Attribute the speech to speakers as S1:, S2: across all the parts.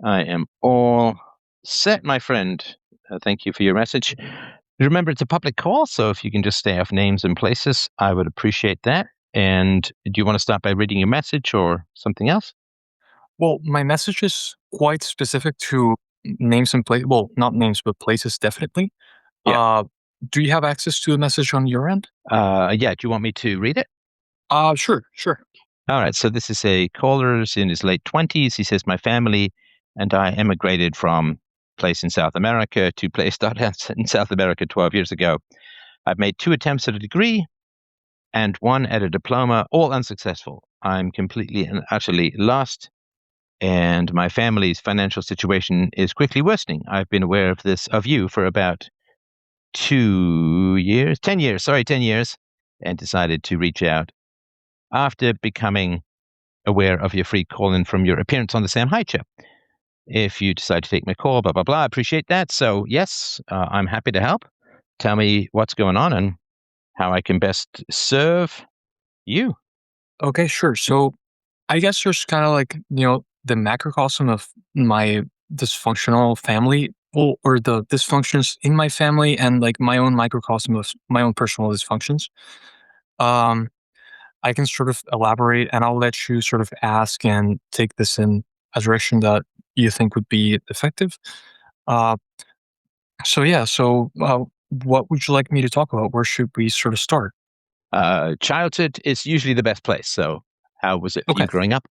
S1: I am all set, my friend. Thank you for your message. Remember, it's a public call, so if you can just stay off names and places, I would appreciate that. And do you want to start by reading your message or something else?
S2: Well, my message is quite specific to names and places. Well, not names, but places, definitely.
S1: Yeah.
S2: Uh, do you have access to the message on your end?
S1: Yeah. Do you want me to read it?
S2: Sure, sure.
S1: All right. So this is a caller's in his late 20s. He says, my family and I emigrated from place in South America to place in South America 12 years ago. I've made 2 attempts at a degree and 1 at a diploma, all unsuccessful. I'm completely and utterly lost, and my family's financial situation is quickly worsening. I've been aware of you for about 10 years, and decided to reach out after becoming aware of your free call-in from your appearance on the Sam Hyde Show. If you decide to take my call, blah, blah, blah, I appreciate that. So yes, I'm happy to help. Tell me what's going on and how I can best serve you.
S2: Okay, sure. So I guess there's kind of like, the macrocosm of my dysfunctional family, or the dysfunctions in my family, and like my own microcosm of my own personal dysfunctions. Um, I can sort of elaborate, and I'll let you sort of ask and take this in a direction that you think would be effective. Uh, so what would you like me to talk about? Where should we sort of start?
S1: Childhood is usually the best place. So how was it for you
S2: Okay.
S1: growing up?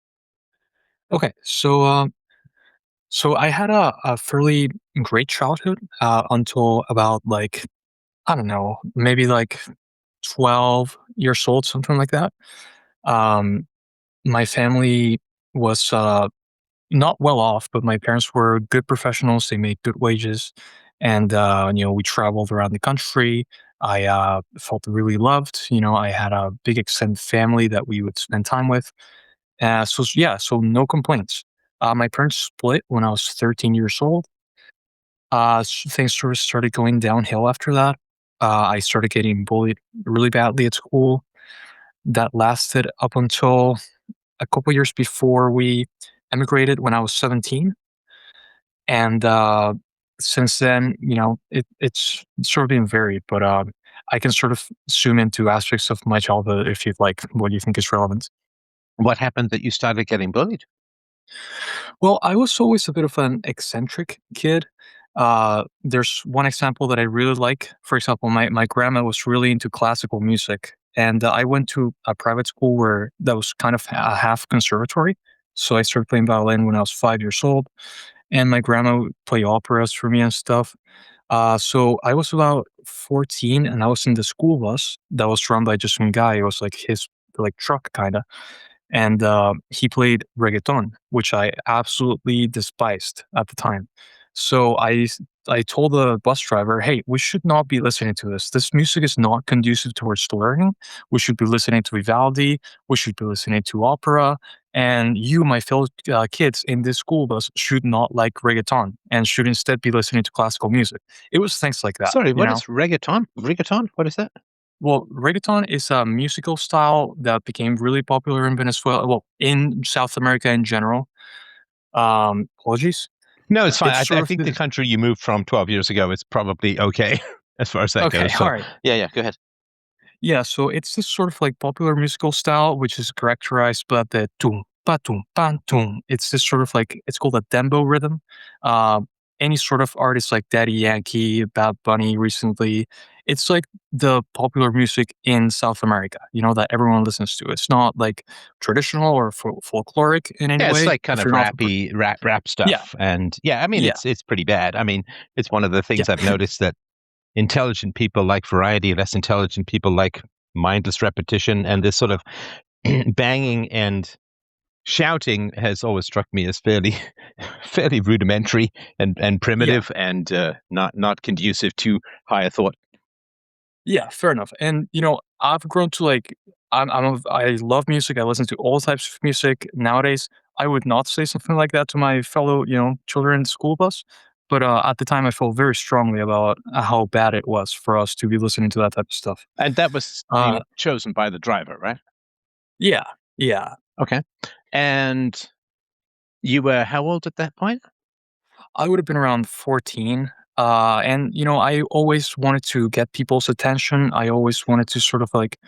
S2: Okay. So I had a fairly great childhood until about, like, I don't know, maybe like 12 years old, something like that. Um, my family was not well off, but my parents were good professionals. They made good wages, and we traveled around the country. I felt really loved. I had a big extended family that we would spend time with. So no complaints. My parents split when I was 13 years old. Things sort of started going downhill after that. I started getting bullied really badly at school. That lasted up until a couple years before we emigrated when I was 17. And since then, it's sort of been varied, but I can sort of zoom into aspects of my childhood if you'd like, what you think is relevant.
S1: What happened that you started getting bullied?
S2: Well, I was always a bit of an eccentric kid. There's one example that I really like. For example, my grandma was really into classical music, and I went to a private school where that was kind of a half conservatory. So I started playing violin when I was 5 years old, and my grandma would play operas for me and stuff. So I was about 14, and I was in the school bus that was run by just one guy. It was like his like truck kind of, and he played reggaeton, which I absolutely despised at the time. So I told the bus driver, "Hey, we should not be listening to this. This music is not conducive towards learning. We should be listening to Vivaldi. We should be listening to opera. And you, my fellow kids in this school bus, should not like reggaeton and should instead be listening to classical music." It was things like that,
S1: Sorry,
S2: you
S1: what
S2: know.
S1: is reggaeton? Reggaeton? What is that?
S2: Well, reggaeton is a musical style that became really popular in Venezuela, well, in South America in general. Apologies.
S1: No, it's fine.
S2: It's
S1: I
S2: sort of
S1: think the country you moved from 12 years ago is probably okay as far as that
S2: okay,
S1: goes.
S2: all
S1: So,
S2: right.
S1: yeah, go ahead.
S2: Yeah, so it's this sort of like popular musical style, which is characterized by the tum pa tum pa tum. It's this sort of like it's called a dembo rhythm. Uh, any sort of artist like Daddy Yankee, Bad Bunny recently, it's like the popular music in South America, that everyone listens to. It's not like traditional or folkloric in any
S1: Yeah, it's
S2: way.
S1: like kind
S2: If
S1: of
S2: you're not,
S1: rap
S2: yeah,
S1: stuff. And yeah, I mean,
S2: yeah,
S1: it's pretty bad. I mean, it's one of the
S2: yeah,
S1: things I've noticed that intelligent people like variety, less intelligent people like mindless repetition, and this sort of banging and shouting has always struck me as fairly fairly rudimentary and
S2: yeah.
S1: primitive and not conducive to higher thought.
S2: Yeah, fair enough. And I've grown to like I love music. I listen to all types of music nowadays. I would not say something like that to my fellow children in school bus, but at the time I felt very strongly about how bad it was for us to be listening to that type of stuff.
S1: And that was
S2: Uh,
S1: being chosen by the driver, right?
S2: yeah, yeah.
S1: Okay. And you were how old at that point?
S2: I would have been around 14. And I always wanted to get people's attention. I always wanted to sort of like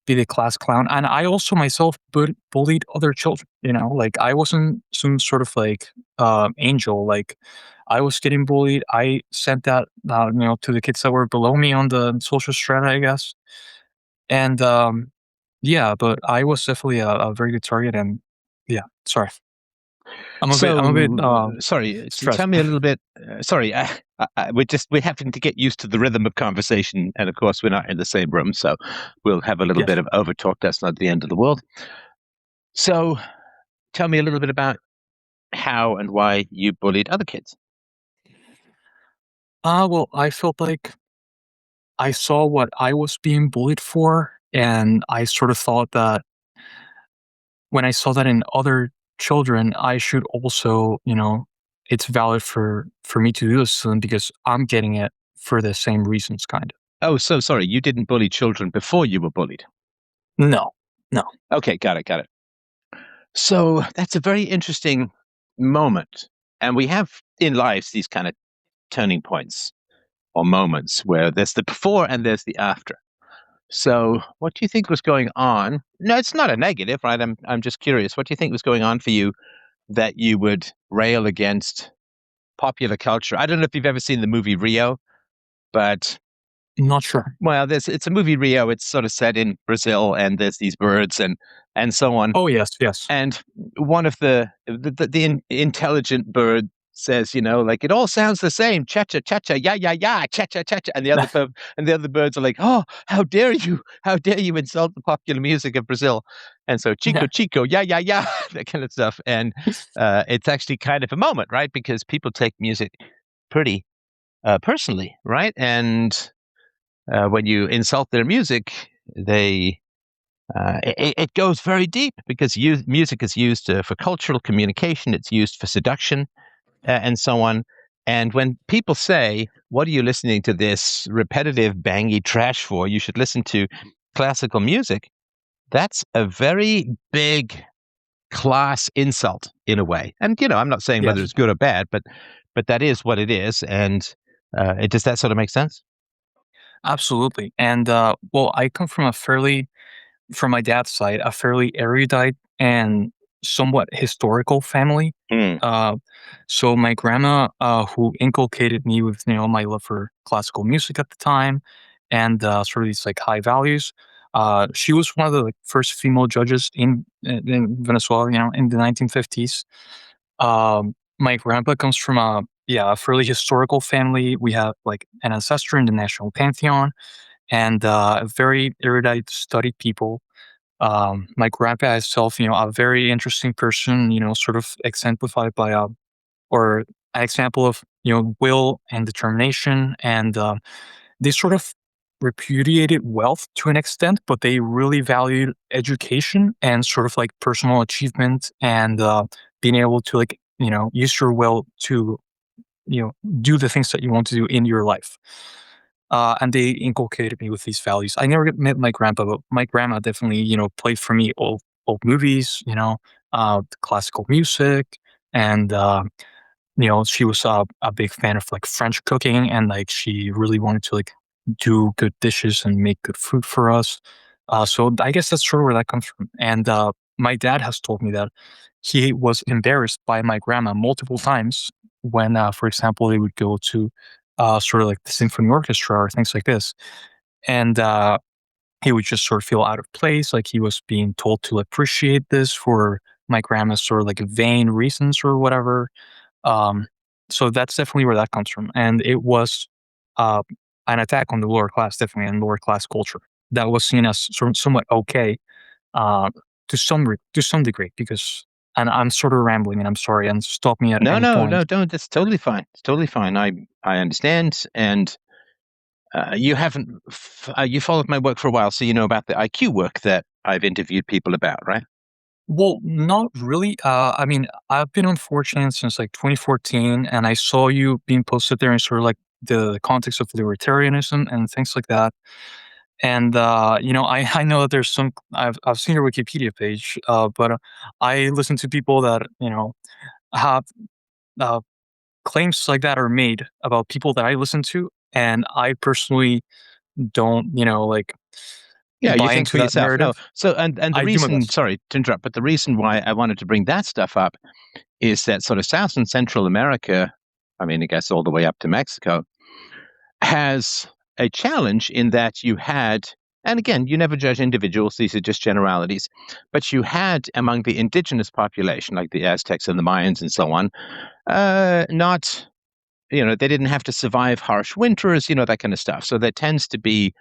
S2: be the class clown, and I also myself bullied other children. Like I wasn't some sort of like angel. Like I was getting bullied. I sent that to the kids that were below me on the social strata, I guess. And yeah, but I was definitely a very good target. And yeah, sorry, I'm a bit
S1: So, sorry, tell
S2: stressed.
S1: me a little bit. Sorry, we happen to get used to the rhythm of conversation, and of course, we're not in the same room, so we'll have a little bit
S2: Yes.
S1: of overtalk. That's not the end of the world. So, tell me a little bit about how and why you bullied other kids.
S2: Well, I felt like I saw what I was being bullied for, and I sort of thought that when I saw that in other children, I should also, it's valid for me to do this to them because I'm getting it for the same reasons, kind of.
S1: Oh, so sorry, you didn't bully children before you were bullied.
S2: No, no,
S1: Okay, got it, got it. So that's a very interesting moment, and we have in lives these kind of turning points or moments where there's the before and there's the after. So, what do you think was going on? No, it's not a negative, right? I'm just curious. What do you think was going on for you that you would rail against popular culture? I don't know if you've ever seen the movie Rio, but
S2: not sure.
S1: well, there's it's a movie Rio. It's sort of set in Brazil, and there's these birds and so on.
S2: Oh yes, yes,
S1: And one of the intelligent bird says, like it all sounds the same, cha cha cha cha, yeah yeah yeah, cha cha cha cha, and the other birds are like, oh, how dare you insult the popular music of Brazil, and so Chico
S2: yeah,
S1: Chico, yeah yeah yeah, that kind of stuff, and it's actually kind of a moment, right? Because people take music pretty personally, right? And when you insult their music, they it goes very deep because music is used for cultural communication. It's used for seduction and so on. And when people say, "What are you listening to this repetitive, bangy trash for? You should listen to classical music." That's a very big class insult in a way. And I'm not saying whether
S2: yes,
S1: it's good or bad, but that is what it is. And does that sort of make sense?
S2: absolutely. And well, I come from my dad's side, a fairly erudite and somewhat historical family.
S1: Hmm.
S2: Uh, so my grandma, who inculcated me with my love for classical music at the time, and sort of these like high values. She was one of the like, first female judges in Venezuela, in the 1950s. My grandpa comes from a fairly historical family. We have like an ancestor in the national pantheon, and a very erudite, studied people. My grandpa himself, a very interesting person, sort of exemplified by or an example of, will and determination. And they sort of repudiated wealth to an extent, but they really valued education and sort of like personal achievement and being able to like, use your will to, you know, do the things that you want to do in your life. And they inculcated me with these values. I never met my grandpa, but my grandma definitely, played for me old movies, classical music, and she was a big fan of like French cooking, and like she really wanted to like do good dishes and make good food for us. So I guess that's sort of where that comes from. And my dad has told me that he was embarrassed by my grandma multiple times when, for example, they would go to sort of like the symphony orchestra or things like this, and he would just sort of feel out of place, like he was being told to appreciate this for my grandma's sort of like vain reasons or whatever. um, so that's definitely where that comes from, and it was uh, an attack on the lower class, definitely, and lower class culture that was seen as somewhat okay, uh, to some degree. Because, and I'm sort of rambling, and I'm sorry, and stop me at
S1: No,
S2: any
S1: no, no,
S2: point.
S1: don't. That's totally fine. It's totally fine. I understand, and you haven't you followed my work for a while, so you know about the IQ work that I've interviewed people about, right?
S2: Well, not really. I mean, I've been on 4chan since like 2014, and I saw you being posted there in sort of like the context of libertarianism and things like that. And I know that there's some. I've seen your Wikipedia page, but I listen to people that have claims like that are made about people that I listen to, and I personally don't, like,
S1: Yeah, you
S2: buy
S1: think
S2: into
S1: for
S2: that
S1: yourself. No.
S2: narrative.
S1: So and the
S2: I do my
S1: reason,
S2: best.
S1: sorry to interrupt, but the reason why I wanted to bring that stuff up is that sort of South and Central America, I mean, I guess all the way up to Mexico, has a challenge in that you had, and again, you never judge individuals, these are just generalities, but you had among the indigenous population, like the Aztecs and the Mayans and so on, not, they didn't have to survive harsh winters, that kind of stuff. So there tends to be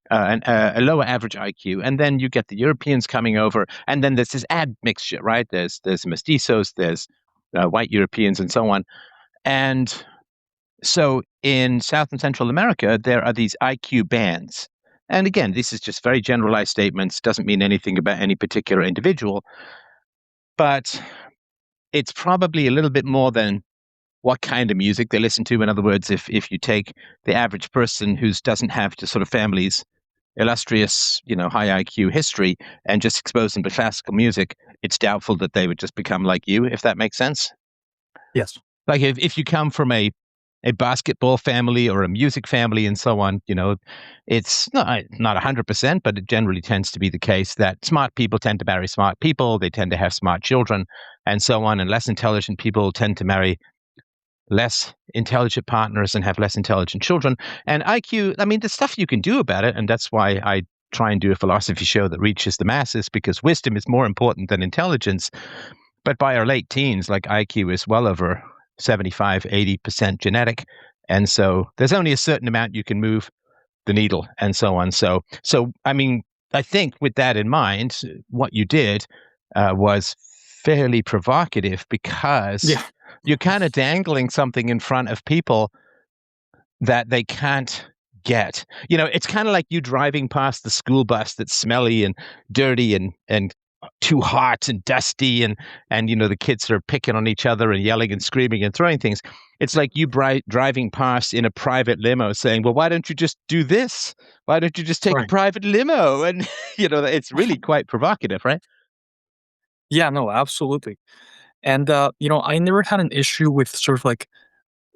S1: a lower average IQ, and then you get the Europeans coming over, and then there's this admixture, right? There's mestizos, there's white Europeans, and so on. And so in South and Central America, there are these IQ bands. And again, this is just very generalized statements, doesn't mean anything about any particular individual, but it's probably a little bit more than what kind of music they listen to. In other words, if you take the average person who doesn't have the sort of family's illustrious, high IQ history and just expose them to classical music, it's doubtful that they would just become like you, if that makes sense.
S2: Yes.
S1: Like if you come from a basketball family or a music family and so on, it's not 100%, but it generally tends to be the case that smart people tend to marry smart people. They tend to have smart children and so on. And less intelligent people tend to marry less intelligent partners and have less intelligent children. And IQ, I mean, there's stuff you can do about it. And that's why I try and do a philosophy show that reaches the masses, because wisdom is more important than intelligence. But by our late teens, like IQ is well over 75, 80% genetic. And so there's only a certain amount you can move the needle and so on. So I mean, I think with that in mind, what you did was fairly provocative, because
S2: Yeah.
S1: you're kind of dangling something in front of people that they can't get. It's kind of like you driving past the school bus that's smelly and dirty and too hot and dusty, and the kids are picking on each other and yelling and screaming and throwing things. It's like you driving past in a private limo saying, well, why don't you just do this? Why don't you just take a
S2: Right.
S1: private limo? And it's really quite provocative, right?
S2: Yeah, no, absolutely. And I never had an issue with sort of like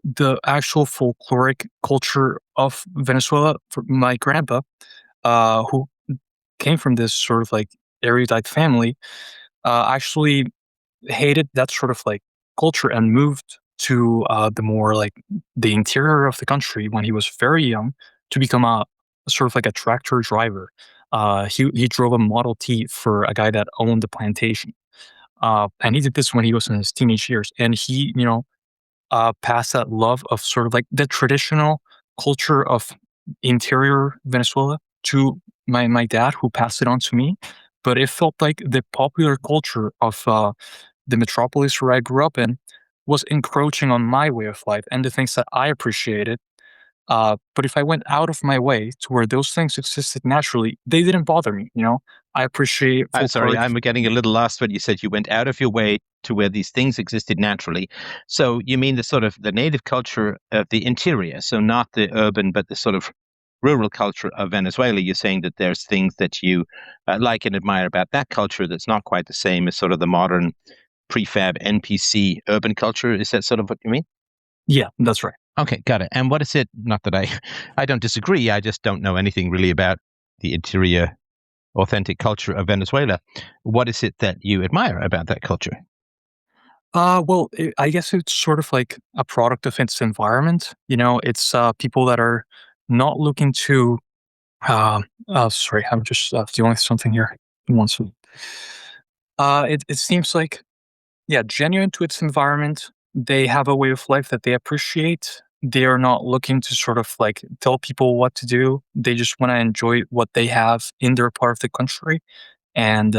S2: the actual folkloric culture of Venezuela. For my grandpa, who came from this sort of like erudite family, actually hated that sort of like culture and moved to the more like the interior of the country when he was very young to become a sort of like a tractor driver. He drove a Model T for a guy that owned the plantation, and he did this when he was in his teenage years. And he, pass that love of sort of like the traditional culture of interior Venezuela to my dad, who passed it on to me. But it felt like the popular culture of the metropolis where I grew up in was encroaching on my way of life and the things that I appreciated. But if I went out of my way to where those things existed naturally, they didn't bother me. I appreciate
S1: I'm sorry,
S2: folkloric.
S1: I'm getting a little lost when you said you went out of your way to where these things existed naturally. So you mean the sort of the native culture of the interior, so not the urban, but the sort of rural culture of Venezuela. You're saying that there's things that you like and admire about that culture that's not quite the same as sort of the modern prefab NPC urban culture. Is that sort of what you mean?
S2: Yeah, that's right.
S1: Okay, got it. And what is it? Not that I don't disagree. I just don't know anything really about the interior authentic culture of Venezuela. What is it that you admire about that culture?
S2: Well, I guess it's sort of like a product of its environment. It's people that are not looking to. Sorry, I'm just dealing with something here. One second. It seems like, yeah, genuine to its environment. They have a way of life that they appreciate. They are not looking to sort of like tell people what to do. They just want to enjoy what they have in their part of the country, and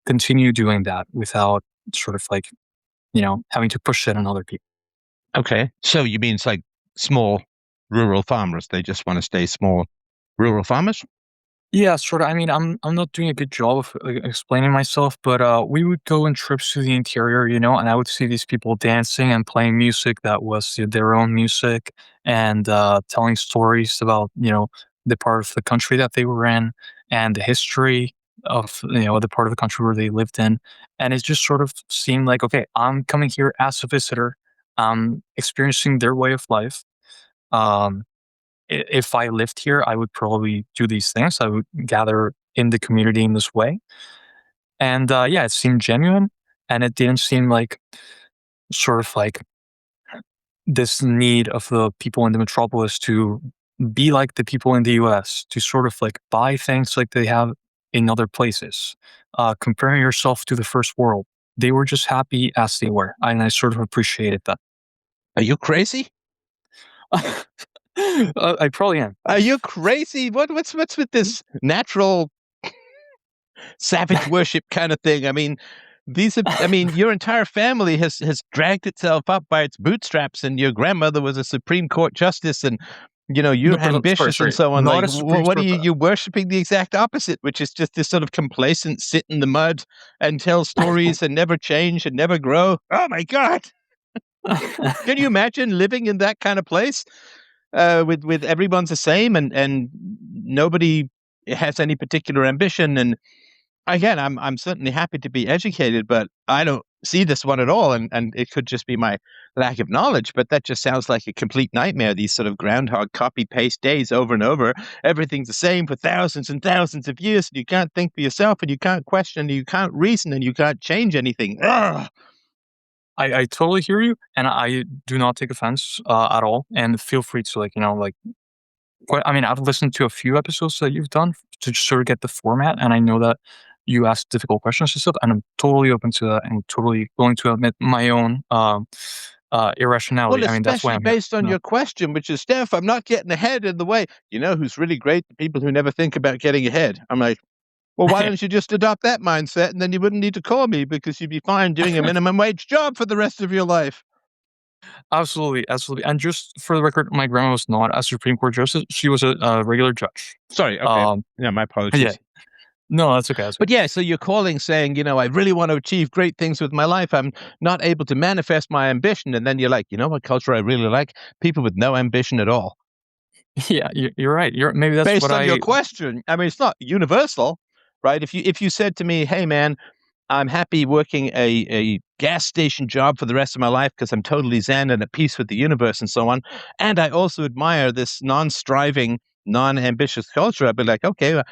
S2: continue doing that without sort of like having to push it on other people.
S1: Okay. So you mean it's like small rural farmers? They just want to stay small rural farmers?
S2: Yeah, sort of. I mean, I'm not doing a good job of explaining myself, but we would go on trips to the interior, and I would see these people dancing and playing music that was their own music, and telling stories about the part of the country that they were in and the history of the part of the country where they lived in, and it just sort of seemed like, okay, I'm coming here as a visitor. experiencing their way of life. Um, if I lived here, I would probably do these things. I would gather in the community in this way. And yeah, it seemed genuine, and it didn't seem like sort of like this need of the people in the metropolis to be like the people in the US, to sort of like buy things like they have in other places, comparing yourself to the first world. They were just happy as they were, and I sort of appreciated that.
S1: Are you crazy?
S2: I probably am.
S1: Are you crazy? What's with this natural savage worship kind of thing? I mean, your entire family has dragged itself up by its bootstraps, and your grandmother was a Supreme Court justice, and
S2: No,
S1: you're
S2: but sorry,
S1: ambitious and
S2: sorry,
S1: so on.
S2: not
S1: Like,
S2: a Supreme
S1: what are
S2: Court.
S1: you're worshiping the exact opposite, which is just this sort of complacent sit in the mud and tell stories and never change and never grow. Oh my God. Can you imagine living in that kind of place? With everyone's the same, and nobody has any particular ambition. And again, I'm certainly happy to be educated, but I don't see this one at all. And it could just be my lack of knowledge, but that just sounds like a complete nightmare. These sort of groundhog copy paste days over and over. Everything's the same for thousands and thousands of years, and you can't think for yourself, and you can't question, and you can't reason, and you can't change anything. Ugh.
S2: I totally hear you, and I do not take offense at all. And feel free to I mean, I've listened to a few episodes that you've done to just sort of get the format, and I know that you ask difficult questions and stuff, and I'm totally open to that and totally willing to admit my own
S1: Well,
S2: irrationality. I mean, that's why
S1: especially
S2: I'm here.
S1: based on
S2: No.
S1: your question, which is, Steph, I'm not getting ahead in the way. You know who's really great? The people who never think about getting ahead. I'm like, well, why don't you just adopt that mindset, and then you wouldn't need to call me, because you'd be fine doing a minimum wage job for the rest of your life.
S2: Absolutely, absolutely. And just for the record, my grandma was not a Supreme Court justice; she was a regular judge.
S1: Sorry. Okay.
S2: Um,
S1: Yeah, my
S2: yeah,
S1: apologies.
S2: no, that's okay. That's okay.
S1: But yeah, so you're calling saying, I really want to achieve great things with my life. I'm not able to manifest my ambition. And then you're like, you know what culture I really like? People with no ambition at all.
S2: Yeah, you're right. Maybe that's what
S1: Based on your
S2: I.
S1: question, I mean, it's not universal, right? If you said to me, hey man, I'm happy working a gas station job for the rest of my life because I'm totally zen and at peace with the universe and so on. And I also admire this non-striving, non-ambitious culture. I'd be like, okay, well,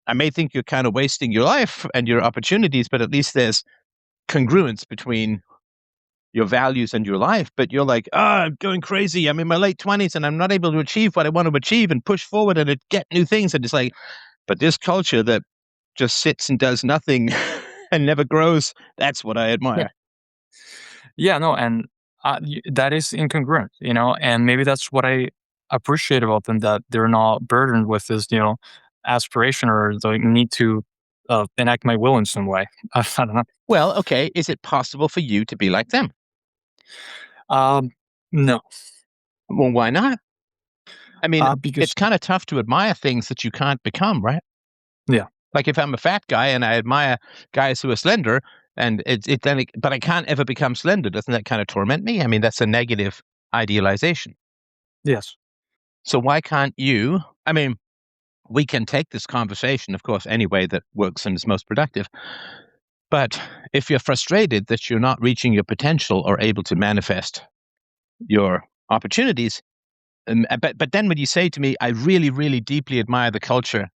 S1: I may think you're kind of wasting your life and your opportunities, but at least there's congruence between your values and your life. But you're like, I'm going crazy. I'm in my late 20s and I'm not able to achieve what I want to achieve and push forward and get new things. And it's like, but this culture that just sits and does nothing and never grows, that's what I admire.
S2: Yeah, no, and that is incongruent, and maybe that's what I appreciate about them, that they're not burdened with this, aspiration or the need to enact my will in some way. I don't know.
S1: Well, okay, is it possible for you to be like them?
S2: Um, no,
S1: Well, why not? I mean,
S2: because
S1: it's kind of tough to admire things that you can't become, right?
S2: yeah,
S1: Like if I'm a fat guy and I admire guys who are slender, and but I can't ever become slender. Doesn't that kind of torment me? I mean, that's a negative idealization.
S2: yes,
S1: So why can't you? I mean, we can take this conversation, of course, any way that works and is most productive. But if you're frustrated that you're not reaching your potential or able to manifest your opportunities, but then when you say to me, I really, really deeply admire the culture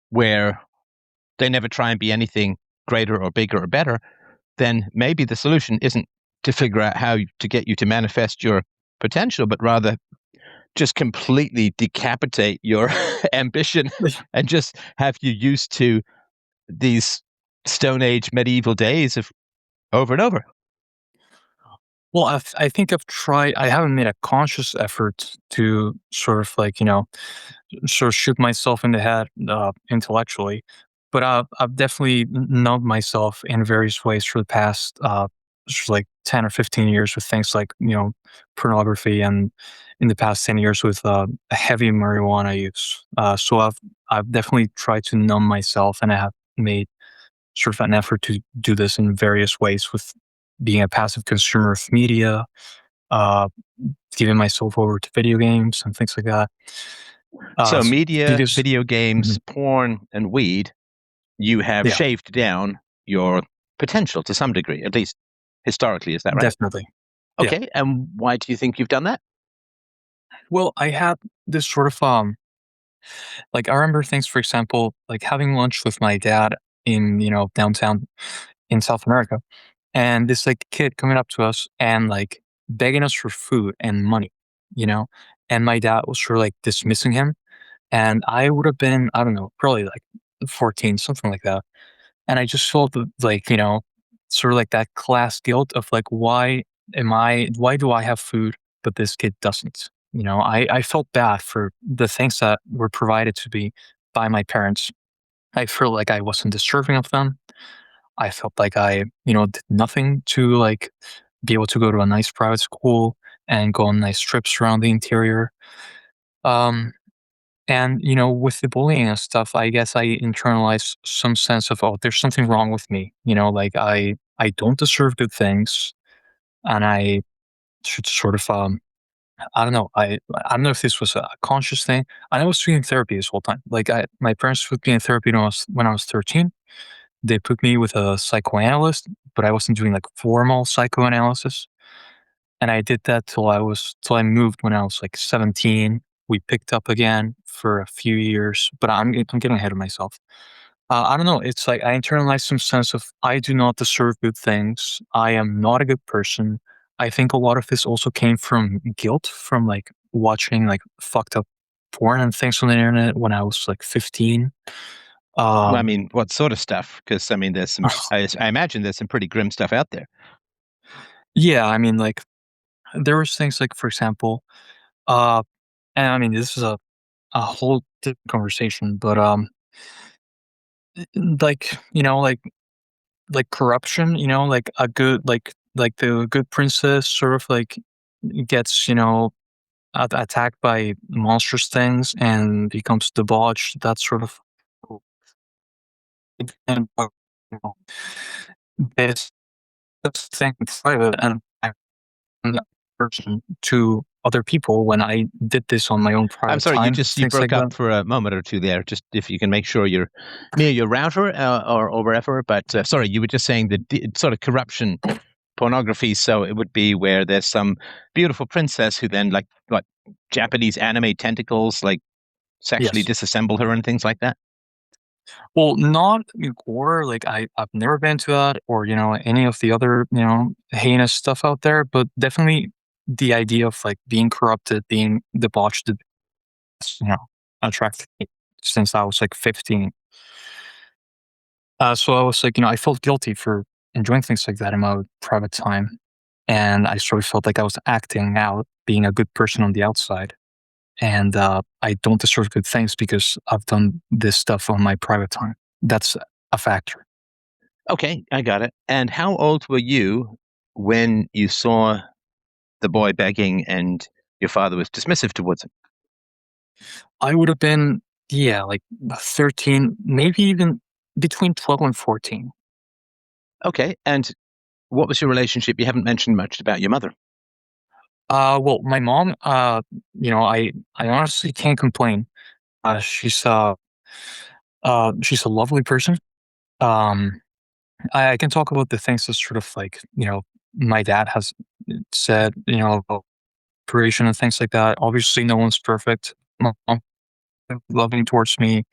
S1: where they never try and be anything greater or bigger or better, then maybe the solution isn't to figure out how to get you to manifest your potential, but rather just completely decapitate your ambition and just have you used to these Stone Age medieval days of over and over.
S2: well, I think I've tried. I haven't made a conscious effort to sort of sort of shoot myself in the head intellectually, but I've definitely numbed myself in various ways for the past sort of like 10 or 15 years with things like pornography, and in the past 10 years with heavy marijuana use. So I've definitely tried to numb myself, and I have made sort of an effort to do this in various ways with being a passive consumer of media, uh, giving myself over to video games and things like that.
S1: So media,
S2: Because
S1: video games,
S2: Mhm.
S1: porn, and weed, you have
S2: Yeah,
S1: shaved down your potential to some degree, at least historically. Is that right?
S2: definitely. Yeah.
S1: Okay, and why do you think you've done that?
S2: Well, I had this sort of like I remember things, for example, like having lunch with my dad in downtown in South America, and this like kid coming up to us and like begging us for food and money, you know, and my dad was sort of like dismissing him, and I would have been, I don't know, probably like 14, something like that, and I just felt like sort of like that class guilt of like why do I have food but this kid doesn't? I felt bad for the things that were provided to me by my parents. I felt like I wasn't deserving of them. I felt like I, did nothing to like be able to go to a nice private school and go on nice trips around the interior. Um, and with the bullying and stuff, I guess I internalized some sense of, oh, there's something wrong with me. Like I don't deserve good things, and I should sort of I don't know. I don't know if this was a conscious thing. I was doing therapy this whole time. Like my parents put me in therapy when I was 13. They put me with a psychoanalyst, but I wasn't doing like formal psychoanalysis. And I did that till I moved when I was like 17. We picked up again for a few years, but I'm getting ahead of myself. I don't know. It's like I internalized some sense of I do not deserve good things. I am not a good person. I think a lot of this also came from guilt from like watching like fucked up porn and things on the internet when I was like 15.
S1: Well, I
S2: Um,
S1: mean, what sort of stuff? Because I mean, there's some. I imagine there's some pretty grim stuff out there.
S2: yeah, I mean, like there was things like, for example, uh, and I mean, this is a whole different conversation, but like like corruption, like a good like the good princess sort of like gets attacked by monstrous things and becomes debauched. That sort of and this thing private and that person to other people when I did this on my own
S1: I'm
S2: private
S1: sorry, you
S2: time,
S1: just you
S2: things
S1: broke
S2: like
S1: up
S2: that.
S1: for a moment or two there. Just if you can make sure you're near your router or wherever. But sorry, you were just saying the sort of corruption pornography. So it would be where there's some beautiful princess who then like what Japanese anime tentacles like sexually
S2: Yes.
S1: disassemble her and things like that.
S2: Well, not gore, like, I've never been to that or, any of the other, heinous stuff out there, but definitely the idea of, like, being corrupted, being debauched, you know, attracted me since I was, like, 15. So I was like, I felt guilty for enjoying things like that in my private time, and I sort of felt like I was acting out, being a good person on the outside, and, I don't deserve good things because I've done this stuff on my private time. That's a factor.
S1: Okay, I got it. And how old were you when you saw the boy begging and your father was dismissive towards him?
S2: I would have been, yeah, like 13, maybe even between 12 and 14.
S1: Okay, and what was your relationship? You haven't mentioned much about your mother.
S2: Well, my mom, I honestly can't complain. She's a lovely person. Um, I can talk about the things that sort of like, my dad has said, about creation and things like that. Obviously, no one's perfect. My mom loving towards me,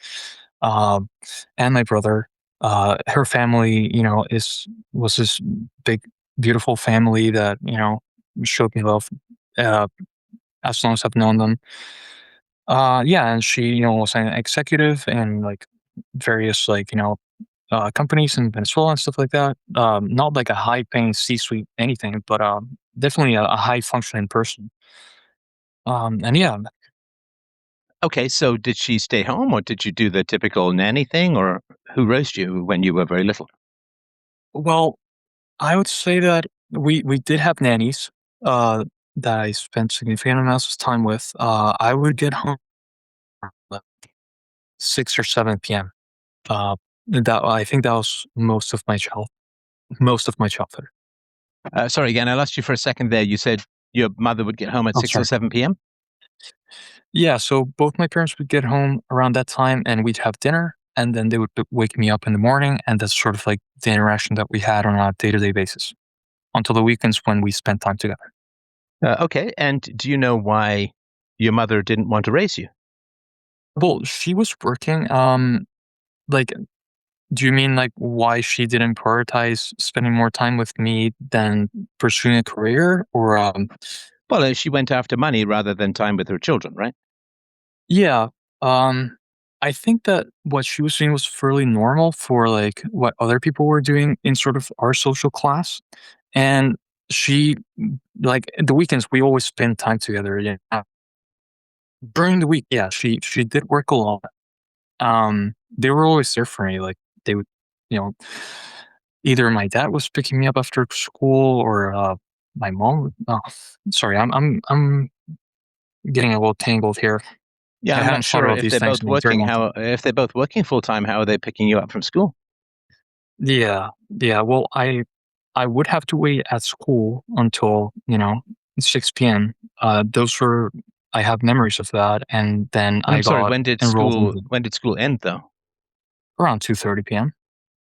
S2: um, and my brother. Her family, was this big, beautiful family that showed me love uh, as long as I've known them. Yeah, and she, was an executive and like various like companies in Venezuela and stuff like that. Not like a high paying C-suite anything, but definitely a high functioning person. And yeah,
S1: Okay, so did she stay home or did you do the typical nanny thing or who raised you when you were very little?
S2: well, I would say that we did have nannies, that I spent significant amounts of time with. I would get home at 6 or 7 p.m. That I think that was most of my childhood.
S1: Sorry, again, I lost you for a second there. You said your mother would get home at
S2: I'm
S1: 6 or
S2: sorry.
S1: 7 p.m.?
S2: Yeah, so both my parents would get home around that time, and we'd have dinner, and then they would wake me up in the morning, and that's sort of like the interaction that we had on a day-to-day basis until the weekends when we spent time together.
S1: Okay, and do you know why your mother didn't want to raise you?
S2: Well, she was working. Like, do you mean like why she didn't prioritize spending more time with me than pursuing a career, or
S1: Well, she went after money rather than time with her children, right?
S2: yeah. Um, I think that what she was doing was fairly normal for like what other people were doing in sort of our social class. And she, like the weekends, we always spend time together. Yeah. During the week, yeah, she did work a lot. They were always there for me. Like they would, you know, either my dad was picking me up after school or my mom. Oh, sorry, I'm getting a little tangled here.
S1: Yeah,
S2: I
S1: I'm not
S2: hadn't thought
S1: sure
S2: about
S1: if
S2: these
S1: they're
S2: things
S1: both
S2: in a very
S1: working.
S2: long time.
S1: How if they're both working full time? How are they picking you up from school?
S2: Yeah, yeah. Well, I would have to wait at school until 6 p.m. Those were I have memories of that, and then
S1: And
S2: I
S1: I'm sorry,
S2: got enrolled in
S1: when did school end though?
S2: around 2:30 p.m.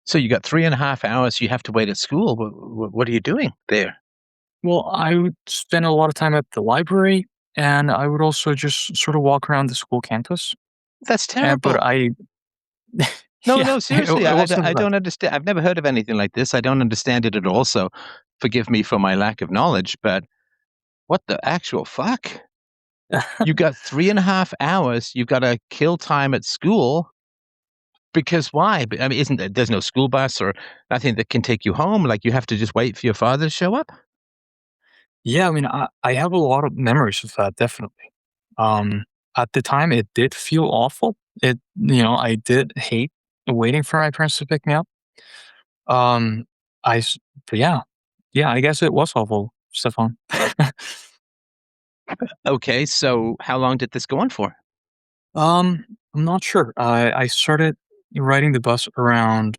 S1: So you got 3.5 hours you have to wait at school. What are you doing there?
S2: Well, I would spend a lot of time at the library, and I would also just sort of walk around the school campus.
S1: That's
S2: But
S1: terrible.
S2: I,
S1: No,
S2: yeah,
S1: no, seriously,
S2: it wasn't
S1: I
S2: the
S1: don't understand. I've never heard of anything like this. I don't understand it at all. So forgive me for my lack of knowledge, but what the actual fuck?
S2: best.
S1: You got 3.5 hours. You've got to kill time at school because why? I mean, isn't there's no school bus or nothing that can take you home? Like you have to just wait for your father to show up?
S2: Yeah, I mean, I have a lot of memories of that, definitely. Um, at the time, it did feel awful. I did hate waiting for my parents to pick me up. Um, but yeah, I guess it was awful, Stefan.
S1: Okay, so how long did this go on for?
S2: I'm not sure. I started riding the bus around,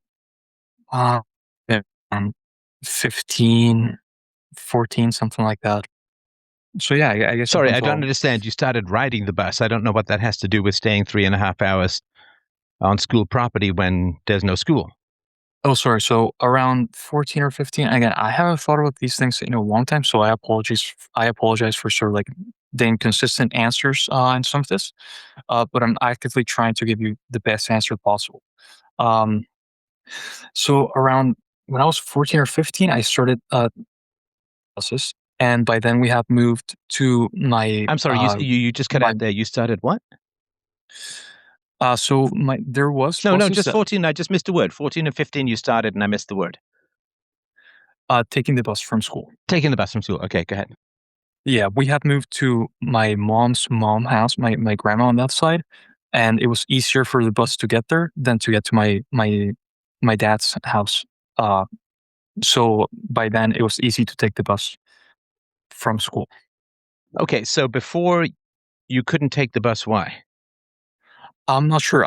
S2: uh, yeah, um, 15, 14, something like that. So yeah, I guess up
S1: Sorry, I don't
S2: until
S1: understand. You started riding the bus. I don't know what that has to do with staying 3.5 hours on school property when there's no school.
S2: oh, sorry. So around 14 or 15. Again, I haven't thought about these things in a long time, so I apologize for sort of like the inconsistent answers in some of this. But I'm actively trying to give you the best answer possible. Um, so around when I was 14 or 15, I started classes, and by then we have moved to
S1: I'm sorry, you just cut
S2: my
S1: out there. You started what?
S2: so my there was
S1: No, no,
S2: buses
S1: just
S2: that
S1: 14. I just missed a word. 14 and 15 you started and I missed the word.
S2: taking the bus from school.
S1: Taking the bus from school. Okay, go ahead.
S2: Yeah, we had moved to my mom's mom house, my grandma on that side, and it was easier for the bus to get there than to get to my dad's house. Uh, so by then it was easy to take the bus from school.
S1: Okay, so before you couldn't take the bus, why?
S2: I'm not sure.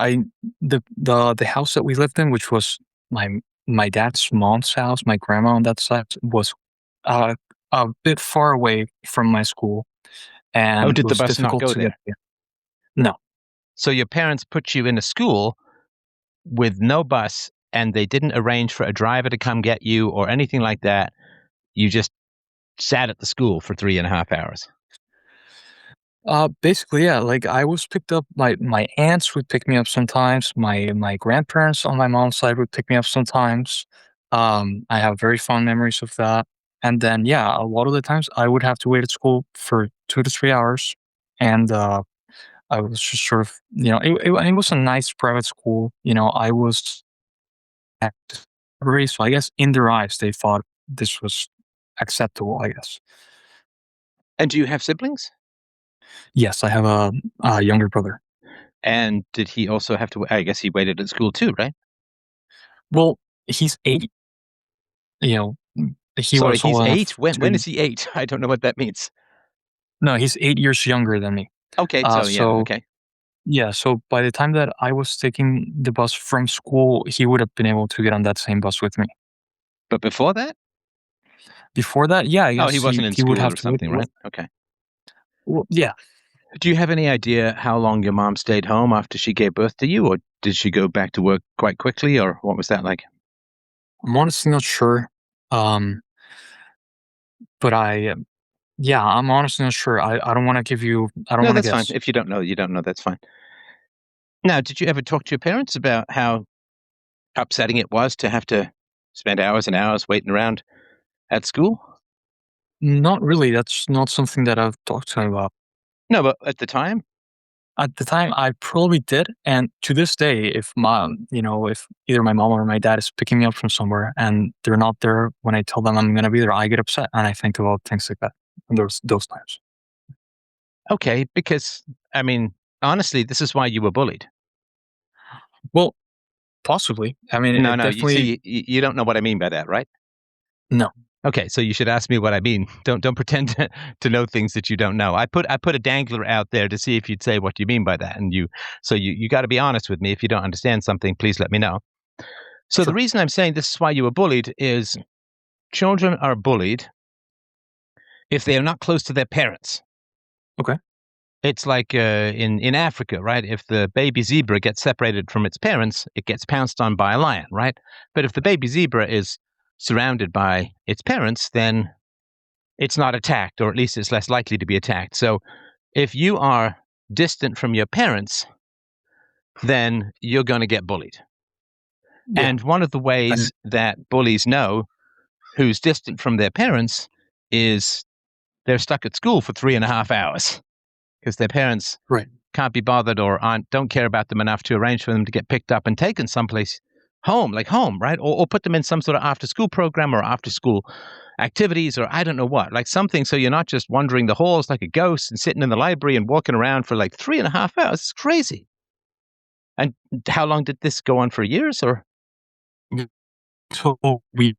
S2: The house that we lived in, which was my my dad's mom's house, my grandma on that side, was uh, a bit far away from my school,
S1: Oh,
S2: and it
S1: did the
S2: was
S1: bus not
S2: difficult
S1: go
S2: to get
S1: there?
S2: there. No.
S1: So your parents put you in a school with no bus and they didn't arrange for a driver to come get you or anything like that. You just sat at the school for 3.5 hours.
S2: Basically, yeah. Like I was picked up. My aunts would pick me up sometimes. My grandparents on my mom's side would pick me up sometimes. I have very fond memories of that. And then, yeah, a lot of the times I would have to wait at school for 2 to 3 hours, and I was just sort of, it was a nice private school. I was at library, so I guess in their eyes they thought this was acceptable. I guess.
S1: And do you have siblings?
S2: Yes, I have a younger brother.
S1: And did he also have to? I guess he waited at school too, right?
S2: Well, he's 8. You know, he
S1: Sorry,
S2: was old
S1: he's eight.
S2: enough
S1: When
S2: to
S1: is he eight? I don't know what that means.
S2: no, he's 8 years younger than me.
S1: Okay, so yeah,
S2: So
S1: okay.
S2: yeah, so by the time that I was taking the bus from school, he would have been able to get on that same bus with me.
S1: But before that,
S2: Before that, yeah, I
S1: oh, he
S2: guess
S1: wasn't in
S2: he would
S1: school
S2: have
S1: or
S2: to wait
S1: something,
S2: a little.
S1: right? Okay.
S2: Well, yeah.
S1: Do you have any idea how long your mom stayed home after she gave birth to you, or did she go back to work quite quickly, or what was that like?
S2: I'm honestly not sure. Um, but Yeah, I'm honestly not sure. I don't want to give you. I don't
S1: No,
S2: want to
S1: that's fine.
S2: guess.
S1: If you don't know, you don't know. That's fine. Now, did you ever talk to your parents about how upsetting it was to have to spend hours and hours waiting around at school?
S2: Not really. That's not something that I've talked to him about.
S1: No, but at the time?
S2: At the time, I probably did, and to this day, if if either my mom or my dad is picking me up from somewhere and they're not there when I tell them I'm gonna be there, I get upset and I think about things like that. Those times.
S1: Okay, because, I mean, honestly, this is why you were bullied.
S2: Well, possibly. I mean,
S1: No,
S2: it
S1: no, you
S2: definitely
S1: see, you don't know what I mean by that, right?
S2: no,
S1: Okay, so you should ask me what I mean. Don't pretend to know things that you don't know. I put a dangler out there to see if you'd say what you mean by that, and you got to be honest with me. If you don't understand something, please let me know. So the
S2: sure,
S1: reason I'm saying this is why you were bullied is children are bullied if they are not close to their parents.
S2: okay,
S1: It's like in Africa, right? If the baby zebra gets separated from its parents, it gets pounced on by a lion, right? But if the baby zebra is surrounded by its parents, then it's not attacked, or at least it's less likely to be attacked. So if you are distant from your parents, then you're going to get bullied.
S2: yeah,
S1: And one of the
S2: and
S1: ways that bullies know who's distant from their parents is they're stuck at school for 3.5 hours because their parents
S2: right,
S1: can't be bothered or don't care about them enough to arrange for them to get picked up and taken someplace home, like home, right? Or put them in some sort of after school program or after school activities or I don't know what, like something so you're not just wandering the halls like a ghost and sitting in the library and walking around for like 3.5 hours. It's crazy. And how long did this go on for years or?
S2: yeah. So we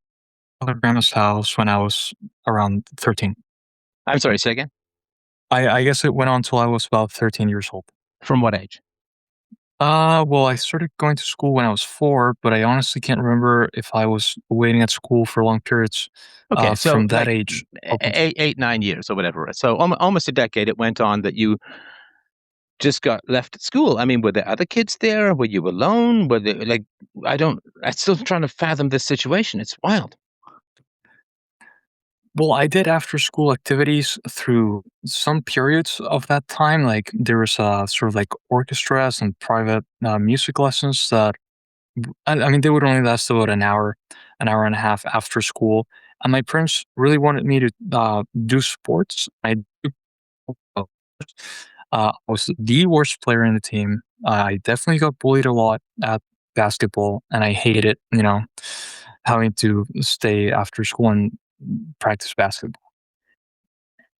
S2: at grandma's house when I was around 13.
S1: I'm sorry, say again?
S2: I guess it went on till I was about 13 years old.
S1: From what age?
S2: Well, I started going to school when I was 4, but I honestly can't remember if I was waiting at school for long periods,
S1: Okay, so
S2: from that
S1: like
S2: age up until.
S1: 8, 9 years or whatever. So almost a decade it went on that you just got left at school. I mean, were there other kids there? Were you alone? Were there like I'm still trying to fathom this situation. It's wild.
S2: Well, I did after school activities through some periods of that time. Like there was sort of like orchestras and private music lessons that I mean they would only last about an hour and a half after school. And my parents really wanted me to do sports. I was the worst player in the team. I definitely got bullied a lot at basketball, and I hated it. Having to stay after school and practice basketball.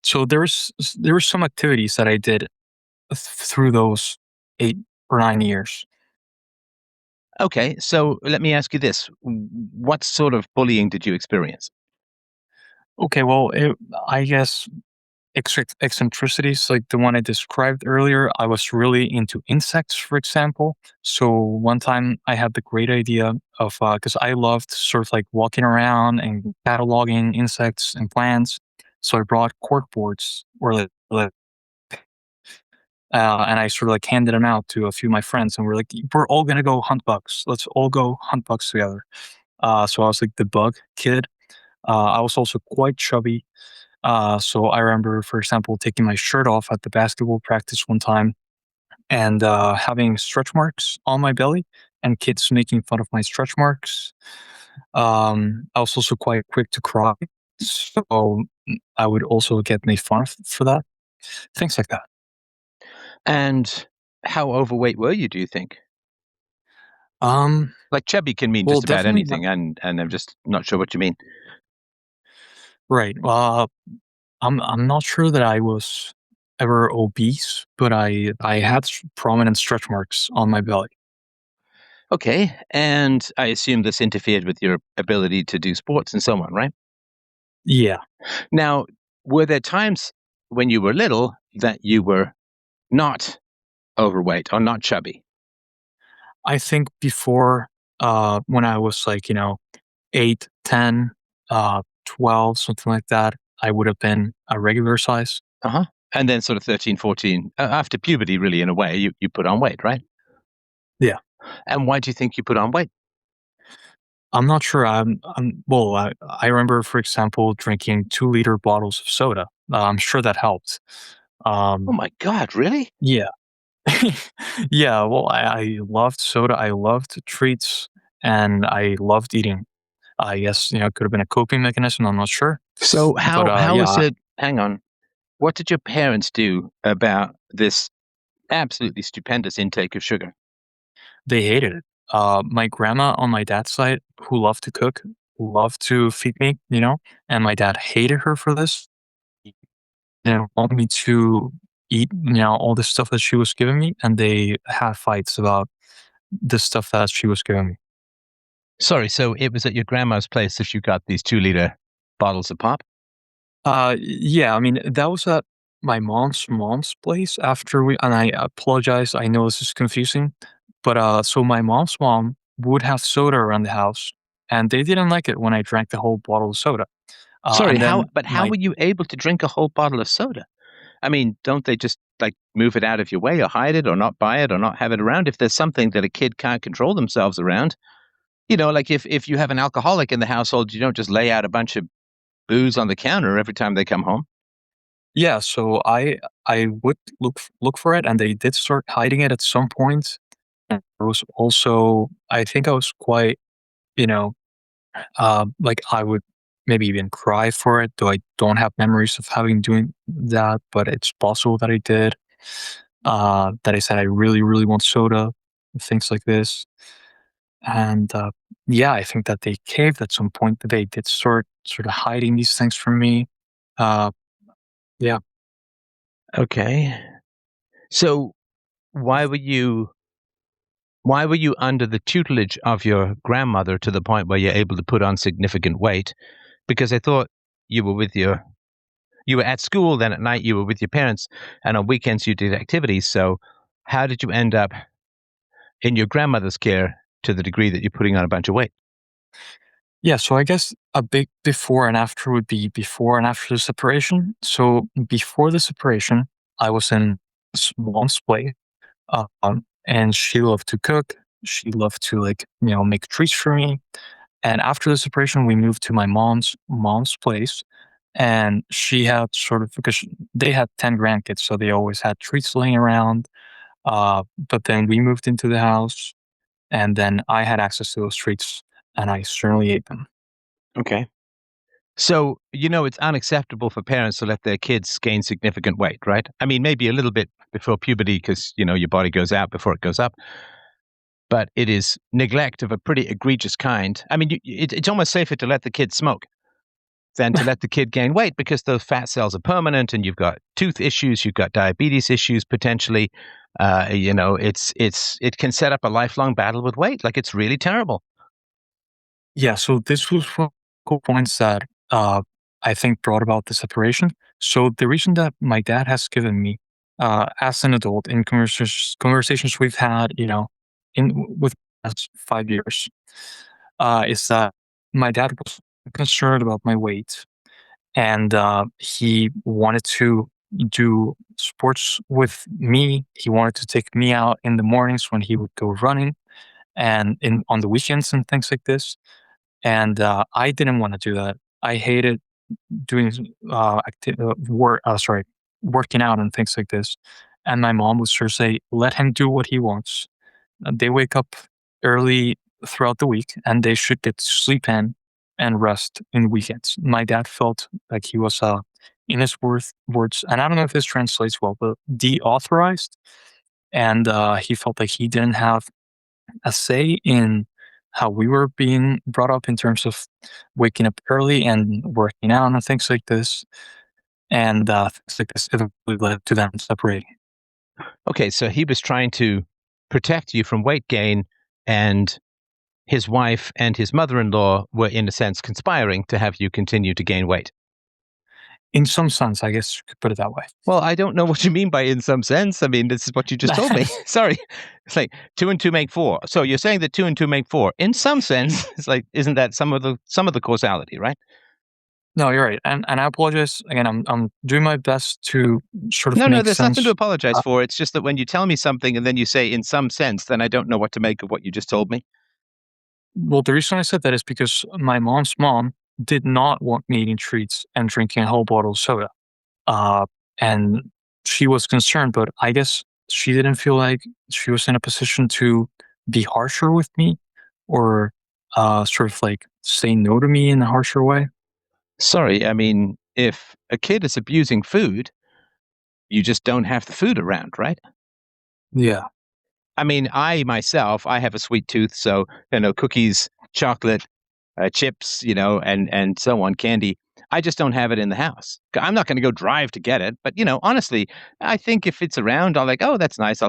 S2: So there were some activities that I did through those 8 or 9 years.
S1: Okay, so let me ask you this: what sort of bullying did you experience?
S2: Okay, well, I guess eccentricities like the one I described earlier. I was really into insects, for example. So one time I had the great idea of because I loved sort of like walking around and cataloging insects and plants. So I brought cork boards or and I sort of like handed them out to a few of my friends, and we're like, we're all gonna go hunt bugs. Let's all go hunt bugs together. So I was like the bug kid. I was also quite chubby. So I remember, for example, taking my shirt off at the basketball practice one time and having stretch marks on my belly, and kids making fun of my stretch marks. I was also quite quick to cry, so I would also get made fun of for that. Things like that.
S1: And how overweight were you? Do you think?
S2: Um,
S1: Like chubby can mean
S2: well,
S1: just about
S2: definitely
S1: anything, and I'm just not sure what you mean.
S2: right. I'm not sure that I was ever obese, but I had prominent stretch marks on my belly.
S1: Okay, and I assume this interfered with your ability to do sports and so on, right?
S2: Yeah,
S1: Now, were there times when you were little that you were not overweight or not chubby?
S2: I think before when I was like 8, 10, 12, something like that, I would have been a regular size.
S1: Uh-huh. And then sort of 13, 14, after puberty, really, in a way, you put on weight, right?
S2: Yeah,
S1: And why do you think you put on weight?
S2: I'm not sure. I remember, for example, drinking 2-liter bottles of soda. I'm sure that helped.
S1: Oh
S2: Um,
S1: my God, really?
S2: yeah. Yeah, well, I loved soda, I loved treats, and I loved eating. I guess, it could have been a coping mechanism, I'm not sure.
S1: So
S2: But,
S1: how is
S2: yeah,
S1: it? Hang on. What did your parents do about this absolutely stupendous intake of sugar?
S2: they hated it. My grandma on my dad's side, who loved to cook, loved to feed me, and my dad hated her for this. He didn't want me to eat, all the stuff that she was giving me, and they had fights about the stuff that she was giving me.
S1: Sorry, so it was at your grandma's place that you got these 2-liter bottles of pop?
S2: Yeah, I mean, that was at my mom's place after and I apologize, I know this is confusing, but, so my mom's mom would have soda around the house, and they didn't like it when I drank the whole bottle of soda.
S1: Sorry,
S2: And then
S1: how
S2: my
S1: were you able to drink a whole bottle of soda? I mean, don't they just, like, move it out of your way or hide it or not buy it or not have it around if there's something that a kid can't control themselves around? Like if you have an alcoholic in the household, you don't just lay out a bunch of booze on the counter every time they come home.
S2: Yeah, so I would look for it, and they did start hiding it at some point. And there was also I think I was quite, you know, like, I would maybe even cry for it, though I don't have memories of having doing that, but it's possible that I did. That I said I really, really want soda, things like this. And, yeah, I think that they caved at some point, that they did sort of hiding these things from me. Uh, yeah.
S1: Okay. So why were you why were you under the tutelage of your grandmother to the point where you're able to put on significant weight? Because I thought you were with your you were at school, then at night you were with your parents, and on weekends you did activities. So how did you end up in your grandmother's care to the degree that you're putting on a bunch of weight?
S2: Yeah, so I guess a big before and after would be before and after the separation. So before the separation, I was in mom's play, and she loved to cook. She loved to make treats for me. And after the separation, we moved to my mom's place, and she had sort of because they had 10 grandkids, so they always had treats laying around. But then we moved into the house, and then I had access to those treats, and I certainly ate them.
S1: Okay. So, it's unacceptable for parents to let their kids gain significant weight, right? I mean, maybe a little bit before puberty because, your body goes out before it goes up, but it is neglect of a pretty egregious kind. I mean, it's almost safer to let the kid smoke than to let the kid gain weight because those fat cells are permanent and you've got tooth issues, you've got diabetes issues potentially. It can set up a lifelong battle with weight. Like it's really terrible.
S2: Yeah, so this was one cool points that I think brought about the separation. So the reason that my dad has given me, as an adult, in conversations we've had, with the past 5 years, is that my dad was concerned about my weight, and he wanted to do sports with me. He wanted to take me out in the mornings when he would go running, and in on the weekends and things like this. And, I didn't wanna do that. I hated doing, working out and things like this. And my mom would sort of say, "Let him do what he wants." They wake up early throughout the week, and they should get sleep in and rest in weekends. My dad felt like he was, in his words, and I don't know if this translates well, but deauthorized, and, he felt like he didn't have a say in how we were being brought up in terms of waking up early and working out and things like this. And things like this eventually led to them separating.
S1: Okay, so he was trying to protect you from weight gain, and his wife and his mother-in-law were, in a sense, conspiring to have you continue to gain weight.
S2: In some sense, I guess you could put it that way.
S1: Well, I don't know what you mean by in some sense. I mean, this is what you just told me. Sorry. It's like two and two make four. So you're saying that two and two make four. In some sense, it's like, isn't that some of the causality, right?
S2: No, you're right. And I apologize again. I'm doing my best to sort of
S1: No, no,
S2: make
S1: there's nothing to
S2: sense.
S1: apologize
S2: Uh,
S1: for. It's just that when you tell me something and then you say in some sense, then I don't know what to make of what you just told me.
S2: well, the reason I said that is because my mom's mom did not want me eating treats and drinking a whole bottle of soda. uh, and she was concerned, but I guess she didn't feel like she was in a position to be harsher with me or sort of like say no to me in a harsher way.
S1: Sorry, I mean, if a kid is abusing food, you just don't have the food around, right?
S2: Yeah,
S1: I mean, I myself, I have a sweet tooth, so cookies, chocolate, chips, and so on, candy. I just don't have it in the house. I'm not going to go drive to get it, but honestly, I think if it's around, I'll like, oh, that's nice.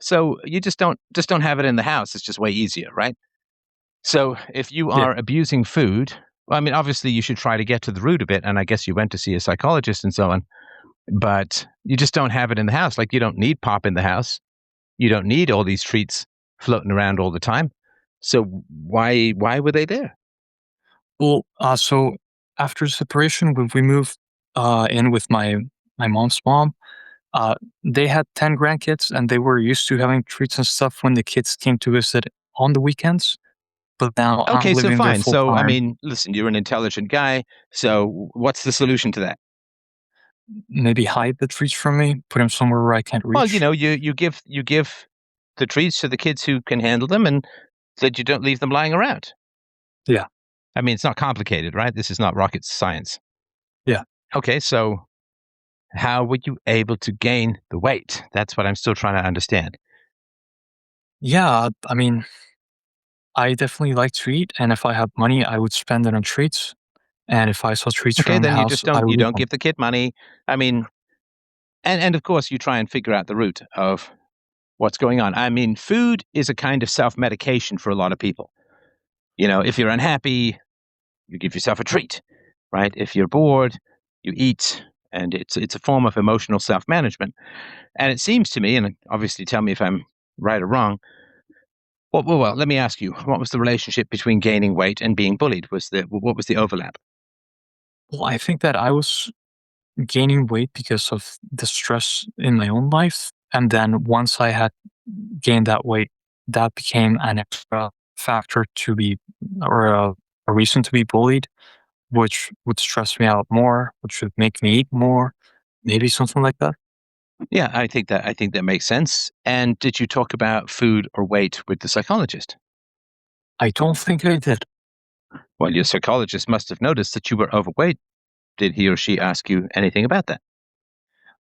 S1: So you just don't have it in the house. It's just way easier, right? So if you
S2: yeah.
S1: are abusing food, well, I mean, obviously you should try to get to the root of it, and I guess you went to see a psychologist and so on, but you just don't have it in the house. Like you don't need pop in the house. You don't need all these treats floating around all the time. So why were they there?
S2: Well, so after separation, when we moved in with my mom's mom, uh, they had 10 grandkids, and they were used to having treats and stuff when the kids came to visit on the weekends. But now I'm
S1: Okay, so
S2: living there
S1: fine.
S2: full
S1: So I
S2: time.
S1: mean, listen, you're an intelligent guy. So what's the solution to that?
S2: Maybe hide the treats from me, put them somewhere where I can't
S1: Well,
S2: reach.
S1: you give the treats to the kids who can handle them, and that you don't leave them lying around.
S2: Yeah,
S1: I mean, it's not complicated, right? This is not rocket science.
S2: yeah,
S1: Okay, so how were you able to gain the weight? That's what I'm still trying to understand.
S2: yeah. I mean, I definitely like to eat, and if I had money, I would spend it on treats. And if I saw treats
S1: Okay,
S2: around the
S1: then you
S2: house,
S1: just
S2: I
S1: don't you
S2: would eat
S1: don't
S2: them.
S1: give the kid money. I mean, and of course you try and figure out the root of what's going on. I mean, food is a kind of self-medication for a lot of people. If you're unhappy, you give yourself a treat, right? If you're bored, you eat, and it's a form of emotional self-management. And it seems to me, and obviously tell me if I'm right or wrong. Well, let me ask you, what was the relationship between gaining weight and being bullied? What was the overlap?
S2: Well, I think that I was gaining weight because of the stress in my own life. And then once I had gained that weight, that became an extra factor to be, or a reason to be bullied, which would stress me out more, which would make me eat more, maybe something like that.
S1: Yeah, I think that makes sense. And did you talk about food or weight with the psychologist?
S2: I don't think I did.
S1: Well, your psychologist must have noticed that you were overweight. Did he or she ask you anything about that?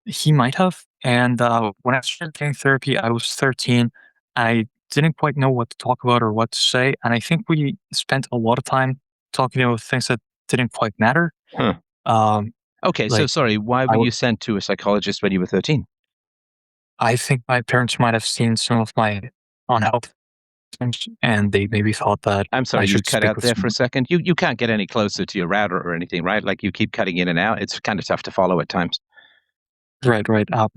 S2: He might have. And when I started getting therapy, I was 13. I didn't quite know what to talk about or what to say. And I think we spent a lot of time talking about things that didn't quite matter.
S1: Huh.
S2: Um,
S1: Okay, so
S2: like,
S1: sorry, why
S2: I,
S1: were
S2: w-
S1: you sent to a psychologist when you were 13?
S2: I think my parents might have seen some of my unhealthy things and they maybe thought that
S1: I'm
S2: I
S1: sorry, you
S2: should
S1: cut
S2: stick
S1: out
S2: with
S1: there for a
S2: someone.
S1: second. You can't get any closer to your router or anything, right? Like you keep cutting in and out. It's kind of tough to follow at times.
S2: Right, right. Let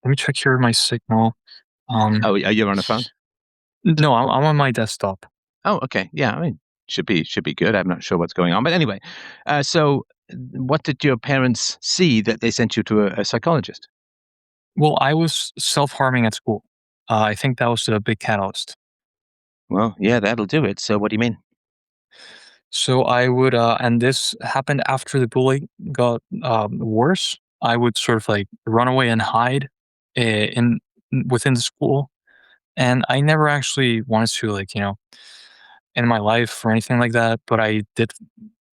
S2: me check here my signal. Um,
S1: Oh, are you on a phone?
S2: no, I'm on my desktop.
S1: Oh, okay. Yeah, I mean, should be good. I'm not sure what's going on, but anyway. So, what did your parents see that they sent you to a psychologist?
S2: Well, I was self harming at school. I think that was a big catalyst.
S1: Well, yeah, that'll do it. So, what do you mean?
S2: So I would, and this happened after the bullying got worse. I would sort of like run away and hide in within the school, and I never actually wanted to like in my life or anything like that. But I did,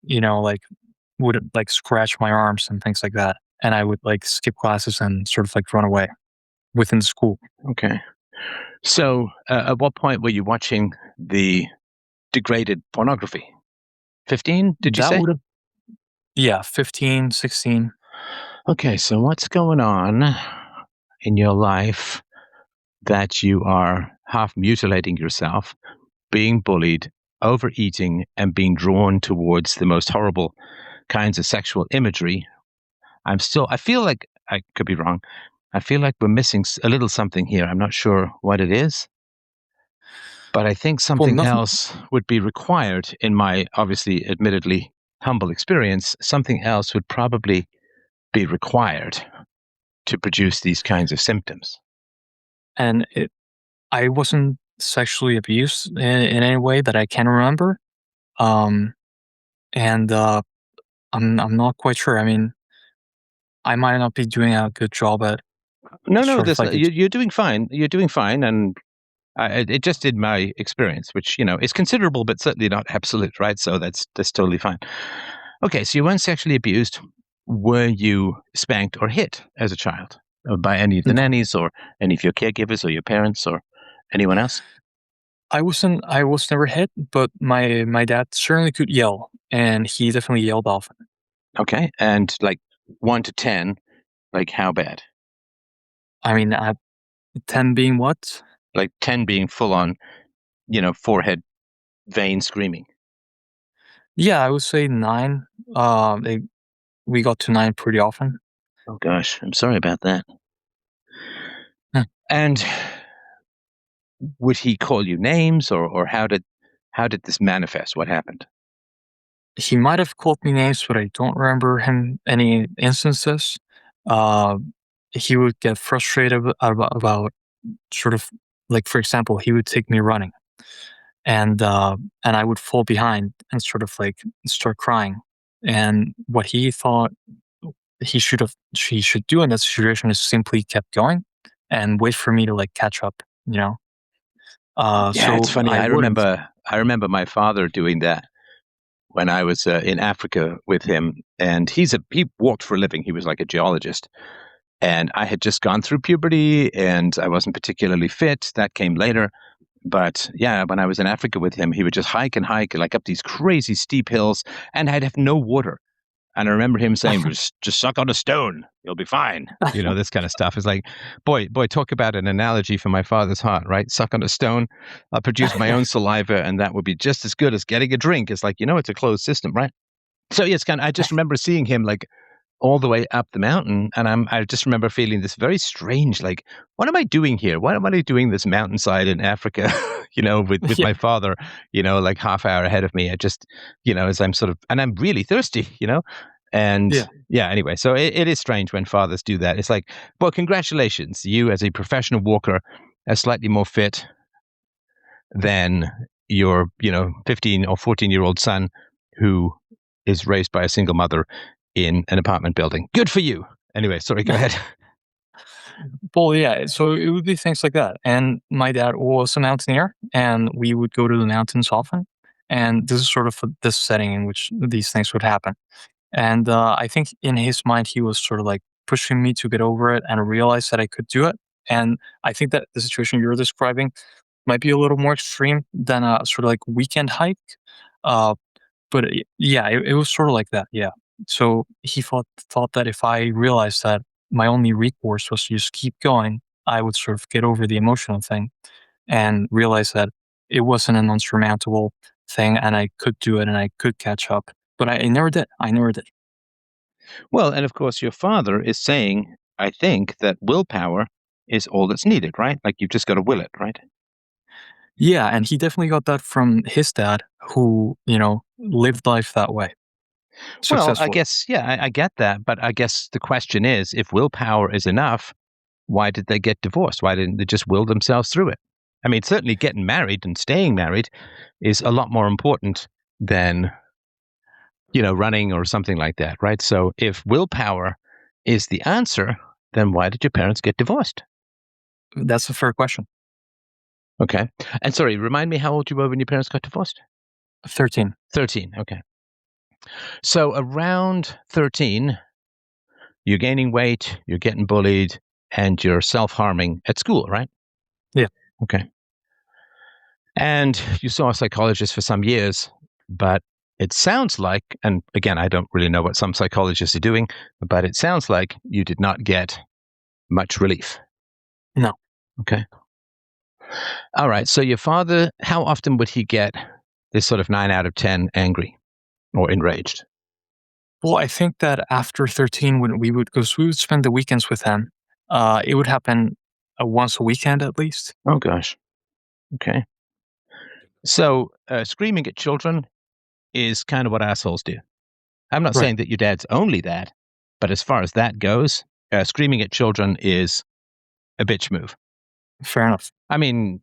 S2: like would like scratch my arms and things like that, and I would like skip classes and sort of like run away within school.
S1: Okay. So, at what point were you watching the degraded pornography? 15, did you
S2: That
S1: say?
S2: would have, yeah, 15, 16.
S1: Okay, so what's going on in your life that you are half mutilating yourself, being bullied, overeating, and being drawn towards the most horrible kinds of sexual imagery? I feel like I could be wrong. I feel like we're missing a little something here. I'm not sure what it is, but I think
S2: Well,
S1: something
S2: nothing.
S1: else would be required in my obviously, admittedly humble experience. Something else would probably be required to produce these kinds of symptoms.
S2: And I wasn't sexually abused in any way that I can remember. Um, and I'm not quite sure. I mean, I might not be doing a good job at
S1: No,
S2: sort of
S1: this
S2: like
S1: you're doing fine. You're doing fine, and it just in my experience, which is considerable, but certainly not absolute, right? So that's totally fine. Okay, so you weren't sexually abused. Were you spanked or hit as a child by any of the
S2: no.
S1: nannies or any of your caregivers or your parents or anyone else?
S2: I was never hit, but my dad certainly could yell, and he definitely yelled often.
S1: Okay, and like 1 to 10, like how bad?
S2: I mean, 10 being what?
S1: Like 10 being full on, forehead vein screaming.
S2: Yeah, I would say 9. It We got to 9 pretty often.
S1: Oh gosh, I'm sorry about that.
S2: Hmm.
S1: And would he call you names, or how did this manifest? What happened?
S2: He might have called me names, but I don't remember him any instances. Uh, he would get frustrated about sort of like, for example, he would take me running, and I would fall behind and sort of like start crying. And what he thought he should do in that situation is simply kept going and wait for me to like catch up, you know.
S1: Yeah, it's
S2: So
S1: funny.
S2: I
S1: I
S2: would have.
S1: remember I remember my father doing that when I was in Africa with him, and he walked for a living. He was like a geologist, and I had just gone through puberty, and I wasn't particularly fit. That came later. But yeah, when I was in Africa with him, he would just hike and hike like up these crazy steep hills, and I'd have no water. And I remember him saying, just suck on a stone. You'll be fine. This kind of stuff. It's like, boy, talk about an analogy for my father's heart, right? Suck on a stone. I'll produce my own saliva, and that would be just as good as getting a drink. It's like, it's a closed system, right? So yeah, I just remember seeing him like all the way up the mountain, and I just remember feeling this very strange, like, what am I doing here? Why am I doing this mountainside in Africa? With
S2: Yeah,
S1: my father, like half hour ahead of me. I just, as I'm sort of, and I'm really thirsty, and
S2: yeah.
S1: yeah. Anyway, so it is strange when fathers do that. It's like, well, congratulations, you as a professional walker are slightly more fit than your 15 or 14-year-old son who is raised by a single mother in an apartment building. Good for you. Anyway, sorry, go ahead.
S2: Well, yeah, so it would be things like that. And my dad was a mountaineer, and we would go to the mountains often. And this is sort of this setting in which these things would happen. And I think in his mind, he was sort of like pushing me to get over it and realize that I could do it. And I think that the situation you're describing might be a little more extreme than a sort of like weekend hike. Uh, but yeah, it was sort of like that. Yeah. So he thought that if I realized that my only recourse was to just keep going, I would sort of get over the emotional thing and realize that it wasn't an unsurmountable thing, and I could do it and I could catch up. But I never did. I never did.
S1: Well, and of course, your father is saying, I think, that willpower is all that's needed, right? Like you've just got to will it, right?
S2: Yeah, and he definitely got that from his dad, who lived life that way
S1: Well, I
S2: successfully.
S1: guess, yeah, I get that. But I guess the question is, if willpower is enough, why did they get divorced? Why didn't they just will themselves through it? I mean, certainly getting married and staying married is a lot more important than, running or something like that, right? So if willpower is the answer, then why did your parents get divorced?
S2: That's a fair question.
S1: Okay. And sorry, remind me how old you were when your parents got divorced?
S2: 13.
S1: 13. Okay. So around 13, you're gaining weight, you're getting bullied, and you're self harming at school, right?
S2: Yeah.
S1: Okay. And you saw a psychologist for some years, but it sounds like, and again, I don't really know what some psychologists are doing, but it sounds like you did not get much relief.
S2: No.
S1: Okay. All right. So your father, how often would he get this sort of 9 out of 10 angry or enraged?
S2: Well, I think that after 13, when because we would spend the weekends with him, it would happen once a weekend at least.
S1: Oh, gosh. Okay. So screaming at children is kind of what assholes do. I'm not
S2: Right.
S1: saying that your dad's only that, but as far as that goes, screaming at children is a bitch move.
S2: Fair enough.
S1: I mean,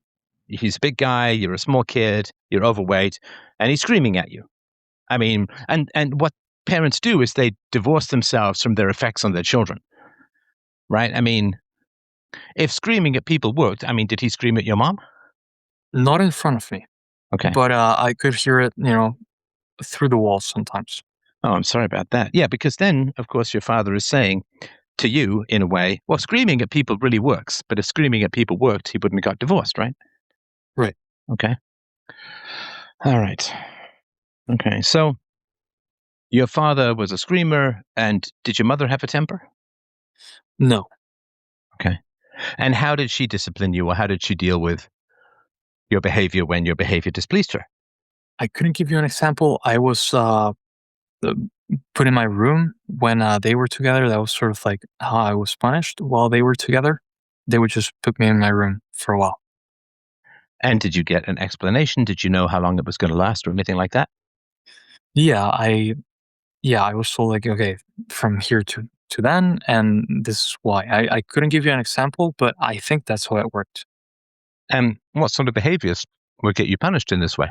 S1: he's a big guy, you're a small kid, you're overweight, and he's screaming at you. I mean, and what parents do is they divorce themselves from their effects on their children, right? I mean, if screaming at people worked, I mean, did he scream at your mom?
S2: Not in front of me,
S1: Okay.
S2: but I could hear it, through the walls sometimes.
S1: Oh, I'm sorry about that. Yeah, because then, of course, your father is saying to you, in a way, well, screaming at people really works. But if screaming at people worked, he wouldn't have got divorced, right?
S2: Right.
S1: Okay. All right. Okay. So your father was a screamer, and did your mother have a temper?
S2: No,
S1: Okay. And how did she discipline you, or how did she deal with your behavior when your behavior displeased her?
S2: I couldn't give you an example. I was uh, put in my room when they were together. That was sort of like how I was punished while they were together. They would just put me in my room for a while.
S1: And did you get an explanation? Did you know how long it was going to last or anything like that?
S2: Yeah, I was told like, okay, from here to then, and this is why. I couldn't give you an example, but I think that's how it worked.
S1: And what sort of behaviors would get you punished in this way?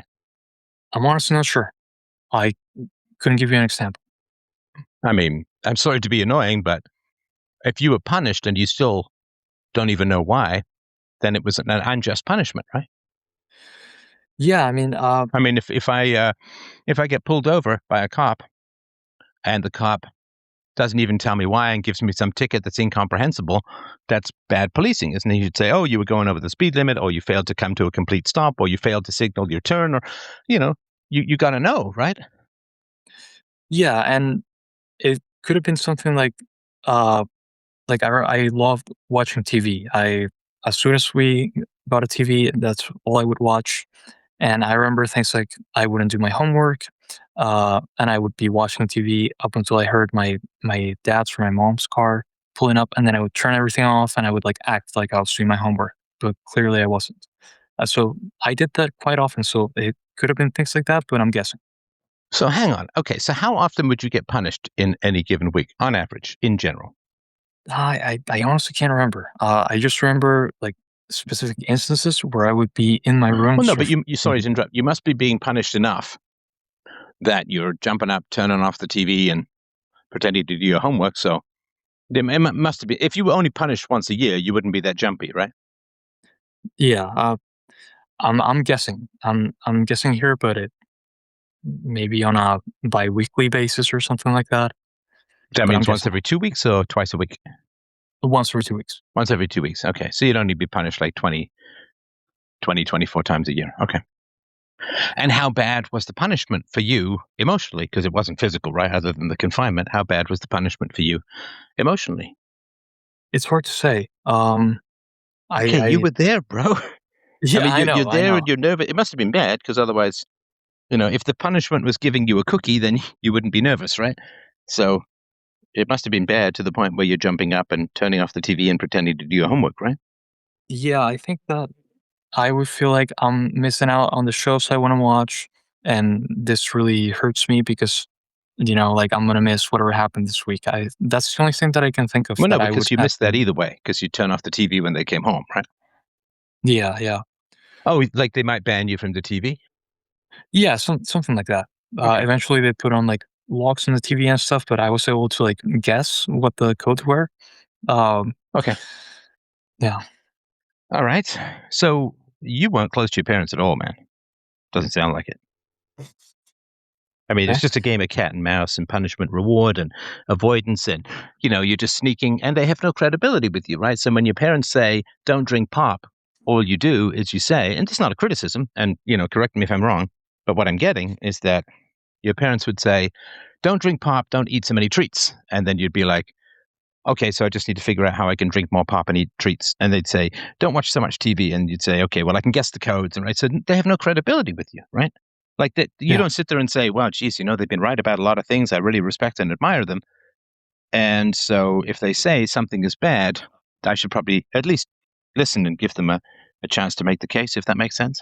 S2: I'm honestly not sure. I couldn't give you an example.
S1: I mean, I'm sorry to be annoying, but if you were punished and you still don't even know why, then it was an unjust punishment, right?
S2: Yeah, I mean,
S1: I mean, if I get pulled over by a cop and the cop doesn't even tell me why and gives me some ticket that's incomprehensible, that's bad policing, isn't it? You should say, oh, you were going over the speed limit, or you failed to come to a complete stop, or you failed to signal your turn, or, you know, you got to know, right?
S2: yeah, and it could have been something uh, like I loved watching TV. As soon as we got a TV, that's all I would watch. And I remember things like I wouldn't do my homework, and I would be watching TV up until I heard my dad's or my mom's car pulling up, and then I would turn everything off, and I would like act like I was doing my homework, but clearly I wasn't. So I did that quite often. So it could have been things like that, but I'm guessing.
S1: So hang on. Okay, so how often would you get punished in any given week, on average, in general?
S2: I honestly can't remember. I just remember like specific instances where I would be in my room,
S1: Well, no,
S2: sort
S1: but
S2: of.
S1: you sorry to interrupt. You must be being punished enough that you're jumping up, turning off the TV, and pretending to do your homework. So it must be. If you were only punished once a year, you wouldn't be that jumpy, right?
S2: Yeah, I'm guessing. I'm guessing here, but it maybe on a bi-weekly basis or something like that.
S1: That
S2: But I'm
S1: means once
S2: guessing
S1: every 2 weeks or twice a week.
S2: once every 2 weeks.
S1: Once every 2 weeks. Okay, so you'd only be punished like 24 times a year. Okay. And how bad was the punishment for you emotionally? Because it wasn't physical, right? Other than the confinement, how bad was the punishment for you emotionally?
S2: It's hard to say.
S1: Okay, you
S2: I
S1: were there, bro. I
S2: yeah,
S1: mean, you're
S2: I
S1: there and
S2: know.
S1: you're nervous. It must have been bad because otherwise, if the punishment was giving you a cookie, then you wouldn't be nervous, right? So it must have been bad to the point where you're jumping up and turning off the TV and pretending to do your homework, right?
S2: Yeah, I think that I would feel like I'm missing out on the shows I want to watch, and this really hurts me because like I'm gonna miss whatever happened this week. I That's the only thing that I can think of
S1: Well, no,
S2: that I
S1: because
S2: would
S1: you
S2: have
S1: missed that
S2: to.
S1: either way because you turn off the TV when they came home, right?
S2: Yeah, yeah,
S1: Oh, like they might ban you from the TV?
S2: yeah, something like that.
S1: Okay.
S2: Eventually, they put on like locks on the TV and stuff, but I was able to like guess what the codes were. Um,
S1: Okay.
S2: yeah.
S1: All right. So you weren't close to your parents at all, man. Doesn't sound like it. I mean, it's
S2: Okay.
S1: just a game of cat and mouse and punishment, reward, and avoidance. And, you're just sneaking, and they have no credibility with you, right? So when your parents say, don't drink pop, all you do is you say, and it's not a criticism, and, correct me if I'm wrong, but what I'm getting is that your parents would say, don't drink pop, don't eat so many treats. And then you'd be like, okay, so I just need to figure out how I can drink more pop and eat treats. And they'd say, don't watch so much TV. And you'd say, okay, well, I can guess the codes. And right. So they have no credibility with you, right? Like that, you
S2: Yeah.
S1: don't sit there and say, well, geez, they've been right about a lot of things. I really respect and admire them. And so if they say something is bad, I should probably at least listen and give them a chance to make the case, if that makes sense.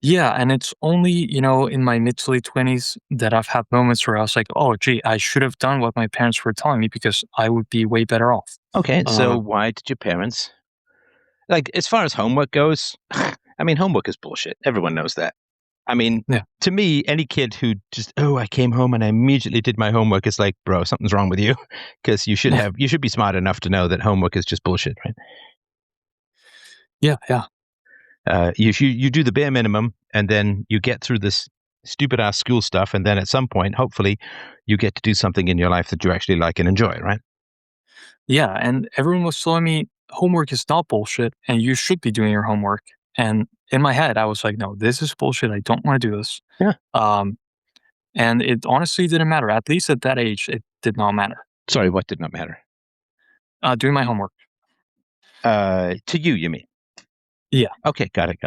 S2: Yeah, and it's only, in my mid to late 20s that I've had moments where I was like, "Oh, gee, I should have done what my parents were telling me because I would be way better off."
S1: Okay, so
S2: Uh,
S1: why did your parents, like, as far as homework goes, I mean, homework is bullshit. Everyone knows that. I mean,
S2: Yeah.
S1: to me, any kid who just, oh, I came home and I immediately did my homework, is like, bro, something's wrong with you, because you should
S2: Yeah.
S1: have, you should be smart enough to know that homework is just bullshit, right?
S2: Yeah. Yeah.
S1: You do the bare minimum, and then you get through this stupid ass school stuff, and then at some point, hopefully, you get to do something in your life that you actually like and enjoy, right?
S2: Yeah. And everyone was telling me homework is not bullshit and you should be doing your homework. And in my head, I was like, no, this is bullshit. I don't want to do this.
S1: Yeah.
S2: Um, and it honestly didn't matter. At least at that age, it did not matter.
S1: Sorry, what did not matter?
S2: Doing my homework.
S1: To you mean?
S2: Yeah.
S1: Okay, got it.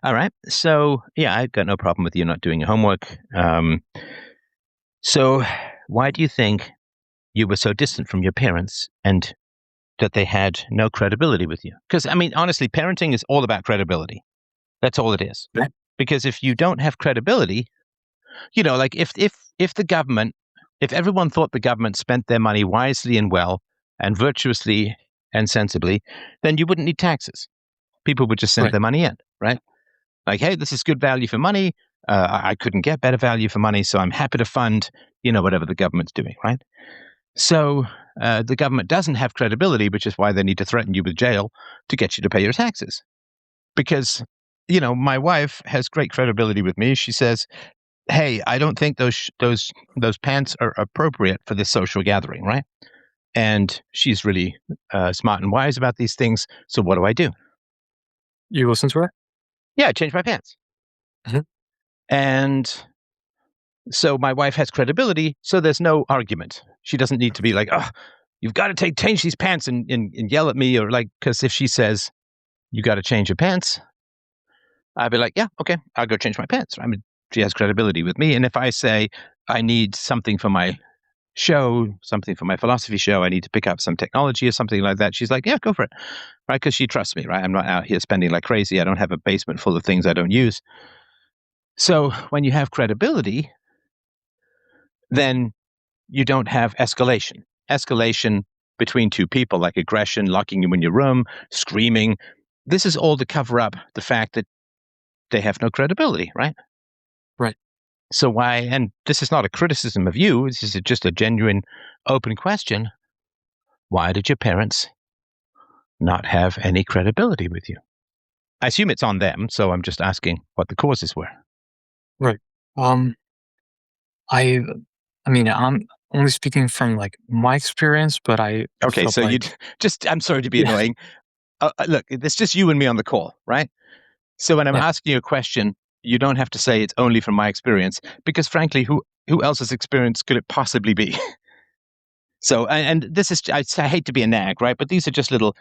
S1: All right. So yeah, I've got no problem with you not doing your homework. So why do you think you were so distant from your parents and that they had no credibility with you? Because I mean, honestly, parenting is all about credibility. That's all it is.
S2: Yeah.
S1: Because if you don't have credibility, you know, like if the government, if everyone thought the government spent their money wisely and well and virtuously and sensibly, then you wouldn't need taxes. People would just send
S2: Right.
S1: their money in, right? Like, hey, this is good value for money. I couldn't get better value for money, so I'm happy to fund, whatever the government's doing, right? So the government doesn't have credibility, which is why they need to threaten you with jail to get you to pay your taxes. Because, my wife has great credibility with me. She says, "Hey, I don't think those pants are appropriate for this social gathering, right?" And she's really smart and wise about these things. So what do?
S2: You listen to her?
S1: Yeah, I changed my pants.
S2: Mhm.
S1: And so my wife has credibility, so there's no argument. She doesn't need to be like, "Oh, you've got to change these pants," and yell at me, or like, because if she says, "You got to change your pants," I'd be like, "Yeah, okay, I'll go change my pants." I mean, she has credibility with me. And if I say, I need something for my show, something for my philosophy show, I need to pick up some technology or something like that, she's like, "Yeah, go for it." Right? Because she trusts me, right? I'm not out here spending like crazy. I don't have a basement full of things I don't use. So when you have credibility, then you don't have escalation. Escalation between two people, like aggression, locking you in your room, screaming. This is all to cover up the fact that they have no credibility, right?
S2: Right.
S1: So why, and this is not a criticism of you, this is just a genuine open question. Why did your parents not have any credibility with you? I assume it's on them, so I'm just asking what the causes were.
S2: Right. Um, I I mean, I'm only speaking from like my experience, but I
S1: Okay,
S2: felt
S1: so you
S2: like
S1: just, I'm sorry to be
S2: yeah,
S1: annoying. Look, it's just you and me on the call, right? So when I'm
S2: yeah,
S1: asking you a question, you don't have to say it's only from my experience, because frankly, who else's experience could it possibly be? So, and this is, I hate to be a nag, right? But these are just little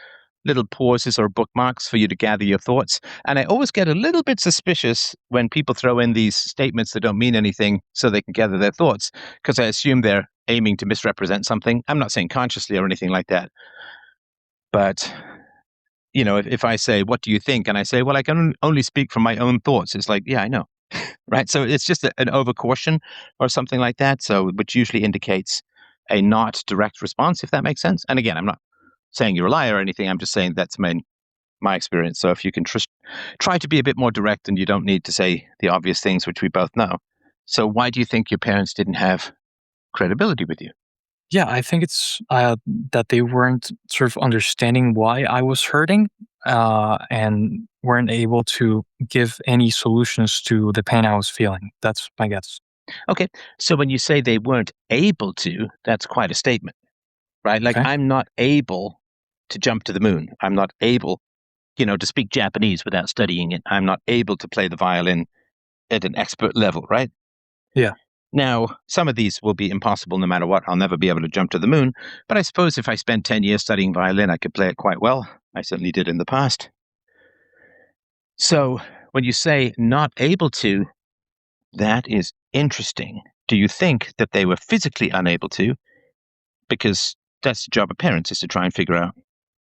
S1: pauses or bookmarks for you to gather your thoughts. And I always get a little bit suspicious when people throw in these statements that don't mean anything so they can gather their thoughts, because I assume they're aiming to misrepresent something. I'm not saying consciously or anything like that, but if I say, "What do you think?" and I say, "Well, I can only speak from my own thoughts," it's like, yeah, I know, right? So it's just an overcaution or something like that. So, which usually indicates a not direct response, if that makes sense. And again, I'm not saying you're a liar or anything. I'm just saying that's my experience. So if you can try to be a bit more direct, and you don't need to say the obvious things, which we both know. So why do you think your parents didn't have credibility with you?
S2: yeah. I think it's that they weren't sort of understanding why I was hurting, and weren't able to give any solutions to the pain I was feeling. That's my guess.
S1: Okay. So when you say they weren't able to, that's quite a statement, right? Like,
S2: Okay.
S1: I'm not able to jump to the moon. I'm not able, to speak Japanese without studying it. I'm not able to play the violin at an expert level, right?
S2: Yeah.
S1: Now, some of these will be impossible no matter what. I'll never be able to jump to the moon. But I suppose if I spent 10 years studying violin, I could play it quite well. I certainly did in the past. So when you say not able to, that is interesting. Do you think that they were physically unable to? Because that's the job of parents, is to try and figure out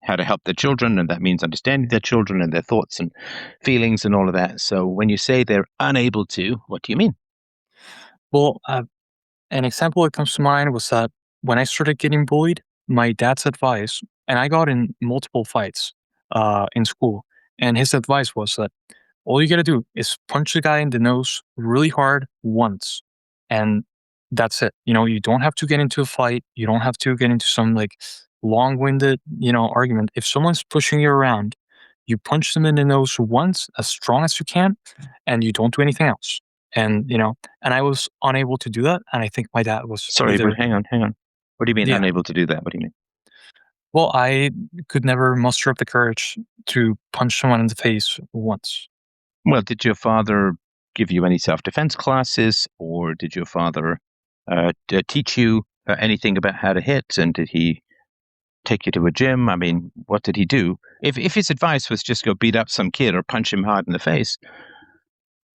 S1: how to help their children. And that means understanding their children and their thoughts and feelings and all of that. So when you say they're unable to, what do you mean?
S2: Well, an example that comes to mind was that when I started getting bullied, my dad's advice, and I got in multiple fights in school, and his advice was that all you got to do is punch the guy in the nose really hard once, and that's it. You don't have to get into a fight. You don't have to get into some like long-winded, argument. If someone's pushing you around, you punch them in the nose once as strong as you can, and you don't do anything else. And I was unable to do that, and I think my dad was
S1: Sorry, but
S2: either.
S1: hang on, hang on. What do you mean
S2: Yeah.
S1: unable to do that? What do you mean?
S2: Well, I could never muster up the courage to punch someone in the face once.
S1: Well, did your father give you any self-defense classes, or did your father teach you anything about how to hit? And did he take you to a gym? I mean, what did he do? If his advice was just go beat up some kid or punch him hard in the face,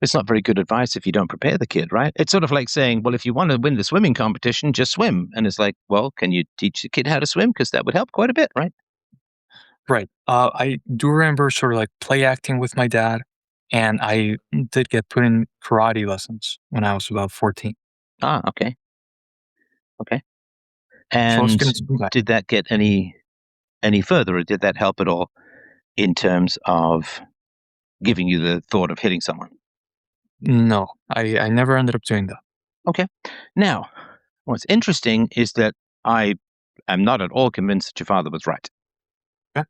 S1: it's not very good advice if you don't prepare the kid, right? It's sort of like saying, well, if you want to win the swimming competition, just swim. And it's like, well, can you teach the kid how to swim? Because that would help quite a bit, right?
S2: Right. I do remember sort of like play acting with my dad, and I did get put in karate lessons when I was about 14.
S1: Ah, okay. Okay.
S2: So I was
S1: And
S2: getting some guy.
S1: did that get any further, or did that help at all in terms of giving you the thought of hitting someone?
S2: No, I never ended up doing that.
S1: Okay. Now, what's interesting is that I am not at all convinced that your father was right.
S2: Yeah.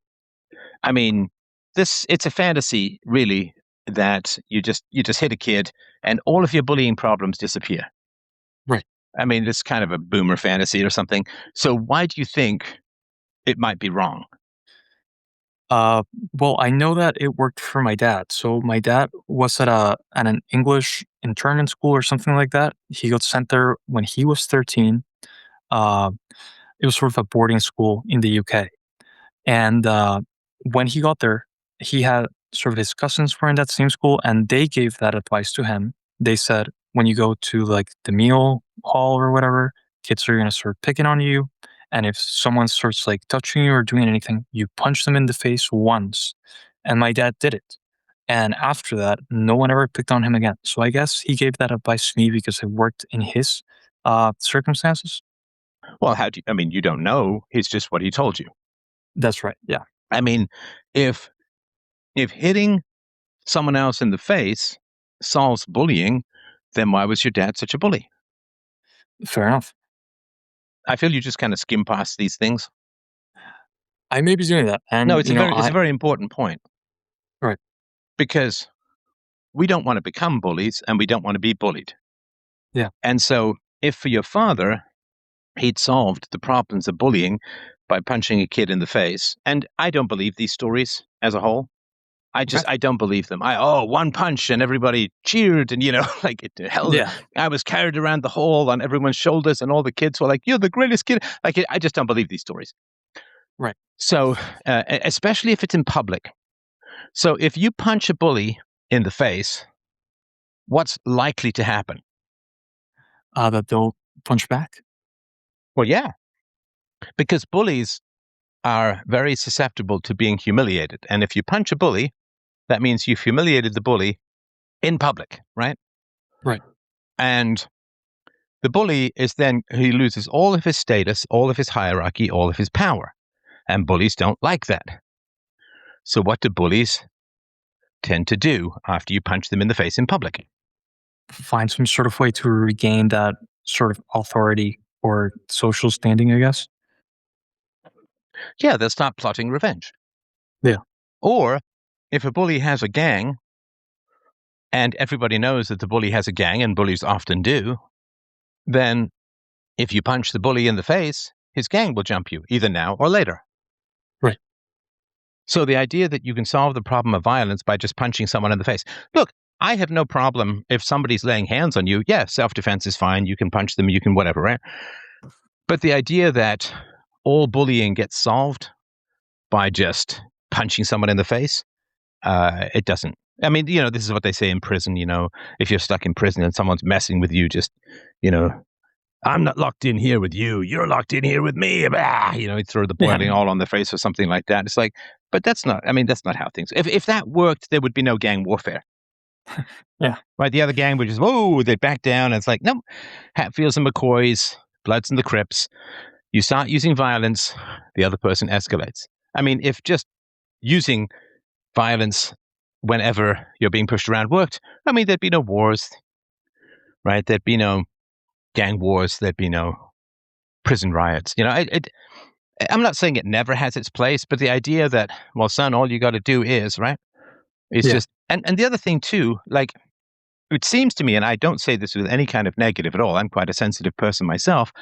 S1: I mean, it's a fantasy, really, that you just hit a kid and all of your bullying problems disappear.
S2: Right.
S1: I mean, it's kind of a boomer fantasy or something. So why do you think it might be wrong?
S2: Uh, well, I know that it worked for my dad. So my dad was at an English internment school or something like that. He got sent there when he was 13. Uh, it was sort of a boarding school in the UK. And when he got there, he had sort of his cousins were in that same school, and they gave that advice to him. They said, when you go to like the meal hall or whatever, kids are going to start picking on you. And if someone starts like touching you or doing anything, you punch them in the face once. And my dad did it. And after that, no one ever picked on him again. So I guess he gave that advice to me because it worked in his circumstances.
S1: Well, how do you, I mean, you don't know. It's just what he told you.
S2: That's right. Yeah.
S1: I mean, if hitting someone else in the face solves bullying, then why was your dad such a bully?
S2: Fair enough.
S1: I feel you just kind of skim past these things.
S2: I may be doing that.
S1: No,
S2: And,
S1: it's a very important point
S2: right.
S1: because we don't want to become bullies and we don't want to be bullied.
S2: Yeah.
S1: And so if for your father, he'd solved the problems of bullying by punching a kid in the face, and I don't believe these stories as a whole.
S2: Okay.
S1: I don't believe them. One punch and everybody cheered and like it held.
S2: Yeah.
S1: I was carried around the hall on everyone's shoulders and all the kids were like, "You're the greatest kid." I just don't believe these stories.
S2: Right.
S1: So, especially if it's in public. So if you punch a bully in the face, what's likely to happen?
S2: That they'll punch back.
S1: Well, yeah, because bullies are very susceptible to being humiliated. And if you punch a bully, that means you've humiliated the bully in public, right?
S2: Right.
S1: And the bully he loses all of his status, all of his hierarchy, all of his power. And bullies don't like that. So what do bullies tend to do after you punch them in the face in public?
S2: Find some sort of way to regain that sort of authority or social standing, I guess.
S1: Yeah, they'll start plotting revenge.
S2: Yeah.
S1: Or if a bully has a gang, and everybody knows that the bully has a gang, and bullies often do, then if you punch the bully in the face, his gang will jump you, either now or later.
S2: Right.
S1: So the idea that you can solve the problem of violence by just punching someone in the face. Look, I have no problem if somebody's laying hands on you. Yeah, self-defense is fine. You can punch them, you can whatever, right? But the idea that all bullying gets solved by just punching someone in the face, it doesn't. I mean, this is what they say in prison, if you're stuck in prison and someone's messing with you, just, I'm not locked in here with you. You're locked in here with me. You throw the boiling oil on the face or something like that. It's like, but that's not how things, if that worked, there would be no gang warfare.
S2: Yeah.
S1: Right. The other gang would just, they'd back down. And it's like, no, Hatfields and McCoys, Bloods and the Crips. You start using violence, the other person escalates. I mean, if just using violence whenever you're being pushed around worked. I mean, there'd be no wars, right? There'd be no gang wars. There'd be no prison riots. I'm not saying it never has its place, but the idea that, well, son, all you got to do is, right? It's
S2: Yeah.
S1: just, and the other thing too, like, it seems to me, and I don't say this with any kind of negative at all, I'm quite a sensitive person myself,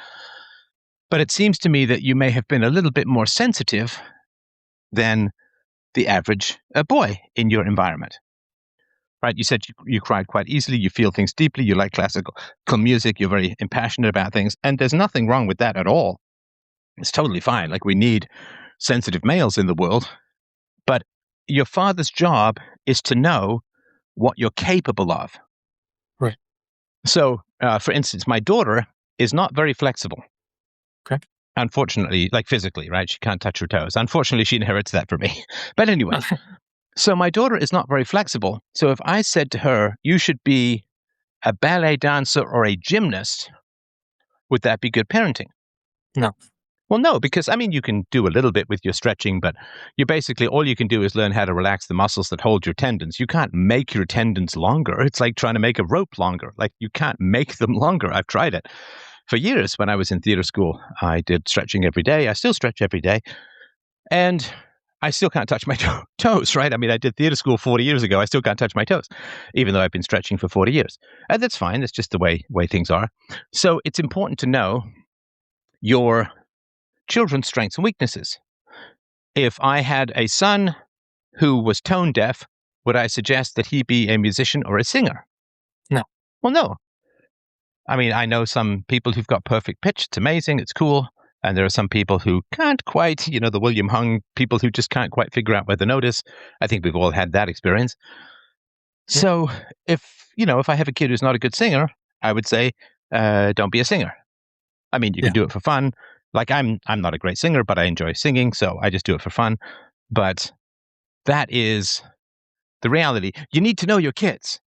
S1: but it seems to me that you may have been a little bit more sensitive than the average boy in your environment. Right? You said you cried quite easily, you feel things deeply, you like classical music, you're very impassionate about things, and there's nothing wrong with that at all. It's totally fine. Like, we need sensitive males in the world, but your father's job is to know what you're capable of.
S2: Right.
S1: So, for instance, my daughter is not very flexible.
S2: Okay.
S1: Unfortunately, like physically, right? She can't touch her toes. Unfortunately, she inherits that from me. But anyway, so my daughter is not very flexible. So if I said to her, you should be a ballet dancer or a gymnast, would that be good parenting?
S2: No.
S1: Well, no, because I mean, you can do a little bit with your stretching, but you basically, all you can do is learn how to relax the muscles that hold your tendons. You can't make your tendons longer. It's like trying to make a rope longer. Like, you can't make them longer. I've tried it. For years, when I was in theater school, I did stretching every day. I still stretch every day. And I still can't touch my toes, right? I mean, I did theater school 40 years ago. I still can't touch my toes, even though I've been stretching for 40 years. And that's fine. That's just the way things are. So it's important to know your children's strengths and weaknesses. If I had a son who was tone deaf, would I suggest that he be a musician or a singer?
S2: No.
S1: Well, no. I mean, I know some people who've got perfect pitch. It's amazing. It's cool. And there are some people who can't quite, the William Hung people who just can't quite figure out where the note is. I think we've all had that experience. So if I have a kid who's not a good singer, I would say, don't be a singer. I mean, you can do it for fun. Like, I'm not a great singer, but I enjoy singing, so I just do it for fun. But that is the reality. You need to know your kids.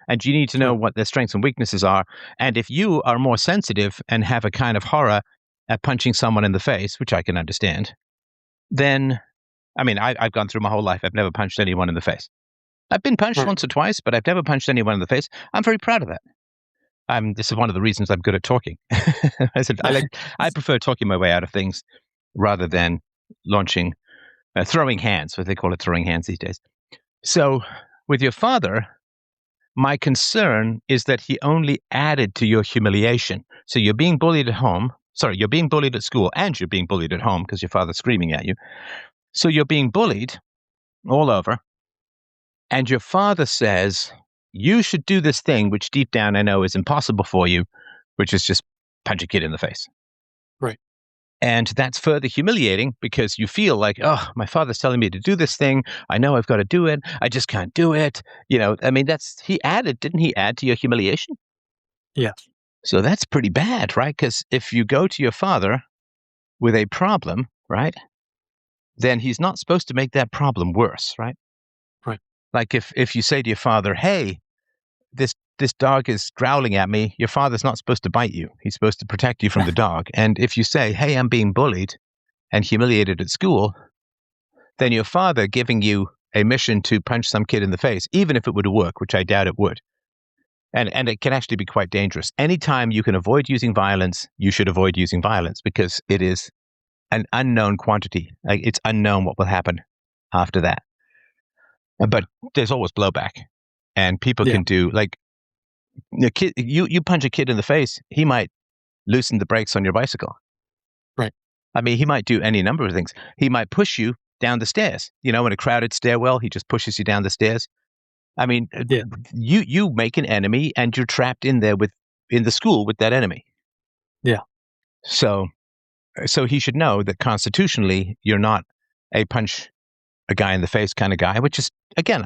S1: And you need to know what their strengths and weaknesses are. And if you are more sensitive and have a kind of horror at punching someone in the face, which I can understand, then, I mean, I've gone through my whole life. I've never punched anyone in the face. I've been punched once or twice, but I've never punched anyone in the face. I'm very proud of that. This is one of the reasons I'm good at talking. I prefer talking my way out of things rather than throwing hands, what they call it, throwing hands these days. So with your father, my concern is that he only added to your humiliation. So you're being bullied at home. Sorry, you're being bullied at school and you're being bullied at home because your father's screaming at you. So you're being bullied all over. And your father says, you should do this thing, which deep down I know is impossible for you, which is just punch a kid in the face.
S2: Right.
S1: And that's further humiliating because you feel like, oh, my father's telling me to do this thing. I know I've got to do it. I just can't do it. I mean, didn't he add to your humiliation?
S2: Yes.
S1: So that's pretty bad, right? Because if you go to your father with a problem, right, then he's not supposed to make that problem worse, right?
S2: Right.
S1: Like if you say to your father, hey, this dog is growling at me, your father's not supposed to bite you. He's supposed to protect you from the dog. And if you say, hey, I'm being bullied and humiliated at school, then your father giving you a mission to punch some kid in the face, even if it would work, which I doubt it would. And it can actually be quite dangerous. Anytime you can avoid using violence, you should avoid using violence because it is an unknown quantity. Like, it's unknown what will happen after that. But there's always blowback. And people can do, like, you punch a kid in the face, he might loosen the brakes on your bicycle.
S2: Right.
S1: I mean, he might do any number of things. He might push you down the stairs. In a crowded stairwell, he just pushes you down the stairs. I mean, you make an enemy and you're trapped in there in the school with that enemy.
S2: Yeah.
S1: So he should know that constitutionally you're not a punch a guy in the face kind of guy, which is, again,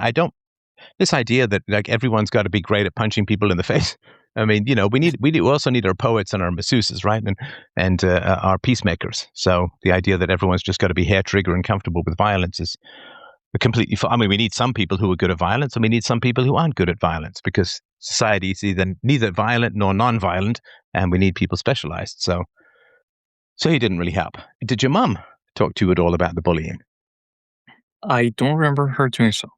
S1: this idea that like everyone's got to be great at punching people in the face. I mean, we also need our poets and our masseuses, right? And our peacemakers. So the idea that everyone's just got to be hair trigger and comfortable with violence is completely. I mean, we need some people who are good at violence, and we need some people who aren't good at violence because society is neither violent nor non-violent, and we need people specialized. So he didn't really help. Did your mum talk to you at all about the bullying?
S2: I don't remember her doing so.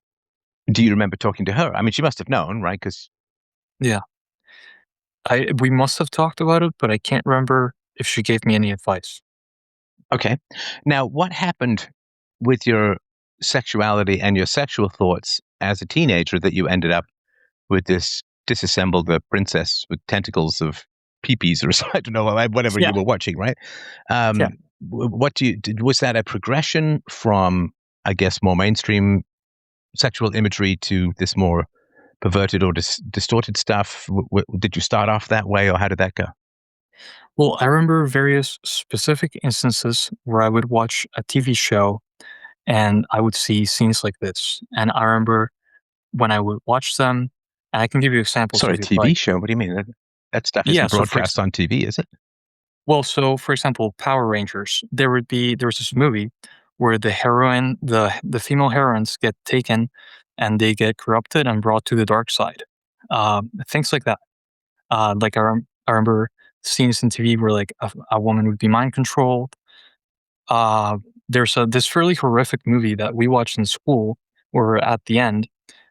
S1: Do you remember talking to her? I mean, she must have known, right? Because
S2: Yeah. We must have talked about it, but I can't remember if she gave me any advice.
S1: okay. Now, what happened with your sexuality and your sexual thoughts as a teenager that you ended up with this disassembled princess with tentacles of peepees or I don't know whatever
S2: Yeah.
S1: you were watching, right?
S2: Yeah.
S1: What was that a progression from, I guess, more mainstream sexual imagery to this more perverted or distorted stuff? Did you start off that way, or how did that go?
S2: Well, I remember various specific instances where I would watch a TV show and I would see scenes like this. And I remember when I would watch them, and I can give you examples
S1: Sorry,
S2: if
S1: a
S2: you'd
S1: TV
S2: like.
S1: show? What do you mean? That stuff
S2: Yeah.
S1: isn't broadcast on TV, is it?
S2: So for example, Power Rangers, there was this movie where the female heroines get taken and they get corrupted and brought to the dark side. Things like that. I remember scenes in TV where like a woman would be mind controlled. There's this fairly horrific movie that we watched in school where at the end,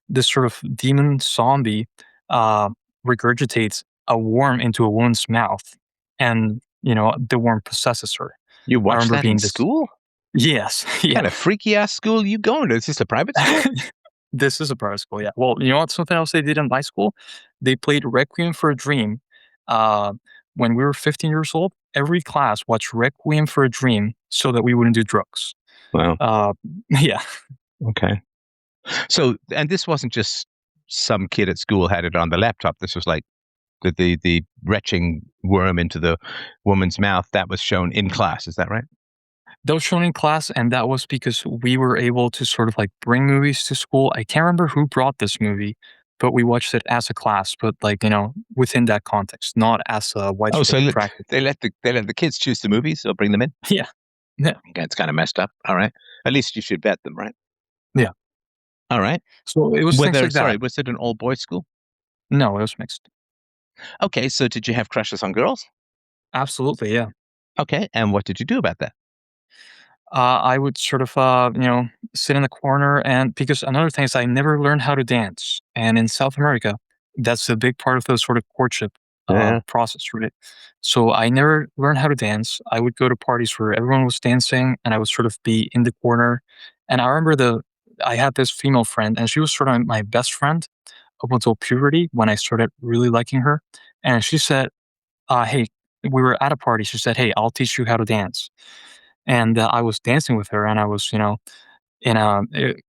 S2: this sort of demon zombie uh, regurgitates a worm into a woman's mouth, and the worm possesses her.
S1: You
S2: I
S1: watched
S2: remember
S1: that in
S2: being this.
S1: school?
S2: Yes, yeah.
S1: Kind of freaky ass school you going to? Is this a private school?
S2: This is a private school, yeah. Well, you know what? Something else they did in my school, they played Requiem for a Dream. Uh, when we were 15 years old, every class watched Requiem for a Dream so that we wouldn't do drugs.
S1: Wow.
S2: Uh, yeah.
S1: Okay. So, and this wasn't just some kid at school had it on the laptop. This was like the retching worm into the woman's mouth that was shown in class. Is that right?
S2: That was shown in class, and that was because we were able to sort of like bring movies to school. I can't remember who brought this movie, but we watched it as a class, but like, within that context, not as a
S1: Oh, so
S2: widespread practice.
S1: they let the kids choose the movies or bring them in.
S2: Yeah. Yeah.
S1: Okay, it's kind of messed up. All right. At least you should vet them, right?
S2: Yeah.
S1: All right.
S2: So it was things
S1: Whether
S2: like
S1: sorry,
S2: that.
S1: was it an all boys school?
S2: No, it was mixed.
S1: Okay. So did you have crushes on girls?
S2: Absolutely. Yeah.
S1: Okay. And what did you do about that?
S2: I would sort of, sit in the corner, and because another thing is I never learned how to dance. And in South America, that's a big part of the sort of courtship
S1: Yeah.
S2: process, right? So I never learned how to dance. I would go to parties where everyone was dancing, and I would sort of be in the corner. And I remember I had this female friend, and she was sort of my best friend up until puberty when I started really liking her. And she said, "Hey," we were at a party. She said, "Hey, I'll teach you how to dance." And I was dancing with her, and I was, in a it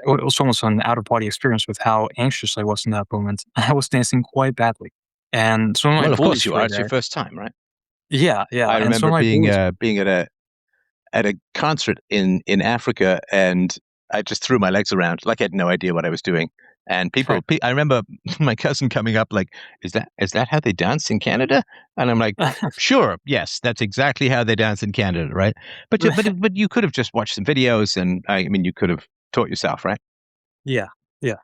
S2: was almost an out of body experience with how anxious I was in that moment. I was dancing quite badly, and some of my
S1: Well, of course
S2: bullies
S1: you
S2: were
S1: are. It's your
S2: there.
S1: first time, right?
S2: Yeah, yeah,
S1: I
S2: and some
S1: remember
S2: of my
S1: being
S2: bullies.
S1: being at a concert in Africa, and I just threw my legs around like I had no idea what I was doing. And
S2: Right.
S1: I remember my cousin coming up like, "Is that how they dance in Canada?" And I'm like, "Sure, yes, that's exactly how they dance in Canada, right?" But you could have just watched some videos, and I mean, you could have taught yourself, right?
S2: Yeah, yeah.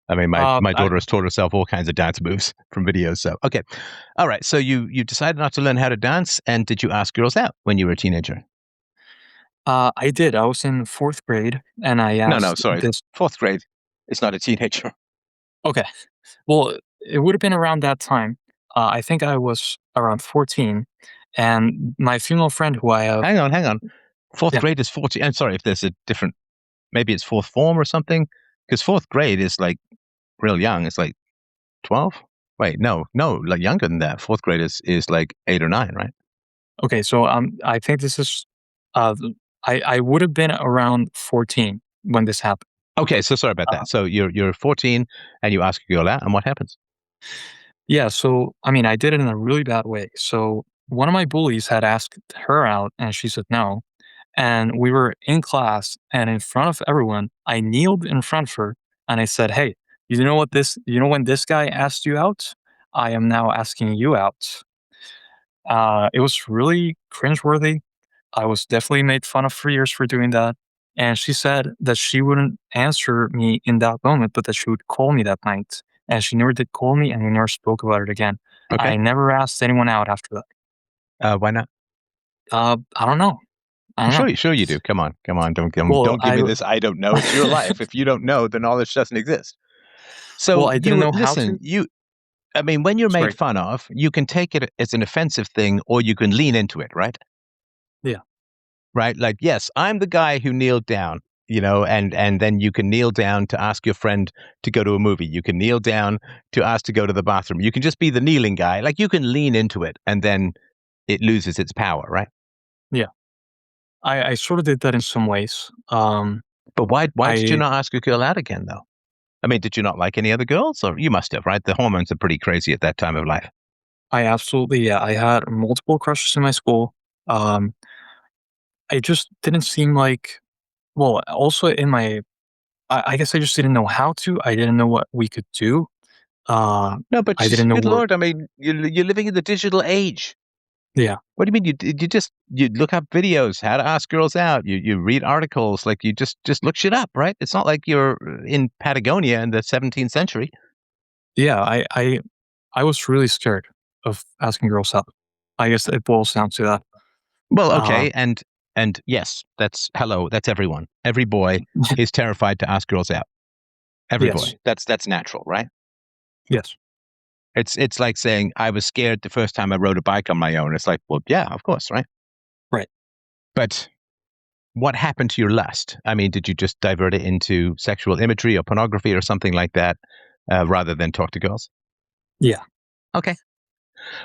S1: I mean, my
S2: I
S1: daughter has taught herself all kinds of dance moves from videos. So okay, all right. So you decided not to learn how to dance, and did you ask girls out when you were a teenager?
S2: I did. I was in 4th grade, and I
S1: No, no,
S2: asked
S1: sorry.
S2: this.
S1: Fourth grade. It's not a teenager.
S2: Okay, well, it would have been around that time. I think I was around 14, and my female friend who I have.
S1: Hang on, hang on. Fourth
S2: Yeah.
S1: grade is 14. I'm sorry if there's a different, maybe it's fourth form or something. Because fourth grade is like real young. It's like 12. Wait, no, no, like younger than that. Fourth grade is like 8 or 9, right?
S2: Okay, so, I think this is, th I would have been around 14 when this happened.
S1: Okay, so sorry about
S2: Uh,
S1: that. So you're 14 and you ask a girl out, and what happens?
S2: yeah, so, I mean, I did it in a really bad way. So, one of my bullies had asked her out, and she said no, and we were in class, and in front of everyone, I kneeled in front of her, and I said, "Hey, you know when this guy asked you out? I am now asking you out." It was really cringeworthy. I was definitely made fun of for years for doing that. And she said that she wouldn't answer me in that moment, but that she would call me that night. And she never did call me, and we never spoke about it again.
S1: Okay.
S2: I never asked anyone out after that.
S1: Why not?
S2: I don't know. I don't know.
S1: Sure you do. Come on.
S2: Well,
S1: Don't give me this. I don't know. It's your life. If you don't know, the knowledge doesn't exist.
S2: well,
S1: So
S2: I didn't know how
S1: listen.
S2: to.
S1: I mean, when you're made
S2: Sorry.
S1: fun of, you can take it as an offensive thing, or you can lean into it, right?
S2: Yeah.
S1: Right? Like, yes, I'm the guy who kneeled down, and then you can kneel down to ask your friend to go to a movie. You can kneel down to ask to go to the bathroom. You can just be the kneeling guy. Like, you can lean into it, and then it loses its power, right?
S2: Yeah. I sort of did that in some ways.
S1: But why did you
S2: I
S1: not ask a girl out again, though? I mean, did you not like any other girls? Or you must have, right? The hormones are pretty crazy at that time of life.
S2: I absolutely, yeah. I had multiple crushes in my school. Um, I just didn't seem like. Well, also in my. I guess I just didn't know how to. I didn't know what we could do. Uh,
S1: No, but
S2: I didn't know
S1: good
S2: where.
S1: Lord, I mean, you're living in the digital age.
S2: Yeah.
S1: What do you mean? You look up videos, how to ask girls out. You read articles, like you just look shit up, right? It's not like you're in Patagonia in the 17th century.
S2: Yeah. I was really scared of asking girls out. I guess it boils down to that.
S1: Well,
S2: Uh,
S1: okay, and yes, that's everyone. Every boy is terrified to ask girls out. Every
S2: yes.
S1: boy. That's natural, right?
S2: Yes.
S1: It's like saying I was scared the first time I rode a bike on my own. It's like, well, yeah, of course, right?
S2: Right.
S1: But what happened to your lust? I mean, did you just divert it into sexual imagery or pornography or something like that, rather than talk to girls?
S2: Yeah.
S1: Okay,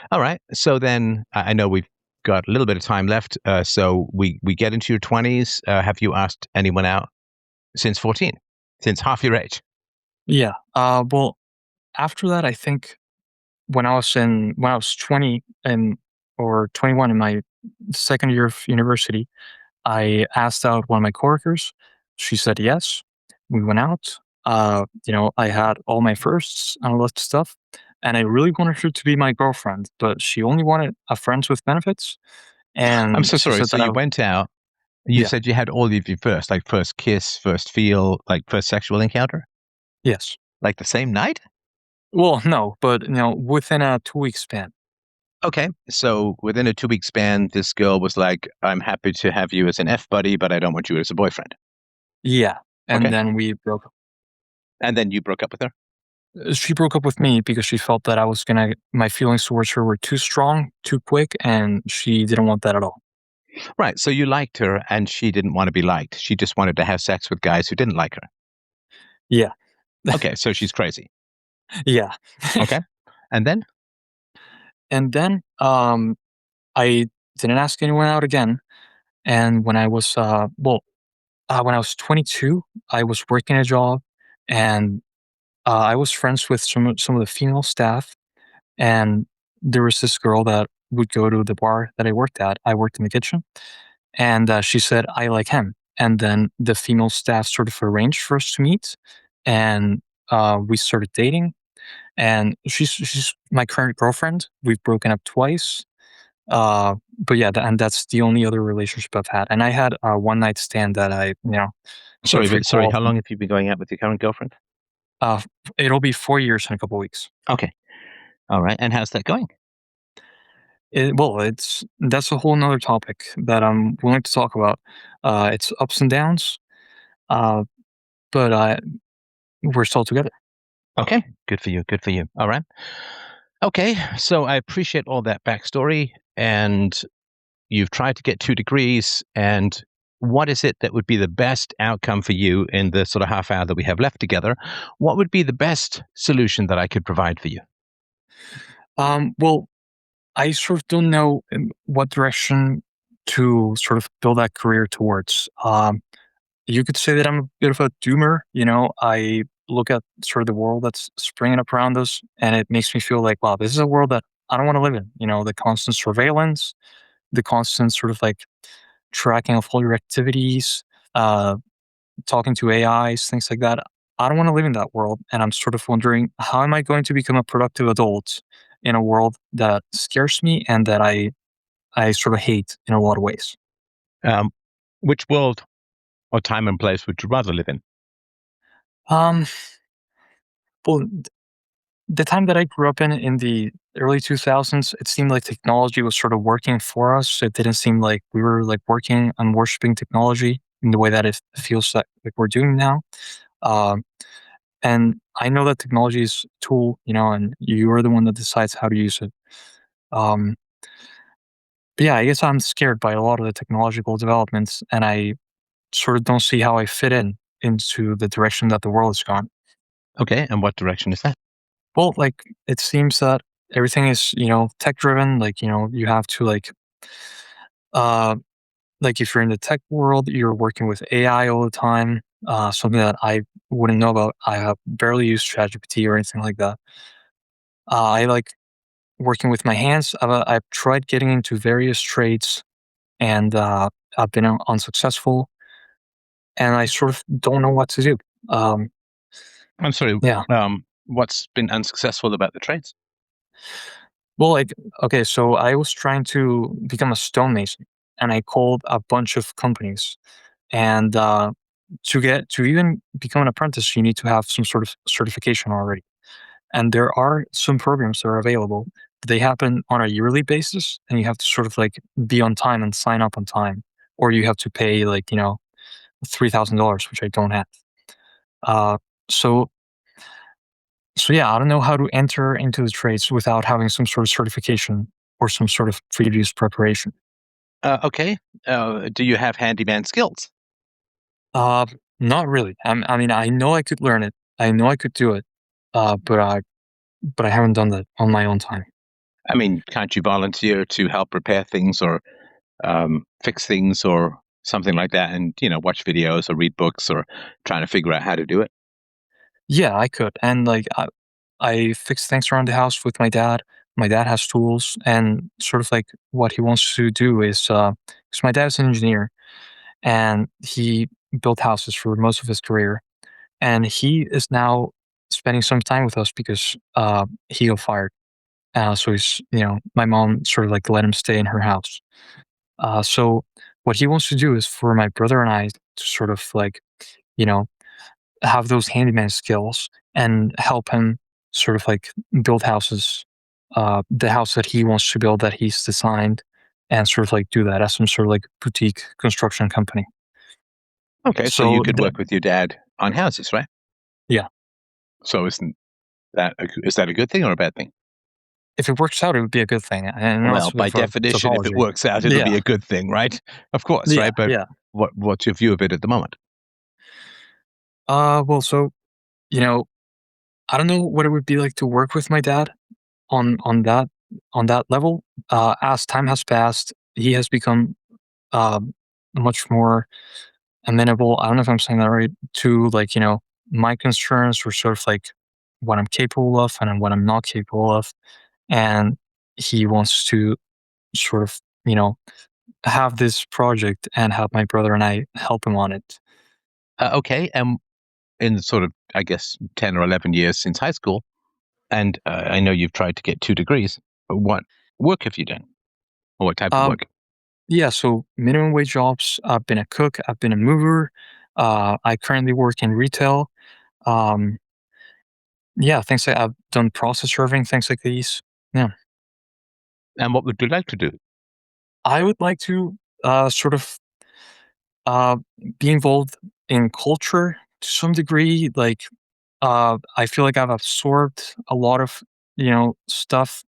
S1: all right. So then I know we've got a little bit of time left. So we get into your 20s. Have you asked anyone out since 14? Since half your age?
S2: Yeah. Well, after that, I think when I was 20 and or 21 in my second year of university, I asked out one of my coworkers. She said yes. We went out. I had all my firsts and all that stuff. And I really wanted her to be my girlfriend, but she only wanted a friends with benefits.
S1: I'm
S2: And
S1: so
S2: she
S1: sorry.
S2: said
S1: So
S2: that
S1: you went out. You
S2: yeah,
S1: said you had all of your first, like first kiss, first feel, like first sexual encounter,
S2: yes.
S1: like the same night.
S2: Well, no, but within a 2 week span.
S1: Okay. So within a 2 week span, this girl was like, I'm happy to have you as an F buddy, but I don't want you as a boyfriend.
S2: Yeah. And
S1: Okay.
S2: then we broke up.
S1: And then you broke up with her.
S2: She broke up with me because she felt that my feelings towards her were too strong, too quick, and she didn't want that at all.
S1: Right. So you liked her and she didn't want to be liked. She just wanted to have sex with guys who didn't like her.
S2: Yeah.
S1: Okay. So she's crazy.
S2: Yeah.
S1: Okay. And then?
S2: And then I didn't ask anyone out again. And when I was 22, I was working a job, and I was friends with some of the female staff. And there was this girl that would go to the bar that I worked at. I worked in the kitchen, and she said, "I like him." And then the female staff sort of arranged for us to meet, and we started dating. And she's my current girlfriend. We've broken up twice. But yeah, and that's the only other relationship I've had. And I had a one night stand that I, sort of
S1: Sorry.
S2: recall.
S1: How long have you been going out with your current girlfriend?
S2: Uh, it'll be 4 years in a couple weeks.
S1: Okay. All right. And how's that going?
S2: That's a whole nother topic that I'm willing to talk about. It's ups and downs, uh, but we're still together.
S1: Okay. Good for you. Good for you. All right. Okay. So I appreciate all that backstory. And you've tried to get 2 degrees. And what is it that would be the best outcome for you in the sort of half hour that we have left together? What would be the best solution that I could provide for you?
S2: Well, I sort of don't know what direction to sort of build that career towards. You could say that I'm a bit of a doomer. I look at sort of the world that's springing up around us, and it makes me feel like, wow, this is a world that I don't want to live in. The constant surveillance, the constant sort of like tracking of all your activities, uh, talking to AIs, things like that. I don't want to live in that world. And I'm sort of wondering, how am I going to become a productive adult in a world that scares me and that I sort of hate in a lot of ways?
S1: Um, which world or time and place would you rather live in?
S2: Um, well, the time that I grew up in the early 2000s, it seemed like technology was sort of working for us. It didn't seem like we were like working on worshiping technology in the way that it feels like we're doing now. Um, and I know that technology is a tool, and you are the one that decides how to use it. Um, but yeah, I guess I'm scared by a lot of the technological developments, and I sort of don't see how I fit into the direction that the world has gone.
S1: Okay, and what direction is that?
S2: Well, like it seems that everything is, tech driven. Like, you have to uh like if you're in the tech world, you're working with AI all the time. Something that I wouldn't know about. I have barely used ChatGPT or anything like that. I like working with my hands. I've tried getting into various trades, and I've been unsuccessful, and I sort of don't know what to do. Um,
S1: I'm sorry.
S2: yeah.
S1: What's been unsuccessful about the trades?
S2: Well, like, okay, so I was trying to become a stonemason, and I called a bunch of companies. And to even become an apprentice, you need to have some sort of certification already. And there are some programs that are available. They happen on a yearly basis, and you have to sort of like be on time and sign up on time, or you have to pay like $3,000, which I don't have. Uh, so so yeah, I don't know how to enter into the trades without having some sort of certification or some sort of previous preparation.
S1: Okay. Do you have handyman skills?
S2: Uh, Not really. I mean, I know I could learn it. I know I could do it. But I haven't done that on my own time.
S1: I mean, can't you volunteer to help repair things or fix things or something like that, and watch videos or read books or trying to figure out how to do it?
S2: Yeah, I could. And like I fix things around the house with my dad. My dad has tools, and sort of like what he wants to do is because my dad's an engineer, and he built houses for most of his career, and he is now spending some time with us because he got fired. So he's, my mom sort of like let him stay in her house. So what he wants to do is for my brother and I to sort of like, you know, have those handyman skills and help him sort of like build houses, the house that he wants to build that he's designed, and sort of like do that as some sort of like boutique construction company.
S1: Okay, so you
S2: So
S1: could work with your dad on houses, right?
S2: yeah,
S1: So is that a good thing or a bad thing?
S2: if it works out, it would be a good thing, and
S1: Well,
S2: also
S1: by
S2: for
S1: definition, if it
S2: psychology.
S1: works out, it'll
S2: Yeah,
S1: be a good thing, right? Of course,
S2: yeah,
S1: right? But
S2: yeah.
S1: what's your view of it at the moment?
S2: Well, so you know, I don't know what it would be like to work with my dad on on that on that level. As time has passed, he has become much more amenable. I don't know if I'm saying that right, to like my concerns or sort of like what I'm capable of and what I'm not capable of, and he wants to sort of have this project and have my brother and I help him on it.
S1: Okay, and in the sort of, I guess, 10 or 11 years since high school, and I know you've tried to get 2 degrees. What work have you done? Or what type of
S2: Um,
S1: work?
S2: yeah, so minimum wage jobs. I've been a cook. I've been a mover. I currently work in retail. Um, yeah, things like I've done process serving, things like these. Yeah.
S1: And what would you like to do?
S2: I would like to sort of uh, be involved in culture to some degree. Like, I feel like I've absorbed a lot of, stuff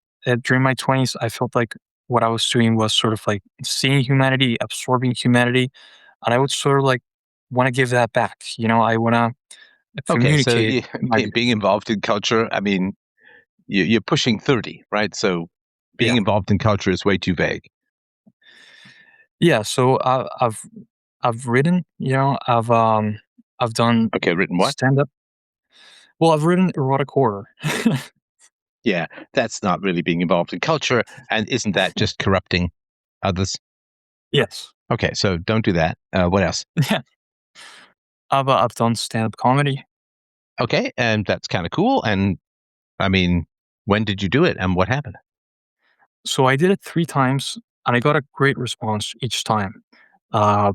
S2: during my 20s. I felt like what I was doing was sort of like seeing humanity, absorbing humanity. And I would sort of like want to give that back. I want to
S1: Okay, so
S2: communicate my
S1: being
S2: views.
S1: involved in culture, I mean, you're pushing 30, right? So being
S2: Yeah.
S1: involved in culture is way too vague.
S2: Yeah. So I've written, I've done
S1: Okay, written what?
S2: stand up. Well, I've written erotic horror.
S1: Yeah, that's not really being involved in culture. And isn't that just corrupting others?
S2: Yes.
S1: Okay, so don't do that. What else?
S2: Yeah. I've done stand up comedy.
S1: Okay, and that's kind of cool. And I mean, when did you do it and what happened?
S2: So I did it 3 times, and I got a great response each time. Uh,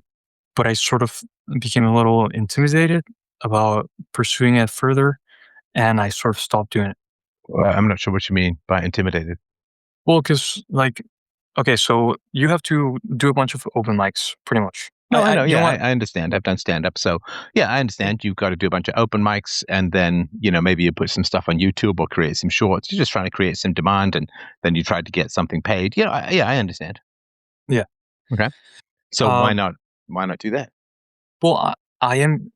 S2: but I sort of became a little intimidated about pursuing it further, and I sort of stopped doing it.
S1: I'm not sure what you mean by intimidated.
S2: Well, because like, okay, so you have to do a bunch of open mics, pretty much.
S1: No, I know.
S2: You know
S1: Yeah,
S2: what?
S1: I understand. I've done stand up. So, yeah, I understand. You've got to do a bunch of open mics and then, maybe you put some stuff on YouTube or create some shorts. You're just trying to create some demand and then you try to get something paid. I understand.
S2: Yeah.
S1: Okay. So
S2: Um.
S1: why not do that?
S2: Well, I am.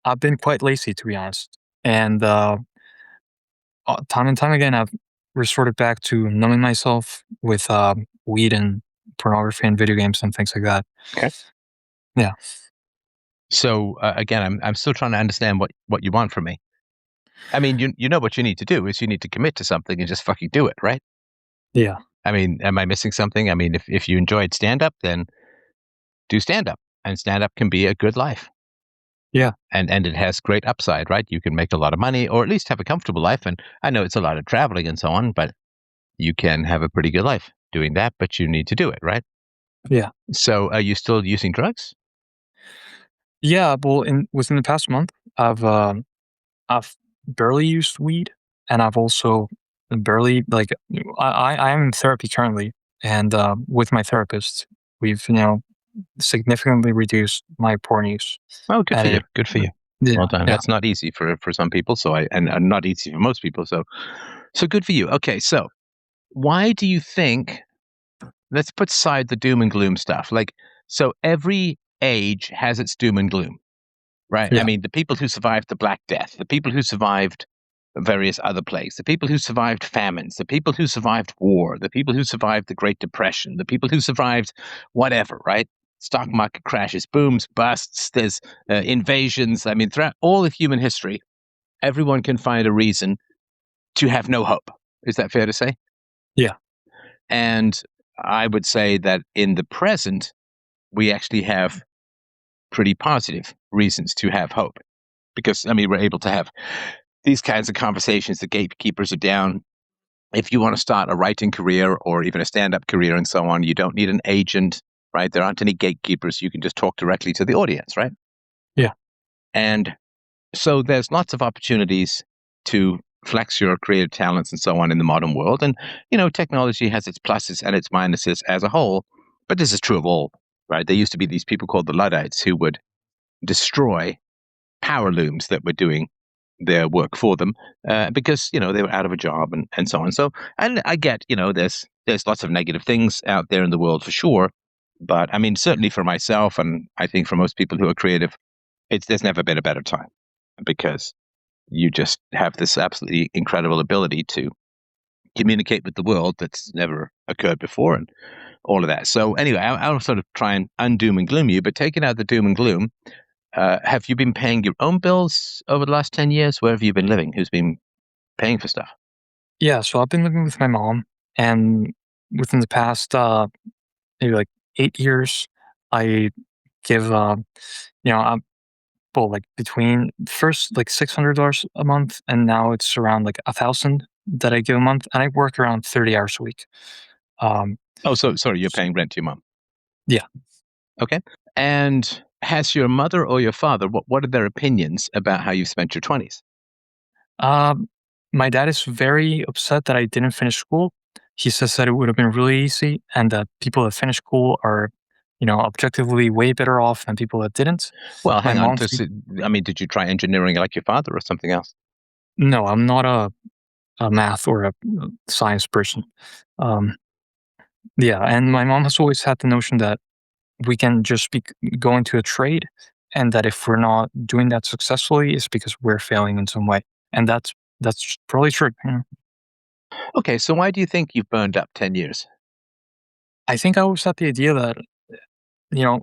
S2: I've been quite lazy, to be honest, and time and time again, I've resorted back to numbing myself with weed and pornography and video games and things like that.
S1: Okay.
S2: Yeah.
S1: So again, I'm still trying to understand what you want from me. I mean, you know what you need to do is you need to commit to something and just fucking do it, right?
S2: Yeah.
S1: I mean, am I missing something? I mean, if you enjoyed stand up, then do stand up, and stand up can be a good life.
S2: Yeah.
S1: And it has great upside, right? You can make a lot of money or at least have a comfortable life. And I know it's a lot of traveling and so on, but you can have a pretty good life doing that, but you need to do it, right?
S2: Yeah.
S1: So are you still using drugs?
S2: Yeah. Well, in within the past month, I've barely used weed, and I've also barely like I am in therapy currently, and with my therapist, we've significantly reduced my porn use,
S1: Oh, good for
S2: and
S1: you.
S2: it
S1: Good for you. Well
S2: yeah,
S1: done.
S2: yeah,
S1: That's not easy for some people. So and not easy for most people. So good for you. Okay. So why do you think, let's put aside the doom and gloom stuff. Like, so every age has its doom and gloom. Right? I
S2: yeah,
S1: mean, the people who survived the Black Death, the people who survived various other plagues, the people who survived famines, the people who survived war, the people who survived the Great Depression, the people who survived whatever, right? Stock market crashes, booms, busts, there's invasions. I mean, throughout all of human history, everyone can find a reason to have no hope. Is that fair to say?
S2: yeah,
S1: And I would say that in the present, we actually have pretty positive reasons to have hope because, I mean, we're able to have these kinds of conversations. The gatekeepers are down. If you want to start a writing career or even a stand-up career and so on, you don't need an agent, right? There aren't any gatekeepers. You can just talk directly to the audience, right?
S2: yeah,
S1: And so there's lots of opportunities to flex your creative talents and so on in the modern world. And, technology has its pluses and its minuses as a whole, but this is true of all, right? There used to be these people called the Luddites who would destroy power looms that were doing their work for them because they were out of a job and so on. So, and I get there's lots of negative things out there in the world for sure, but I mean certainly for myself and I think for most people who are creative, there's never been a better time because you just have this absolutely incredible ability to communicate with the world that's never occurred before and all of that. So anyway, I'll sort of try and undoom and gloom you, but taking out the doom and gloom, have you been paying your own bills over the last 10 years? Where have you been living? Who's been paying for stuff?
S2: yeah. So I've been living with my mom, and within the past maybe like 8 years, I give well, like between first like $600 a month, and now it's around like 1,000 that I give a month, and I work around 30 hours a week. Um,
S1: Oh, so sorry, you're
S2: s-
S1: paying rent to your mom.
S2: yeah.
S1: Okay. And has your mother or your father, what are their opinions about how you've spent your 20s?
S2: Um, my dad is very upset that I didn't finish school. He says that it would have been really easy, and that people that finish school are, objectively way better off than people that didn't.
S1: Well,
S2: My
S1: hang on.
S2: mom's
S1: I mean, did you try engineering like your father or something else?
S2: no, I'm not a math or a science person. Um, yeah, and my mom has always had the notion that we can just be going to a trade, and that if we're not doing that successfully, it's because we're failing in some way, and that's probably true.
S1: Okay, so why do you think you've burned up 10 years?
S2: I think I always had the idea that you know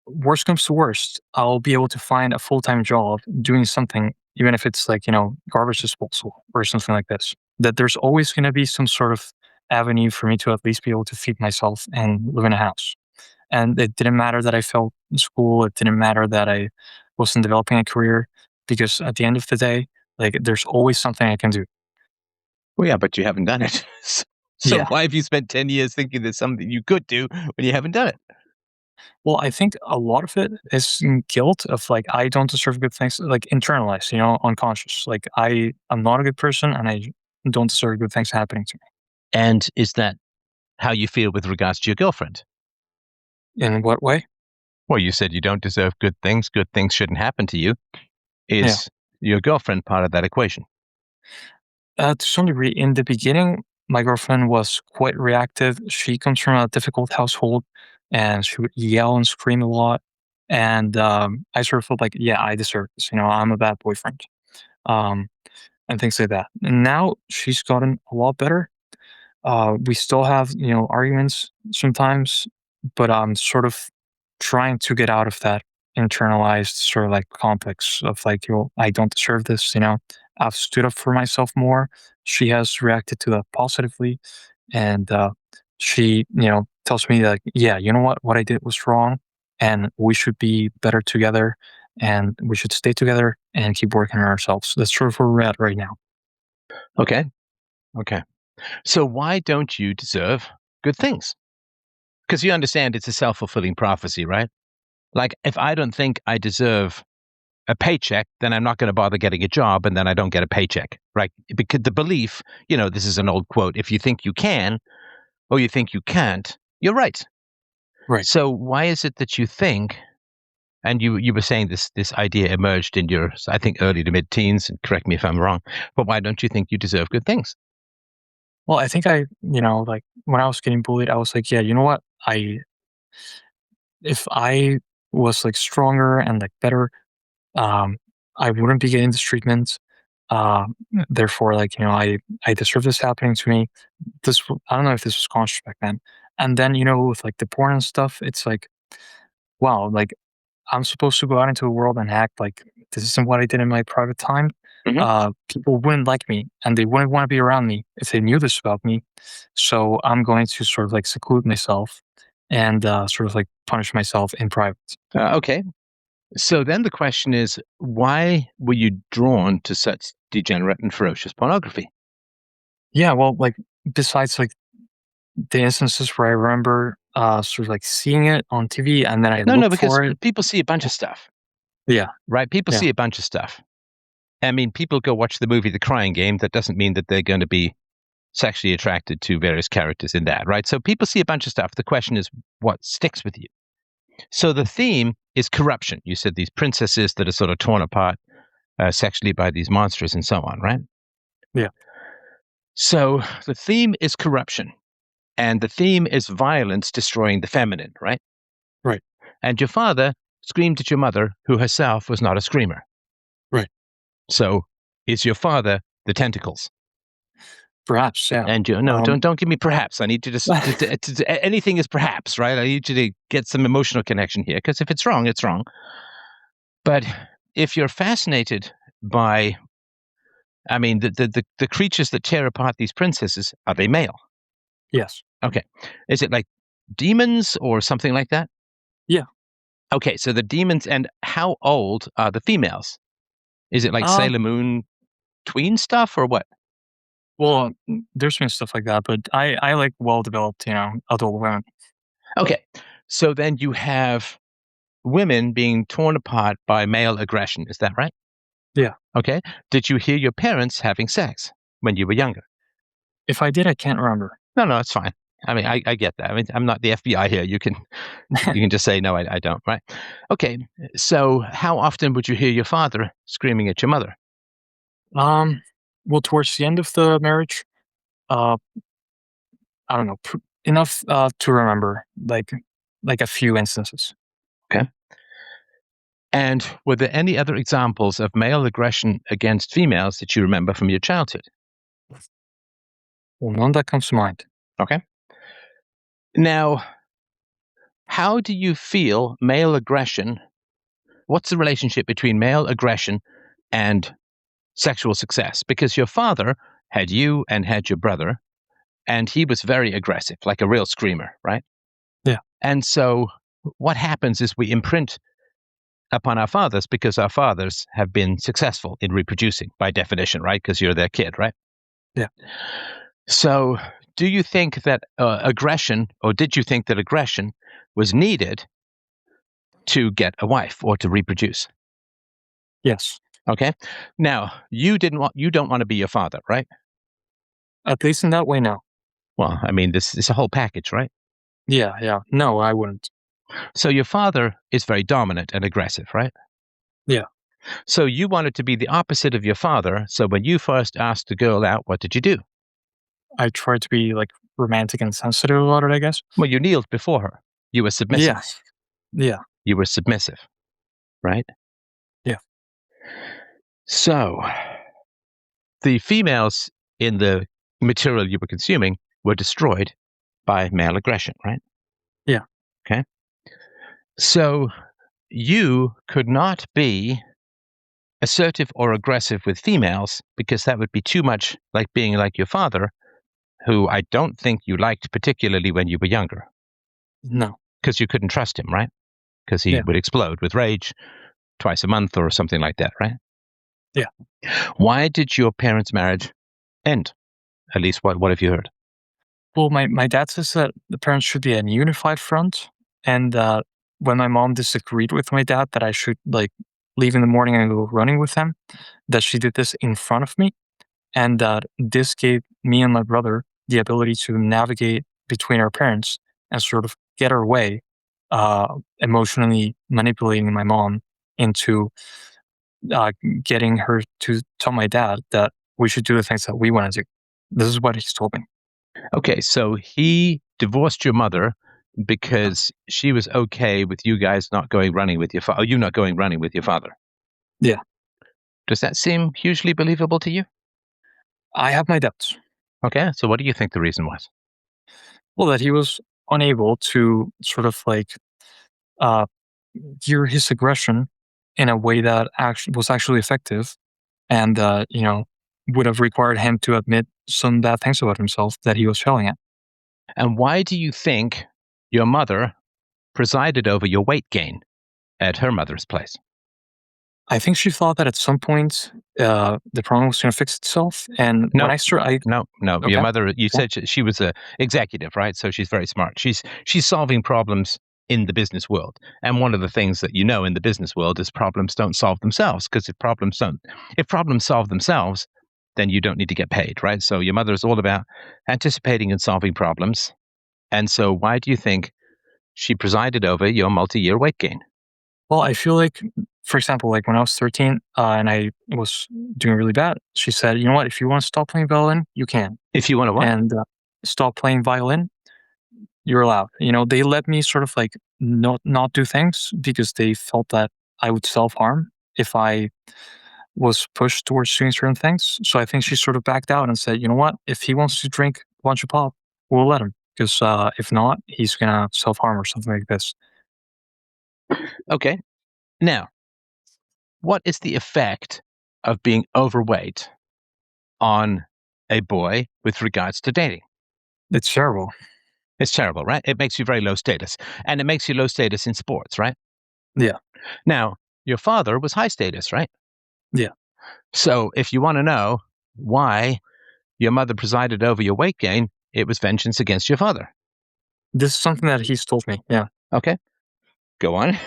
S2: worst comes to worst, I'll be able to find a full time job doing something, even if it's like garbage disposal or something like this. That there's always going to be some sort of avenue for me to at least be able to feed myself and live in a house. And it didn't matter that I failed in school. It didn't matter that I wasn't developing a career, because at the end of the day, like there's always something I can do.
S1: Well, yeah, but you haven't done it. So
S2: Yeah.
S1: why have you spent 10 years thinking there's something you could do when you haven't done it?
S2: Well, I think a lot of it is guilt of like I don't deserve good things, like internalized, unconscious. Like I'm not a good person, and I don't deserve good things happening to
S1: And is that how you feel with regards to your girlfriend?
S2: me. In what way?
S1: Well, you said you don't deserve good things. Good things shouldn't happen to you.
S2: Yeah.
S1: Is your girlfriend part of that equation?
S2: To some degree, in the beginning, my girlfriend was quite reactive. She comes from a difficult household, and she would yell and scream a lot. And I sort of felt like, yeah, I deserve this. I'm a bad boyfriend, um, and things like that. And now she's gotten a lot better. We still have, arguments sometimes, but I'm sort of trying to get out of that internalized sort of like complex of like, I don't deserve this. I've stood up for myself more. She has reacted to that positively, and she, tells me like, yeah, you know what I did was wrong, and we should be better together, and we should stay together and keep working on ourselves. That's sort of where we're at right now.
S1: Okay. Okay. So why don't you deserve good things? Because you understand it's a self-fulfilling prophecy, right? Like, if I don't think I deserve a paycheck, then I'm not going to bother getting a job, and then I don't get a paycheck, right? Because the belief, this is an old quote, if you think you can or you think you can't, you're right.
S2: Right.
S1: So why is it that you think, and you were saying this idea emerged in your, I think, early to mid-teens, and correct me if I'm wrong, but why don't you think you deserve good things?
S2: Well, I think like when I was getting bullied, I was like, yeah, you know what? If I was like stronger and like better, um, I wouldn't be getting this treatment. Uh, Therefore, like, I deserve this happening to me. I don't know if this was conscious back then. And then, with like the porn and stuff, it's like, wow, like I'm supposed to go out into the world and act like this isn't what I did in my private time.
S1: Hmm.
S2: People wouldn't like me and they wouldn't want to be around me if they knew this about me. So I'm going to sort of like seclude myself and sort of like punish myself in private.
S1: Okay. So then the question is, why were you drawn to such degenerate and ferocious pornography?
S2: Yeah, well, like besides like the instances where I remember sort of like seeing it on TV and then I
S1: No,
S2: look
S1: because
S2: for it.
S1: people see a bunch of stuff,
S2: Yeah,
S1: right? People
S2: yeah,
S1: see a bunch of stuff. I mean, people go watch the movie The Crying Game. That doesn't mean that they're going to be sexually attracted to various characters in that, right? So people see a bunch of stuff. The question is, what sticks with you? So the theme is corruption. You said these princesses that are sort of torn apart sexually by these monsters and so on, right?
S2: yeah,
S1: So the theme is corruption, and the theme is violence destroying the feminine, right?
S2: right,
S1: And your father screamed at your mother, who herself was not a screamer.
S2: right.
S1: So is your father the tentacles?
S2: Perhaps, yeah.
S1: And you no,
S2: Um,
S1: don't give me perhaps. I need you anything is perhaps, right? I need you to get some emotional connection here, because if it's wrong, it's wrong. But if you're fascinated by, I mean, the creatures that tear apart these princesses, are they male?
S2: yes,
S1: Okay, is it like demons or something like that?
S2: yeah.
S1: Okay, so the demons, and how old are the females? Is it like
S2: Um,
S1: Sailor Moon tween stuff or what?
S2: Well, there's been stuff like that, but I like well developed, adult women.
S1: Okay, so then you have women being torn apart by male aggression. Is that right?
S2: Yeah.
S1: Okay. Did you hear your parents having sex when you were younger?
S2: If I did, I can't remember.
S1: No, it's fine. I mean, I get that. I mean, I'm not the FBI here. You can just say no, I don't. Right? Okay. So how often would you hear your father screaming at your mother?
S2: um, well, towards the end of the marriage, uh, I don't know, enough to remember, like a few instances.
S1: Okay. And were there any other examples of male aggression against females that you remember from your childhood?
S2: Well, none that comes to mind.
S1: Okay. Now, how do you feel male aggression? What's the relationship between male aggression and sexual success? Because your father had you and had your brother, and he was very aggressive, like a real screamer, right?
S2: Yeah.
S1: And so what happens is we imprint upon our fathers because our fathers have been successful in reproducing by definition, right? Because you're their kid, right?
S2: Yeah.
S1: So do you think that aggression, or did you think that aggression was needed to get a wife or to reproduce?
S2: Yes.
S1: Okay. Now, you don't want to be your father, right?
S2: At least in that way, no.
S1: Well, I mean, this is a whole package, right?
S2: Yeah, yeah. No, I wouldn't.
S1: So your father is very dominant and aggressive, right?
S2: Yeah.
S1: So you wanted to be the opposite of your father. So when you first asked the girl out, what did you do?
S2: I try to be, like, romantic and sensitive about it, I guess.
S1: Well, you kneeled before her. You were submissive.
S2: Yeah. Yeah.
S1: You were submissive, right?
S2: Yeah.
S1: So the females in the material you were consuming were destroyed by male aggression, right?
S2: Yeah.
S1: Okay. So you could not be assertive or aggressive with females because that would be too much like being like your father, who I don't think you liked particularly when you were younger
S2: No.
S1: because you couldn't trust him, right? Because he
S2: Yeah.
S1: would explode with rage twice a month or something like that, right?
S2: Yeah.
S1: Why did your parents' marriage end? At least what have you heard?
S2: Well, my dad says that the parents should be a unified front, and when my mom disagreed with my dad that I should, like, leave in the morning and go running with him, that she did this in front of me, and that this gave me and my brother the ability to navigate between our parents and sort of get our way, emotionally manipulating my mom into uh, getting her to tell my dad that we should do the things that we want to do. This is what he's told me.
S1: Okay, so he divorced your mother because she was okay with you guys not going running with your father, you not going running with your father.
S2: Yeah,
S1: Does that seem hugely believable to you?
S2: I have my doubts.
S1: Okay, so what do you think the reason was?
S2: Well, that he was unable to sort of like uh, gear his aggression in a way that was actually effective, and would have required him to admit some bad things about himself that he was failing at.
S1: And why do you think your mother presided over your weight gain at her mother's place?
S2: I think she thought that at some point the problem was going to fix itself, and when
S1: No,
S2: I started,
S1: no. Your
S2: okay,
S1: mother, you
S2: well,
S1: said she was a executive, right? So she's very smart. She's solving problems in the business world. And one of the things that you know in the business world is problems don't solve themselves, because if problems solve themselves, then you don't need to get paid, right? So your mother is all about anticipating and solving problems. And so why do you think she presided over your multi-year weight gain?
S2: well, I feel like, for example, like when I was 13 and I was doing really bad, she said, "You know what? If you want to stop playing violin, you can,
S1: If you want to what?
S2: and stop playing violin, you're allowed." They let me sort of like not do things because they felt that I would self harm if I was pushed towards doing certain things. So I think she sort of backed out and said, "You know what? If he wants to drink a bunch of pop, we'll let him. Because if not, he's gonna self harm or something like this."
S1: Okay. Now, what is the effect of being overweight on a boy with regards to dating?
S2: It's terrible.
S1: It's terrible, right? It makes you very low status. And it makes you low status in sports, right?
S2: Yeah,
S1: Now, your father was high status, right?
S2: yeah.
S1: So if you want to know why your mother presided over your weight gain, it was vengeance against your father.
S2: This is something that he's told me. Yeah,
S1: Okay, go on.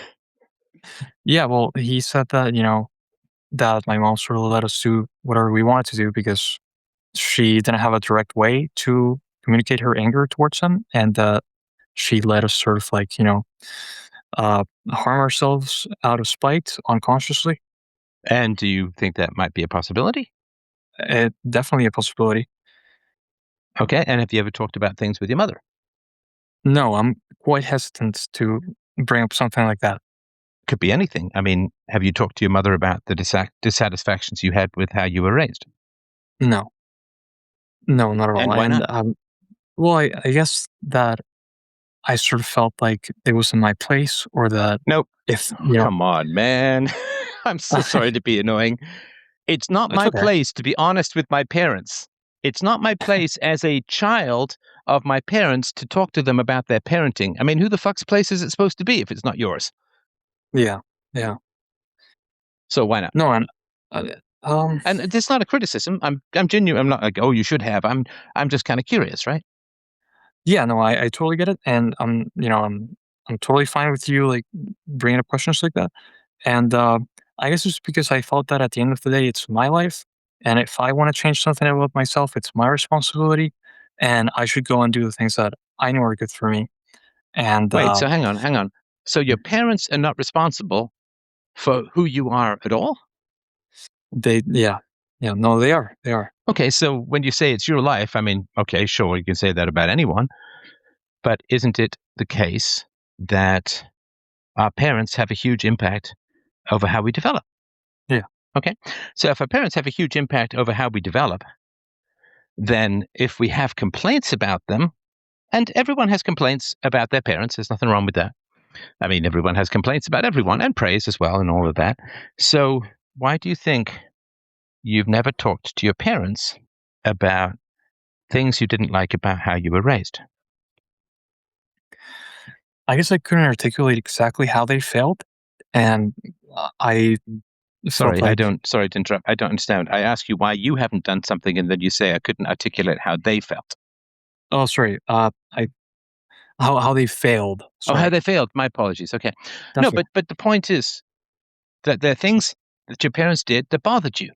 S2: yeah. Well, he said that that my mom sort of let us do whatever we wanted to do because she didn't have a direct way to communicate her anger towards him, and she let us sort of like harm ourselves out of spite unconsciously.
S1: And do you think that might be a possibility?
S2: Definitely a possibility.
S1: Okay, and have you ever talked about things with your mother?
S2: No, I'm quite hesitant to bring up something like that.
S1: Could be anything. I mean, have you talked to your mother about the dissatisfactions you had with how you were raised?
S2: No, no, not at all.
S1: And why
S2: And
S1: not?
S2: well, I guess that I sort of felt like it was in my place, or that
S1: Nope.
S2: if
S1: Come on, man. I'm so sorry to be annoying. It's not
S2: it's
S1: my
S2: okay.
S1: place to be honest with my parents. It's not my place as a child of my parents to talk to them about their parenting. I mean, who the fuck's place is it supposed to be if it's not yours?
S2: Yeah, yeah.
S1: So why not?
S2: No, and uh, um,
S1: And it's not a criticism. I'm genuine. I'm not like, oh, you should have. I'm just kind of curious, right?
S2: yeah, no, I totally get it, and I'm totally fine with you like bringing up questions like that. And I guess it's because I felt that at the end of the day, it's my life, And if I want to change something about myself, it's my responsibility, and I should go and do the things that I know are good for me. And
S1: Wait, so hang on, hang on. So your
S2: Mhm.
S1: parents are not responsible for who you are at all?
S2: Yeah, no, they are.
S1: Okay, so when you say it's your life, I mean, okay, sure, you can say that about anyone, but isn't it the case that our parents have a huge impact over how we develop?
S2: Yeah,
S1: Okay, so if our parents have a huge impact over how we develop, then if we have complaints about them, and everyone has complaints about their parents, there's nothing wrong with that. I mean, everyone has complaints about everyone and praise as well and all of that. So, why do you think you've never talked to your parents about things you didn't like about how you were raised?
S2: I guess I couldn't articulate exactly how they felt, and I felt like,
S1: Sorry to interrupt. I don't understand. I ask you why you haven't done something and then you say I couldn't articulate how they felt.
S2: oh, sorry, I how they failed.
S1: Oh, how
S2: Sorry,
S1: they failed. My apologies. Okay. No,
S2: definitely.
S1: but the point is that there are things that your parents did that bothered you.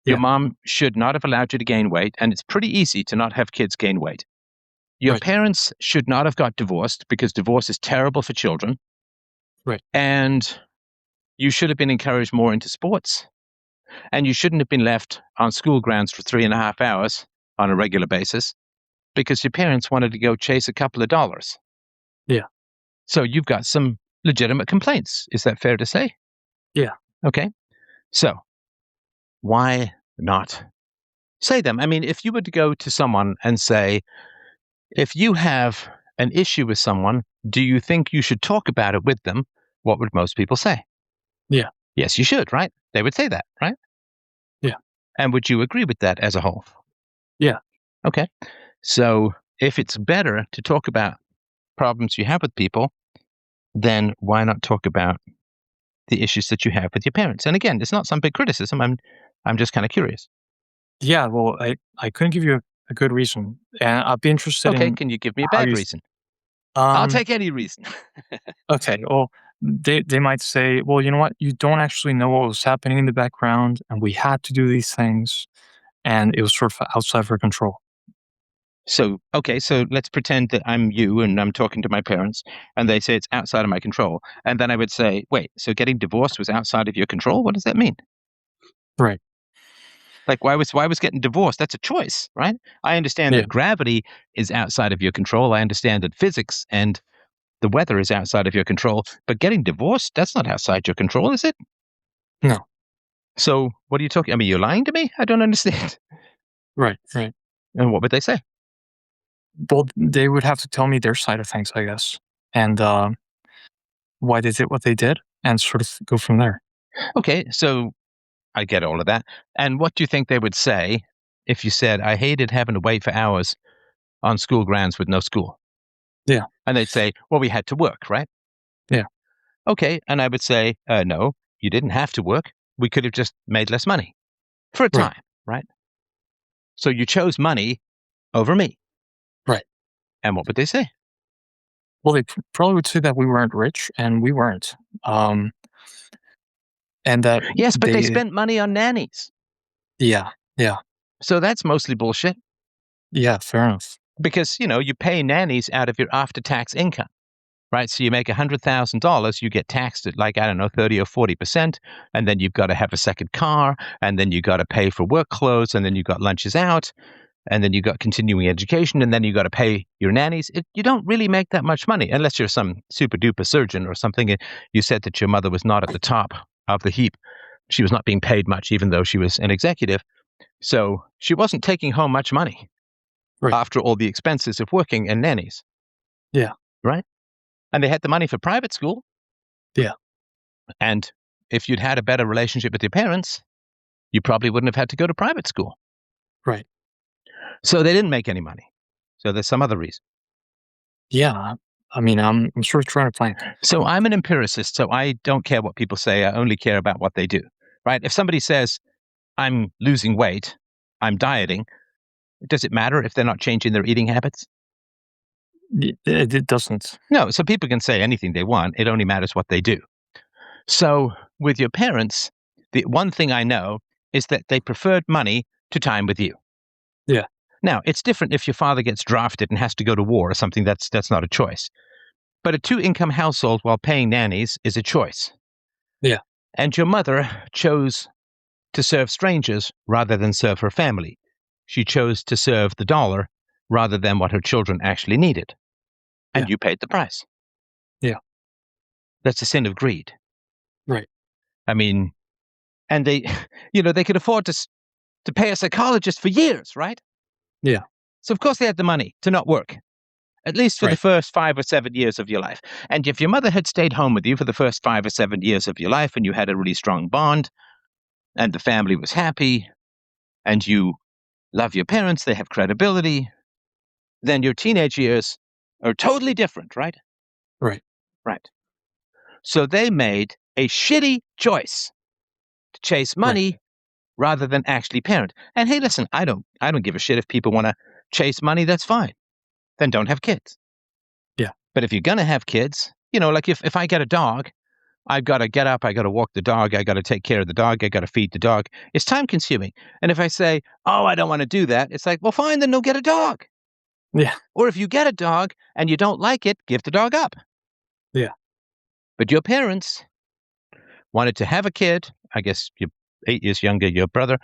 S1: Your
S2: Yeah,
S1: mom should not have allowed you to gain weight, and it's pretty easy to not have kids gain weight. Your
S2: right,
S1: parents should not have got divorced because divorce is terrible for children,
S2: right.
S1: and you should have been encouraged more into sports, and you shouldn't have been left on school grounds for 3.5 hours on a regular basis because your parents wanted to go chase a couple of dollars.
S2: Yeah,
S1: So you've got some legitimate complaints. Is that fair to say?
S2: yeah,
S1: Okay. So why not say them? I mean, if you were to go to someone and say, if you have an issue with someone, do you think you should talk about it with them? What would most people say?
S2: yeah,
S1: Yes, you should, right? They would say that, right?
S2: yeah,
S1: And would you agree with that as a whole?
S2: yeah,
S1: Okay. So if it's better to talk about problems you have with people, then why not talk about the issues that you have with your parents? And again, it's not some big criticism. I'm just kind of curious.
S2: yeah. Well, I couldn't give you a good reason, and I'd be interested
S1: Okay,
S2: in
S1: can you give me a
S2: how
S1: bad
S2: you.
S1: reason? I'll
S2: Um.
S1: take any reason.
S2: Okay. Well, they might say, well, you know what? You don't actually know what was happening in the background, and we had to do these things, and it was sort of outside of our control.
S1: So, okay, so let's pretend that I'm you and I'm talking to my parents and they say it's outside of my control. And then I would say, wait, so getting divorced was outside of your control? What does that mean?
S2: Right.
S1: Like why was getting divorced? That's a choice, right? I understand
S2: Yeah.
S1: that gravity is outside of your control. I understand that physics and the weather is outside of your control, but getting divorced, that's not outside your control, is it?
S2: No.
S1: So, what are you talking? I mean, you're lying to me? I don't understand.
S2: Right. Right.
S1: And what would they say?
S2: Well, they would have to tell me their side of things, I guess, and why they did what they did, and sort of go from there.
S1: Okay, so I get all of that. And what do you think they would say if you said, I hated having to wait for hours on school grounds with no school?
S2: Yeah.
S1: And they'd say, well, we had to work, right?
S2: Yeah.
S1: Okay. And I would say, no, you didn't have to work. We could have just made less money for a
S2: Right.
S1: time, right? So you chose money over me.
S2: Right.
S1: And what would they say?
S2: Well, they probably would say that we weren't rich, and we weren't, um, and that
S1: Yes, but they
S2: they.
S1: spent money on nannies.
S2: Yeah. Yeah.
S1: So that's mostly bullshit
S2: Yeah. Fair enough.
S1: because, you pay nannies out of your after tax income. Right? So you make $100,000, you get taxed at like, I don't know, 30 or 40%. And then you've got to have a second car. And then you got to pay for work clothes. And then you got lunches out. And then you got continuing education. And then you got to pay your nannies. You don't really make that much money unless you're some super duper surgeon or something. You said that your mother was not at the top of the heap. She was not being paid much, even though she was an executive. So she wasn't taking home much money
S2: Right.
S1: after all the expenses of working and nannies,
S2: Yeah.
S1: right? And they had the money for private school.
S2: Yeah.
S1: And if you'd had a better relationship with your parents, you probably wouldn't have had to go to private school.
S2: Right.
S1: So they didn't make any money. So there's some other reason.
S2: Yeah. I mean, I'm sort of trying to find.
S1: So I'm an empiricist, so I don't care what people say. I only care about what they do. Right? If somebody says, I'm losing weight, I'm dieting, does it matter if they're not changing their eating habits?
S2: It doesn't.
S1: No. So people can say anything they want. It only matters what they do. So with your parents, the one thing I know is that they preferred money to time with you.
S2: Yeah.
S1: Now, it's different if your father gets drafted and has to go to war or something. That's not a choice. But a 2-income household while paying nannies is a choice.
S2: Yeah.
S1: And your mother chose to serve strangers rather than serve her family. She chose to serve the dollar rather than what her children actually needed. And
S2: Yeah.
S1: you paid the price.
S2: Yeah.
S1: That's a sin of greed.
S2: Right.
S1: I mean, and they, they could afford to pay a psychologist for years, right?
S2: Yeah.
S1: So of course they had the money to not work, at least for the
S2: Right.
S1: first 5 or 7 years of your life. And if your mother had stayed home with you for the first 5 or 7 years of your life and you had a really strong bond and the family was happy and you love your parents, they have credibility, then your teenage years are totally different, right?
S2: Right.
S1: Right. So they made a shitty choice to chase
S2: Right.
S1: money rather than actually parent. And hey, listen, I don't give a shit if people want to chase money, that's fine. Then don't have kids.
S2: Yeah.
S1: But if you're going to have kids, like if I get a dog, I've got to get up, I got to walk the dog, I got to take care of the dog, I got to feed the dog. It's time consuming. And if I say, oh, I don't want to do that, it's like, well, fine, then don't get a dog.
S2: Yeah.
S1: Or if you get a dog and you don't like it, give the dog up.
S2: Yeah.
S1: But your parents wanted to have a kid. I guess you're 8 years younger, your brother.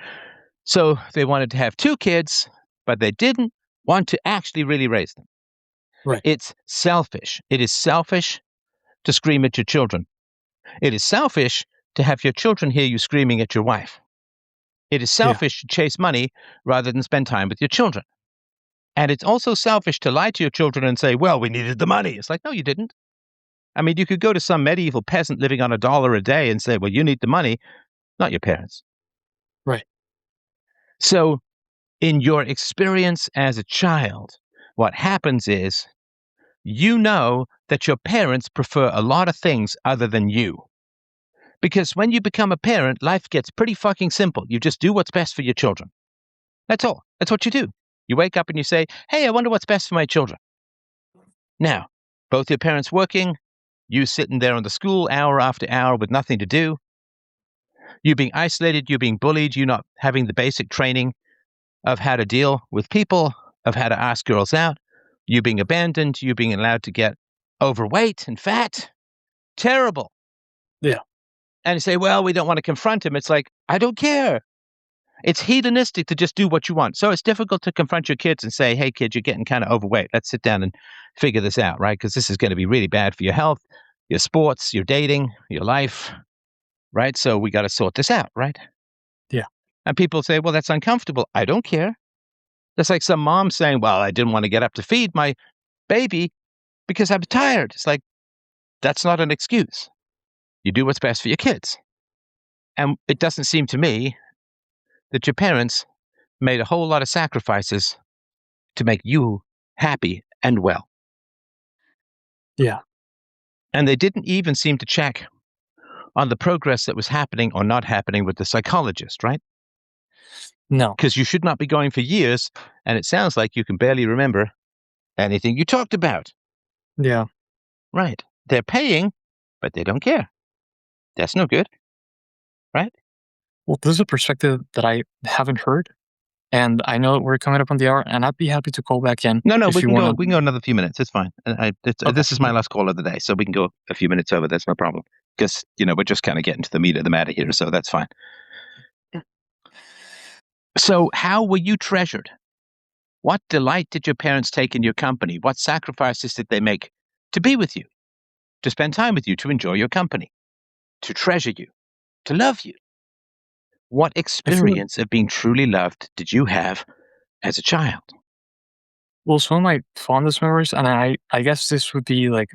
S1: So they wanted to have 2 kids, but they didn't want to actually really raise them.
S2: Right.
S1: It's selfish. It is selfish to scream at your children. It is selfish to have your children hear you screaming at your wife. It is selfish to chase money rather than spend time with your children. And it's also selfish to lie to your children and say, well, we needed the money. It's like, no, you didn't. I mean, you could go to some medieval peasant living on $1 a day and say, well, you need the money, not your parents.
S2: Right.
S1: So in your experience as a child, what happens is you know that your parents prefer a lot of things other than you. Because when you become a parent, life gets pretty fucking simple. You just do what's best for your children. That's all. That's what you do. You wake up and you say, hey, I wonder what's best for my children. Now, both your parents working, you sitting there on the school hour after hour with nothing to do, you being isolated, you being bullied, you not having the basic training of how to deal with people, of how to ask girls out, you being abandoned, you being allowed to get overweight and fat. Terrible.
S2: Yeah.
S1: And you say, well, we don't want to confront him. It's like, I don't care. It's hedonistic to just do what you want. So it's difficult to confront your kids and say, hey, kid, you're getting kind of overweight. Let's sit down and figure this out, right? Because this is going to be really bad for your health, your sports, your dating, your life, right? So we got to sort this out, right?
S2: Yeah.
S1: And people say, well, that's uncomfortable. I don't care. That's like some mom saying, well, I didn't want to get up to feed my baby because I'm tired. It's like, that's not an excuse. You do what's best for your kids. And it doesn't seem to me that your parents made a whole lot of sacrifices to make you happy and well.
S2: Yeah.
S1: And they didn't even seem to check on the progress that was happening or not happening with the psychologist, right?
S2: No.
S1: Because you should not be going for years, and it sounds like you can barely remember anything you talked about.
S2: Yeah.
S1: Right. They're paying, but they don't care. That's no good, right?
S2: Well, this is a perspective that I haven't heard, and I know we're coming up on the hour, and I'd be happy to call back in
S1: No,
S2: if
S1: we
S2: you
S1: can go.
S2: want
S1: We can go another few minutes. It's fine.
S2: Okay.
S1: This is my last call of the day, so we can go a few minutes over. That's no problem. Because we're just kind of getting to the meat of the matter here, so that's fine. So, how were you treasured? What delight did your parents take in your company? What sacrifices did they make to be with you, to spend time with you, to enjoy your company, to treasure you, to love you? What
S2: I feel like,
S1: experience of being truly loved did you have as a child?
S2: well, some of my fondest memories, and I guess this would be like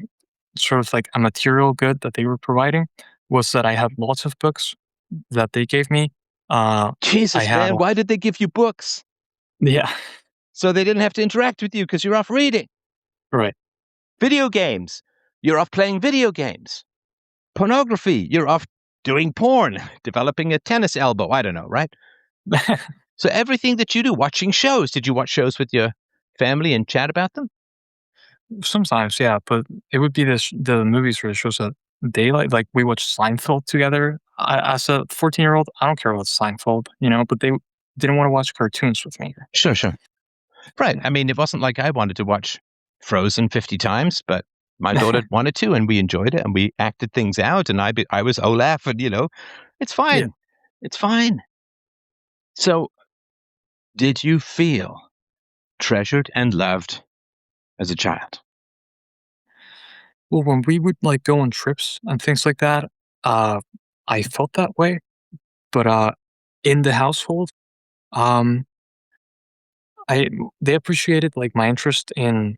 S2: sort of like a material good that they were providing, was that I had lots of books that they gave me. I
S1: Jesus,
S2: had,
S1: man, why did they give you books?
S2: yeah,
S1: So they didn't have to interact with you because you're off reading.
S2: right.
S1: Video games, you're off playing video games. Pornography, you're off doing porn, developing a tennis elbow. I don't know, right? So everything that you do, watching shows, did you watch shows with your family and chat about them?
S2: Sometimes, yeah, but it would be the movies or the shows that they like. Like we watched Seinfeld together. as a 14-year-old, I don't care about Seinfeld, you know, but they didn't want to watch cartoons with me.
S1: Sure, sure. Right.
S2: Yeah.
S1: I mean, it wasn't like I wanted to watch Frozen 50 times, but my daughter wanted to, and we enjoyed it, and we acted things out, and I was Olaf, and it's
S2: Yeah.
S1: fine. It's fine. So, did you feel treasured and loved as a child?
S2: Well, when we would like go on trips and things like that, uh, I felt that way. But in the household, um, I they appreciated like my interest in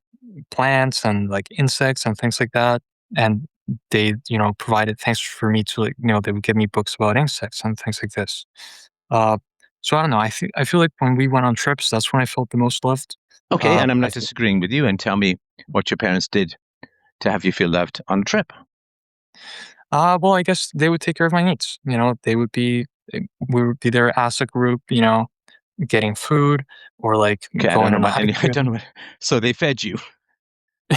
S2: plants and like insects and things like that, and they provided things for me to they would give me books about insects and things like this. Uh, so I don't know. I feel like when we went on trips, that's when I felt the most loved.
S1: Okay, and I'm
S2: I
S1: not
S2: think.
S1: disagreeing with you. And tell me what your parents did to have you feel loved on a trip.
S2: Well, I guess they would take care of my needs. They would be we would be there as a group. Getting food or like
S1: Okay, I don't
S2: going
S1: know
S2: on a
S1: about
S2: hike
S1: any. I
S2: together.
S1: don't know. So they fed you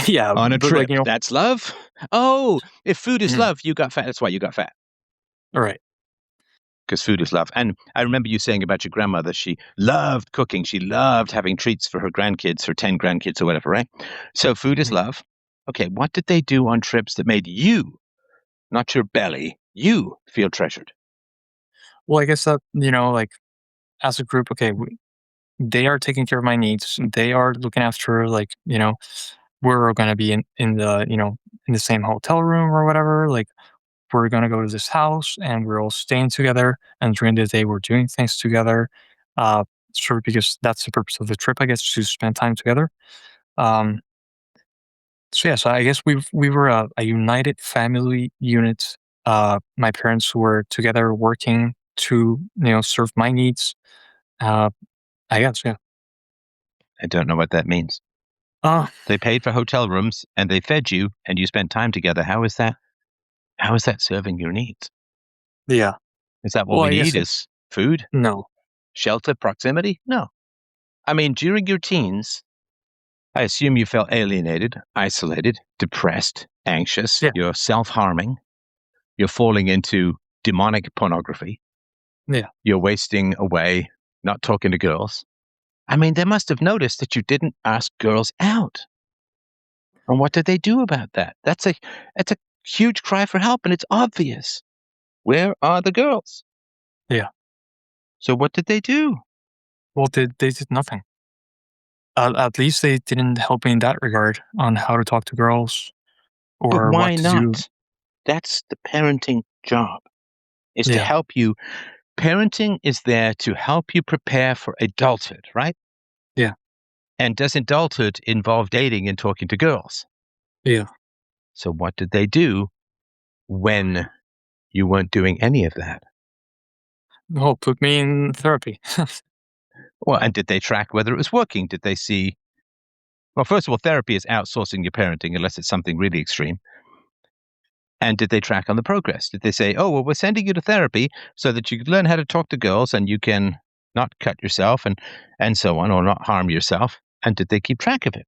S2: Yeah,
S1: on a
S2: but like
S1: trip. That's love. Oh, if food is
S2: mhm,
S1: love, you got fat. That's why you got fat.
S2: all right.
S1: Because food is love. And I remember you saying about your grandmother, she loved cooking. She loved having treats for her grandkids, her 10 grandkids or whatever, right? So food is
S2: Mhm.
S1: love. Okay, what did they do on trips that made you, not your belly, you feel treasured?
S2: Well, I guess that like as a group, okay, they are taking care of my needs. They are looking after we're gonna be in the in the same hotel room or whatever. Like we're gonna go to this house and we're all staying together. And during the day, we're doing things together. Uh, sort of because that's the purpose of the trip, I guess, to spend time together. Um, so yeah, so I guess we were a united family unit. My parents were together working to serve my needs. Uh, I guess yeah.
S1: I don't know what that means.
S2: Uh,
S1: They paid for hotel rooms and they fed you and you spent time together. How is that? How is that serving your needs?
S2: yeah.
S1: Is that what
S2: Well,
S1: we
S2: I guess
S1: need is food,
S2: no.
S1: shelter, proximity? No. I mean, during your teens, I assume you felt alienated, isolated, depressed, anxious,
S2: Yeah,
S1: you're self harming, you're falling into demonic pornography,
S2: yeah.
S1: you're wasting away, not talking to girls. I mean, they must have noticed that you didn't ask girls out. And what did they do about that? That's a huge cry for help, and it's obvious. Where are the girls?
S2: Yeah.
S1: So what did they do?
S2: Well, they did nothing. At least they didn't help me in that regard on how to talk to girls
S1: But
S2: or
S1: why
S2: what to do.
S1: not? That's the parenting job, is to
S2: Yeah,
S1: help you. Parenting is there to help you prepare for adulthood, right?
S2: yeah,
S1: And does adulthood involve dating and talking to girls?
S2: yeah.
S1: So what did they do when you weren't doing any of that?
S2: Oh, put me in therapy.
S1: Well, and did they track whether it was working? Did they see? Well, first of all, therapy is outsourcing your parenting unless it's something really extreme. And did they track on the progress? Did they say, oh, well, we're sending you to therapy so that you can learn how to talk to girls and you can not cut yourself and so on, or not harm yourself? And did they keep track of it?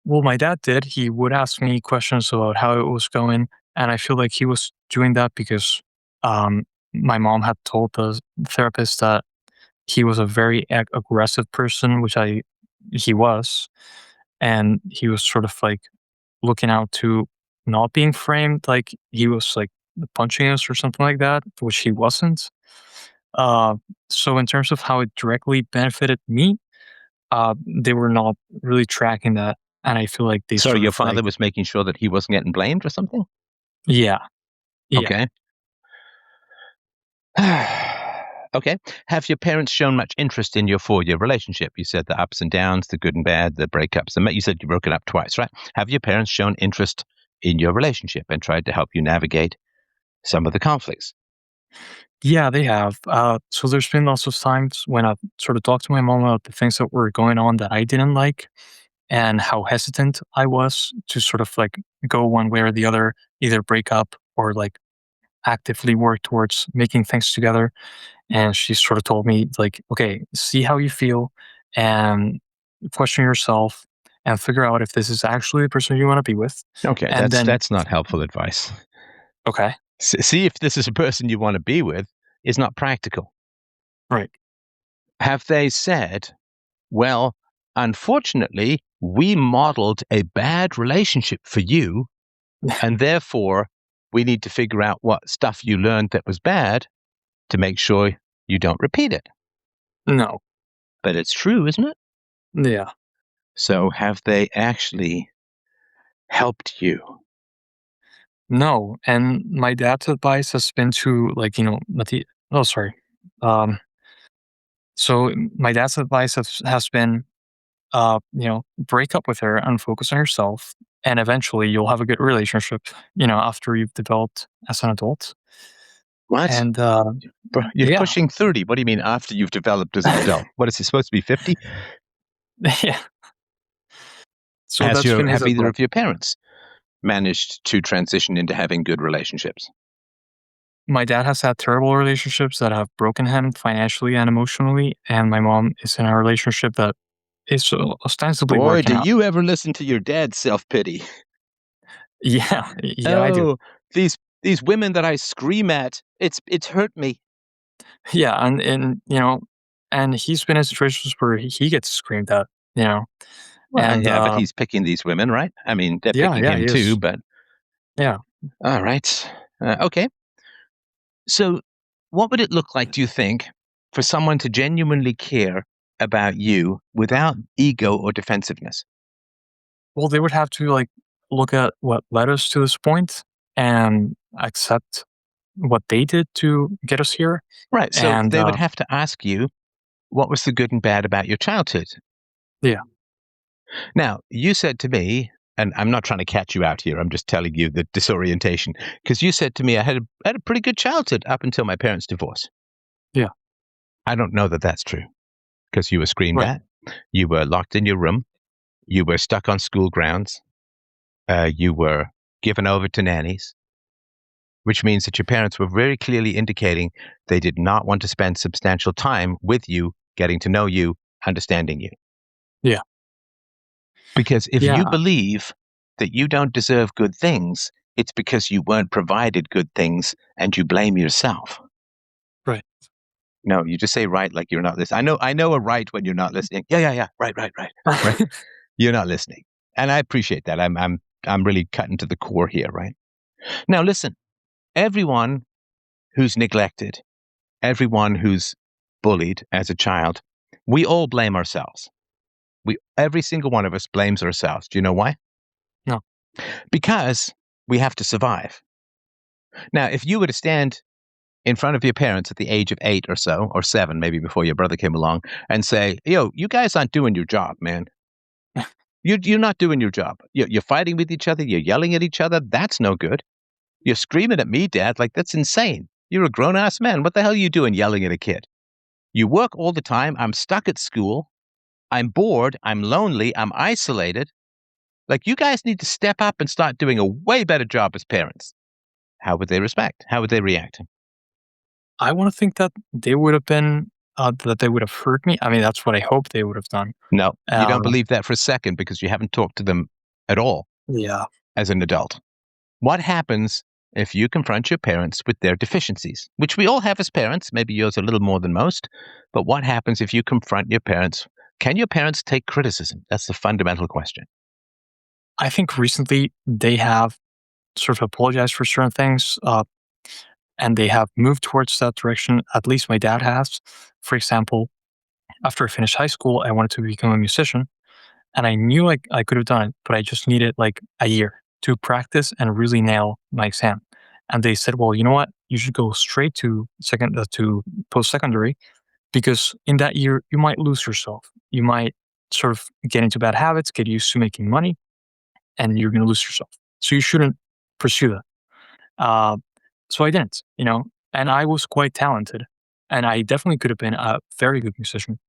S2: Well, my dad did. He would ask me questions about how it was going, and I feel like he was doing that because um, my mom had told the therapist that he was a very aggressive person, which he was, and he was sort of like looking out to not being framed like he was like punching us or something like that, which he wasn't. Uh, so in terms of how it directly benefited me, they were not really tracking that, and I feel like they
S1: So
S2: sort
S1: your
S2: of
S1: father
S2: like,
S1: was making sure that he wasn't getting blamed or something?
S2: yeah, yeah,
S1: Okay. Okay. Have your parents shown much interest in your 4-year relationship? You said the ups and downs, the good and bad, the breakups. And you said you broke it up twice, right? Have your parents shown interest in your relationship and tried to help you navigate some of the conflicts?
S2: yeah. They have. So there's been lots of times when I've sort of talked to my mom about the things that were going on that I didn't like, and how hesitant I was to sort of like go one way or the other, either break up or like actively work towards making things together. And she sort of told me like, okay, see how you feel and question yourself and figure out if this is actually the person you want to be with.
S1: Okay,
S2: And
S1: that's
S2: then,
S1: that's not helpful advice.
S2: okay,
S1: See if this is a person you want to be with is not practical.
S2: Right.
S1: Have they said, well, unfortunately, we modeled a bad relationship for you, and therefore we need to figure out what stuff you learned that was bad to make sure you don't repeat it.
S2: No.
S1: But it's true, isn't it?
S2: Yeah.
S1: So have they actually helped you?
S2: No. And my dad's advice has been to, like, oh, sorry. Um, so my dad's advice has been, break up with her and focus on yourself. And eventually you'll have a good relationship, after you've developed as an adult.
S1: What?
S2: And
S1: Bro, you're
S2: yeah.
S1: pushing 30. What do you mean after you've developed as an adult? What is it supposed to be 50?
S2: Yeah. So that's been his
S1: Have either
S2: advice.
S1: of your parents managed to transition into having good relationships?
S2: My dad has had terrible relationships that have broken him financially and emotionally, and my mom is in a relationship that is ostensibly
S1: Boy,
S2: working
S1: do
S2: out.
S1: you ever listen to your dad's self-pity.
S2: Yeah, yeah, I do.
S1: Oh, these women that I scream at, it's hurt me.
S2: Yeah, and he's been in situations where he gets screamed at, you know,
S1: Well,
S2: and
S1: yeah, but he's picking these women, right? I mean, they're
S2: yeah,
S1: picking
S2: yeah,
S1: him
S2: he
S1: too,
S2: is.
S1: but
S2: Yeah.
S1: all right. Okay. So, what would it look like, do you think, for someone to genuinely care about you without ego or defensiveness?
S2: Well, they would have to like look at what led us to this point and accept what they did to get us here.
S1: Right. So
S2: And
S1: they would have to ask you, what was the good and bad about your childhood?
S2: yeah,
S1: Now, you said to me, and I'm not trying to catch you out here, I'm just telling you the disorientation, because you said to me, I had a pretty good childhood up until my parents' divorce.
S2: yeah,
S1: I don't know that that's true, because you were screamed
S2: right.
S1: at, you were locked in your room, you were stuck on school grounds, you were given over to nannies, which means that your parents were very clearly indicating they did not want to spend substantial time with you, getting to know you, understanding you.
S2: Yeah,
S1: Because if you
S2: yeah,
S1: believe that you don't deserve good things, it's because you weren't provided good things and you blame yourself.
S2: right.
S1: No, you just say right like you're not listening. I know a right when you're not listening. Yeah. Right. You're not listening. And I appreciate that. I'm really cutting to the core here, right? Now listen, everyone who's neglected, everyone who's bullied as a child, we all blame ourselves. Every single one of us blames ourselves. Do you know why?
S2: No,
S1: Because we have to survive. Now, if you were to stand in front of your parents at the age of 8 or so, or 7, maybe before your brother came along, and say, yo, you guys aren't doing your job, man. You're not doing your job. You're fighting with each other. You're yelling at each other. That's no good. You're screaming at me, Dad. Like, that's insane. You're a grown ass man. What the hell are you doing yelling at a kid? You work all the time. I'm stuck at school. I'm bored. I'm lonely. I'm isolated. Like, you guys need to step up and start doing a way better job as parents. How would they respect? How would they react?
S2: I want to think that they would have been that they would have heard me. I mean, that's what I hope they would have done.
S1: No, you don't
S2: Um,
S1: believe that for a second because you haven't talked to them at all
S2: yeah,
S1: as an adult. What happens if you confront your parents with their deficiencies, which we all have as parents, maybe yours a little more than most, but what happens if you confront your parents? Can your parents take criticism? That's the fundamental question.
S2: I think recently they have sort of apologized for certain things, and they have moved towards that direction. At least my dad has. For example, after I finished high school, I wanted to become a musician, and I knew like I could have done it, but I just needed like a year to practice and really nail my exam. And they said, "Well, you know what? You should go straight to post secondary because in that year you might lose yourself. You might sort of get into bad habits, get used to making money, and you're going to lose yourself. So you shouldn't pursue that." Uh, so I didn't, and I was quite talented, and I definitely could have been a very good musician.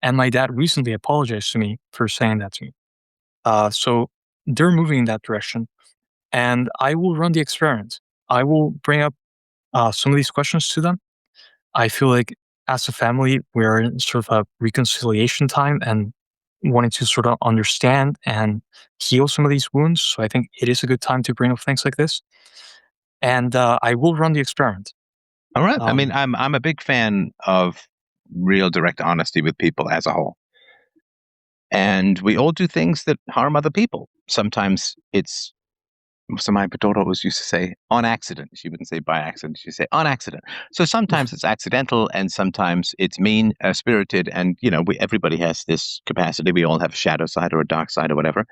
S2: And my dad recently apologized to me for saying that to me. So they're moving in that direction, and I will run the experiment. I will bring up some of these questions to them. I feel like as a family, we're in sort of a reconciliation time and wanting to sort of understand and heal some of these wounds. So I think it is a good time to bring up things like this. and I will run the experiment.
S1: All right. I mean, I'm a big fan of real direct honesty with people as a whole. And we all do things that harm other people. Sometimes it's, so my daughter always used to say on accident. She wouldn't say by accident. She'd say on accident. So sometimes it's accidental and sometimes it's mean spirited. And, everybody has this capacity. We all have a shadow side or a dark side or whatever.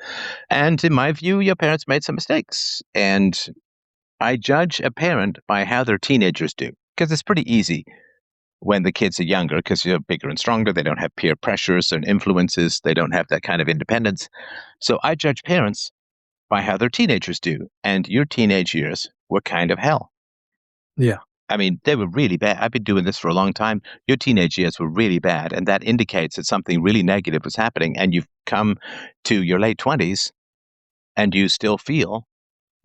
S1: And in my view, your parents made some mistakes. And I judge a parent by how their teenagers do, because it's pretty easy when the kids are younger because they're bigger and stronger. They don't have peer pressures and influences. They don't have that kind of independence. So I judge parents by how their teenagers do. And your teenage years were kind of hell.
S2: Yeah.
S1: I mean, they were really bad. I've been doing this for a long time. Your teenage years were really bad. And that indicates that something really negative was happening. And you've come to your late 20s and you still feel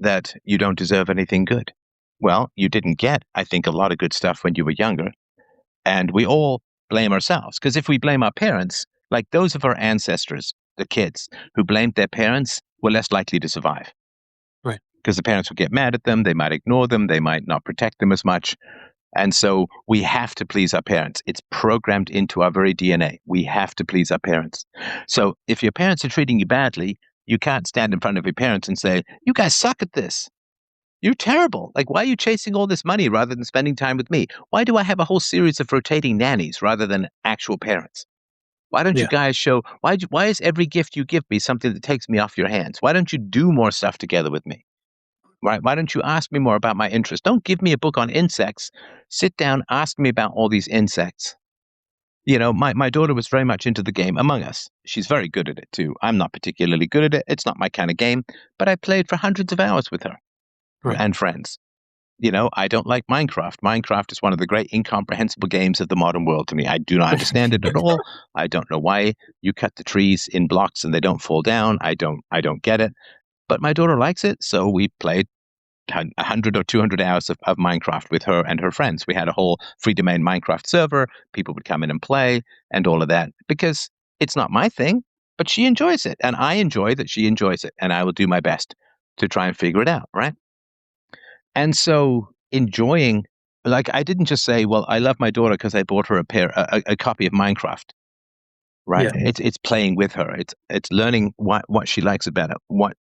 S1: that you don't deserve anything good. Well, you didn't get, I think, a lot of good stuff when you were younger. And we all blame ourselves. Because if we blame our parents, like those of our ancestors, the kids who blamed their parents were less likely to survive.
S2: Right.
S1: Because the parents would get mad at them. They might ignore them. They might not protect them as much. And so we have to please our parents. It's programmed into our very DNA. We have to please our parents. So if your parents are treating you badly, you can't stand in front of your parents and say, you guys suck at this. You're terrible. Like, why are you chasing all this money rather than spending time with me? Why do I have a whole series of rotating nannies rather than actual parents? Why don't you guys show, why is every gift you give me something that takes me off your hands? Why don't you do more stuff together with me? Right? Why don't you ask me more about my interests? Don't give me a book on insects. Sit down, ask me about all these insects. My daughter was very much into the game Among Us. She's very good at it too. I'm not particularly good at it. It's not my kind of game, but I played for hundreds of hours with her and friends. I don't like Minecraft. Minecraft is one of the great incomprehensible games of the modern world to me. I do not understand it at all. I don't know why you cut the trees in blocks and they don't fall down. I don't get it. But my daughter likes it, so we played 100 or 200 hours of Minecraft with her and her friends. We had a whole free domain Minecraft server. People would come in and play and all of that because it's not my thing, but she enjoys it. And I enjoy that she enjoys it. And I will do my best to try and figure it out, right? And so enjoying, like, I didn't just say, well, I love my daughter because I bought her a copy of Minecraft, right?
S2: Yeah.
S1: It's playing with her. It's learning what she likes about it, what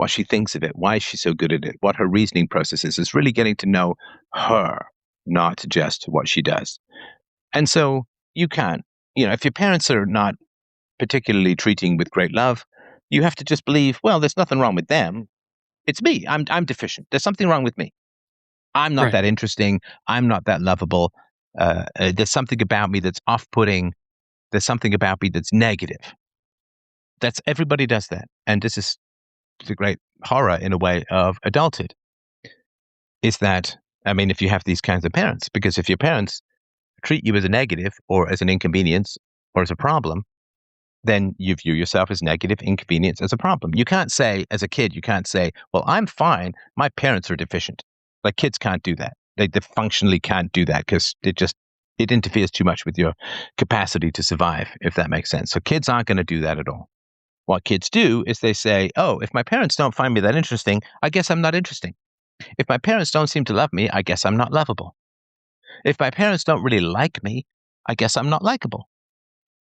S1: she thinks of it, why she's so good at it, what her reasoning process is. It's really getting to know her, not just what she does. And so you can't, if your parents are not particularly treating with great love, you have to just believe, well, there's nothing wrong with them. It's me. I'm deficient. There's something wrong with me. I'm not that interesting. I'm not that lovable. There's something about me that's off-putting. There's something about me that's negative. Everybody does that. And this is the great horror, in a way, of adulthood. Is that, I mean, if you have these kinds of parents, because if your parents treat you as a negative or as an inconvenience or as a problem, then you view yourself as negative, inconvenience, as a problem. You can't say, as a kid, well, I'm fine. My parents are deficient. Like, kids can't do that. They functionally can't do that because it interferes too much with your capacity to survive, if that makes sense. So kids aren't going to do that at all. What kids do is they say, oh, if my parents don't find me that interesting, I guess I'm not interesting. If my parents don't seem to love me, I guess I'm not lovable. If my parents don't really like me, I guess I'm not likable.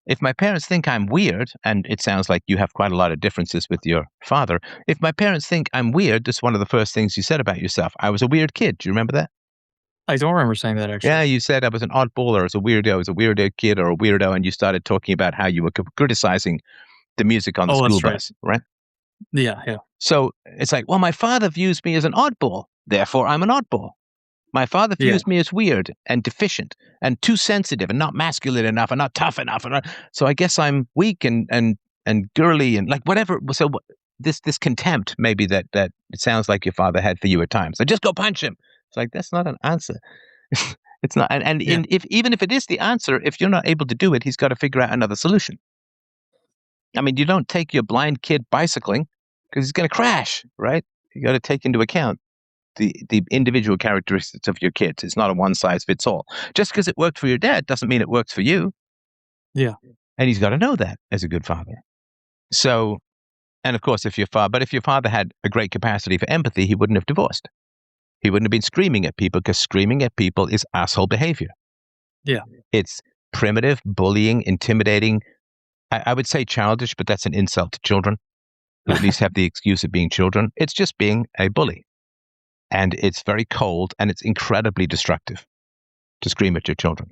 S1: If my parents think I'm weird, and it sounds like you have quite a lot of differences with your father, if my parents think I'm weird, that's one of the first things you said about yourself. I was a weird kid. Do you remember that?
S2: I don't remember saying that, actually.
S1: Yeah, you said I was an oddball or I was a weirdo kid or a weirdo, and you started talking about how you were criticizing the music on the school bus, right?
S2: Yeah.
S1: So it's like, well, my father views me as an oddball, therefore I'm an oddball. My father views me as weird and deficient and too sensitive and not masculine enough and not tough enough. So I guess I'm weak and girly and like whatever. So this contempt maybe that it sounds like your father had for you at times. So just go punch him. It's like, that's not an answer. It's not. And even if it is the answer, if you're not able to do it, he's got to figure out another solution. I mean, you don't take your blind kid bicycling because he's going to crash, right? You got to take into account the individual characteristics of your kids. It's not a one size fits all. Just because it worked for your dad doesn't mean it works for you.
S2: Yeah.
S1: And he's got to know that as a good father. So, and of course, if your father had a great capacity for empathy, he wouldn't have divorced. He wouldn't have been screaming at people, because screaming at people is asshole behavior.
S2: Yeah.
S1: It's primitive, bullying, intimidating. I would say childish, but that's an insult to children, who at least have the excuse of being children. It's just being a bully. And it's very cold, and it's incredibly destructive to scream at your children.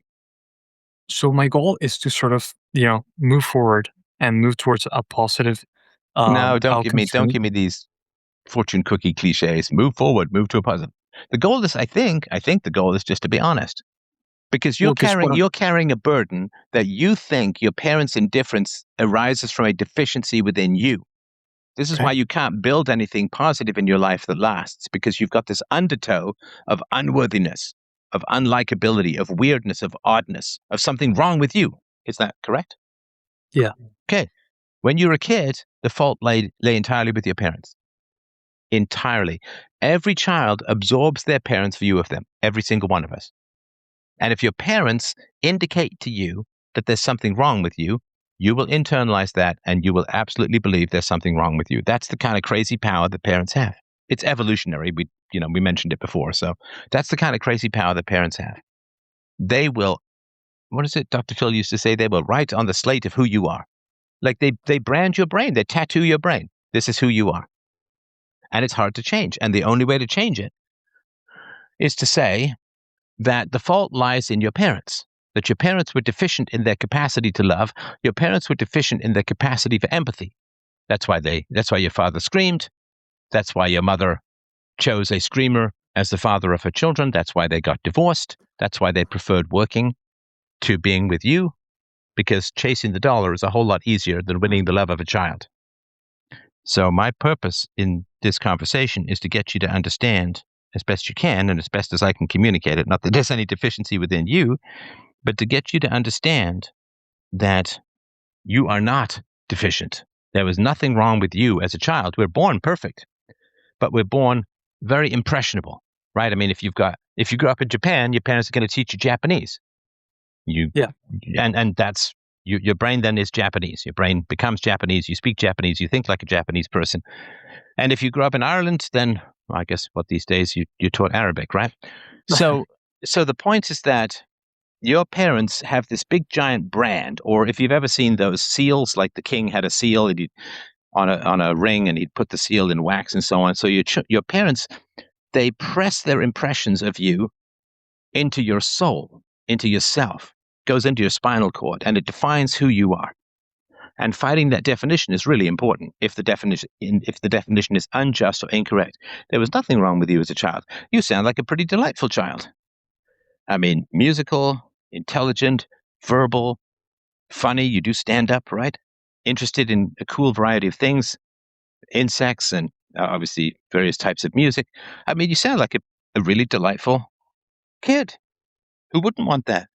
S2: So my goal is to sort of, move forward and move towards a positive
S1: No, don't give
S2: outcome soon.
S1: me these fortune cookie cliches. Move forward, move to a positive. The goal is, I think the goal is just to be honest. Because
S2: Well, because
S1: you're carrying a burden that you think your parents' indifference arises from a deficiency within you. This is why
S2: okay,
S1: you can't build anything positive in your life that lasts, because you've got this undertow of unworthiness, of unlikability, of weirdness, of oddness, of something wrong with you. Is that correct?
S2: yeah,
S1: Okay. When you were a kid, the fault lay entirely with your parents. Entirely. Every child absorbs their parents' view of them, every single one of us. And if your parents indicate to you that there's something wrong with you, you will internalize that, and you will absolutely believe there's something wrong with you. That's the kind of crazy power that parents have. It's evolutionary. We mentioned it before. So that's the kind of crazy power that parents have. They will, what is it Dr. Phil used to say? They will write on the slate of who you are. Like they brand your brain. They tattoo your brain. This is who you are. And it's hard to change. And the only way to change it is to say that the fault lies in your parents, that your parents were deficient in their capacity to love. Your parents were deficient in their capacity for empathy. That's why your father screamed. That's why your mother chose a screamer as the father of her children. That's why they got divorced. That's why they preferred working to being with you, because chasing the dollar is a whole lot easier than winning the love of a child. So my purpose in this conversation is to get you to understand as best you can, and as best as I can communicate it, not that there's any deficiency within you, but to get you to understand that you are not deficient. There was nothing wrong with you as a child. We're born perfect, but we're born very impressionable, right? I mean, if you grew up in Japan, your parents are going to teach you Japanese.
S2: yeah,
S1: And that's your brain then is Japanese. Your brain becomes Japanese. You speak Japanese. You think like a Japanese person. And if you grew up in Ireland, then I guess these days you're taught Arabic, right? So the point is that your parents have this big giant brand, or if you've ever seen those seals, like the king had a seal and on a ring, and he'd put the seal in wax and so on. So your parents, they press their impressions of you into your soul, into yourself, goes into your spinal cord, and it defines who you are. And fighting that definition is really important. If the definition is unjust or incorrect, there was nothing wrong with you as a child. You sound like a pretty delightful child. I mean, musical, intelligent, verbal, funny. You do stand up, right? Interested in a cool variety of things, insects, and obviously various types of music. I mean, you sound like a really delightful kid. Who wouldn't want that?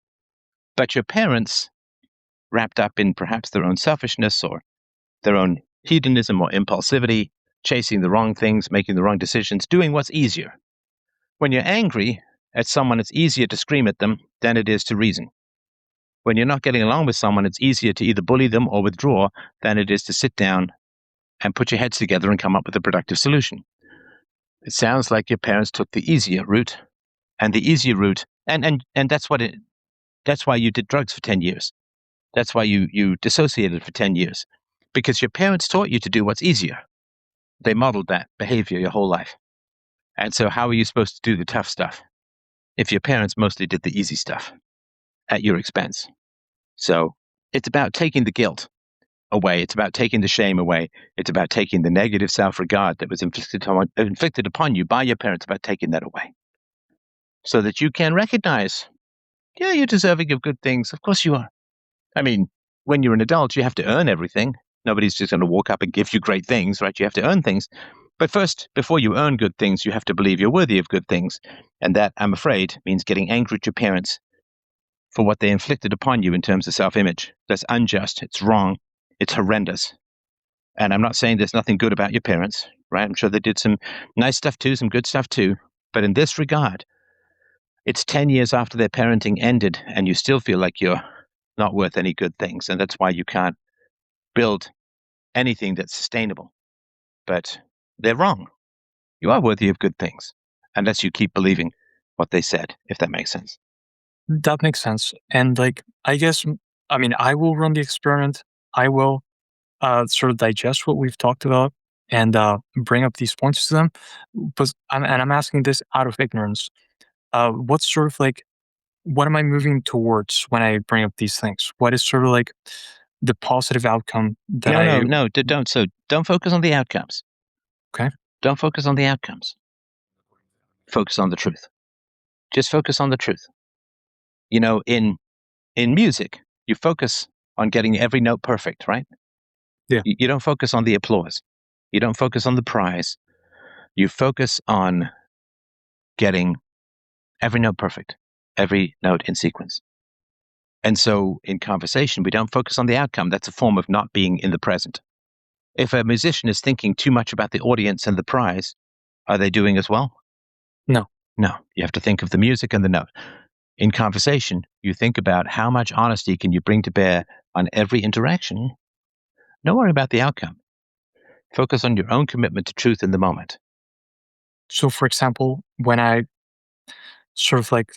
S1: But your parents, wrapped up in perhaps their own selfishness or their own hedonism or impulsivity, chasing the wrong things, making the wrong decisions, doing what's easier. When you're angry at someone, it's easier to scream at them than it is to reason. When you're not getting along with someone, it's easier to either bully them or withdraw than it is to sit down and put your heads together and come up with a productive solution. It sounds like your parents took the easier route, and the easier route, and that's why you did drugs for 10 years. That's why you dissociated for 10 years, because your parents taught you to do what's easier. They modeled that behavior your whole life. And so how are you supposed to do the tough stuff if your parents mostly did the easy stuff at your expense? So it's about taking the guilt away. It's about taking the shame away. It's about taking the negative self-regard that was inflicted upon you by your parents, about taking that away, so that you can recognize, yeah, you're deserving of good things. Of course you are. I mean, when you're an adult, you have to earn everything. Nobody's just going to walk up and give you great things, right? You have to earn things. But first, before you earn good things, you have to believe you're worthy of good things. And that, I'm afraid, means getting angry at your parents for what they inflicted upon you in terms of self-image. That's unjust. It's wrong. It's horrendous. And I'm not saying there's nothing good about your parents, right? I'm sure they did some nice stuff too, some good stuff too. But in this regard, it's 10 years after their parenting ended, and you still feel like you're not worth any good things. And that's why you can't build anything that's sustainable. But they're wrong. You are worthy of good things. unless you keep believing what they said, if that makes sense.
S2: That makes sense. And like, I guess, I mean, I will run the experiment. I will sort of digest what we've talked about and bring up these points to them. But I'm asking this out of ignorance. What's sort of like, what am I moving towards when I bring up these things? What is sort of like the positive outcome that
S1: No, don't. So don't focus on the outcomes.
S2: Okay.
S1: Don't focus on the outcomes. Focus on the truth. Just focus on the truth. You know, in music, you focus on getting every note perfect, right?
S2: Yeah.
S1: You don't focus on the applause. You don't focus on the prize. You focus on getting every note perfect, every note in sequence. And so in conversation, we don't focus on the outcome. That's a form of not being in the present. If a musician is thinking too much about the audience and the prize, are they doing as well?
S2: No.
S1: No. You have to think of the music and the note. In conversation, you think about how much honesty can you bring to bear on every interaction. Don't worry about the outcome. Focus on your own commitment to truth in the moment.
S2: So, for example, when I sort of like,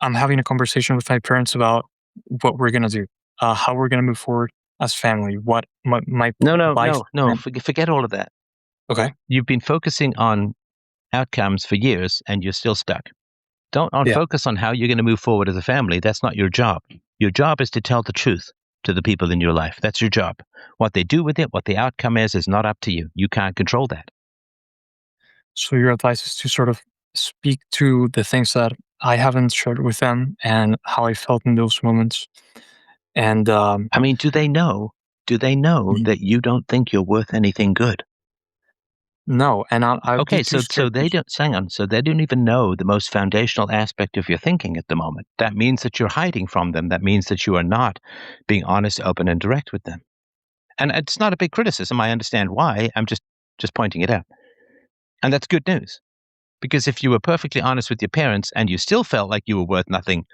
S2: I'm having a conversation with my parents about what we're going to do, how we're going to move forward as family, what my life.
S1: No. Forget all of that.
S2: Okay.
S1: You've been focusing on outcomes for years and you're still stuck. Don't focus on how you're going to move forward as a family. That's not your job. Your job is to tell the truth to the people in your life. That's your job. What they do with it, what the outcome is not up to you. You can't control that.
S2: So your advice is to sort of speak to the things that I haven't shared with them and how I felt in those moments. And
S1: I mean, do they know? Do they know that you don't think you're worth anything good?
S2: No, and I'd be
S1: Okay,
S2: too
S1: so
S2: scared.
S1: they don't. Hang on. So they don't even know the most foundational aspect of your thinking at the moment. That means that you're hiding from them. That means that you are not being honest, open, and direct with them. And it's not a big criticism. I understand why. I'm just pointing it out. And that's good news. Because if you were perfectly honest with your parents and you still felt like you were worth nothing,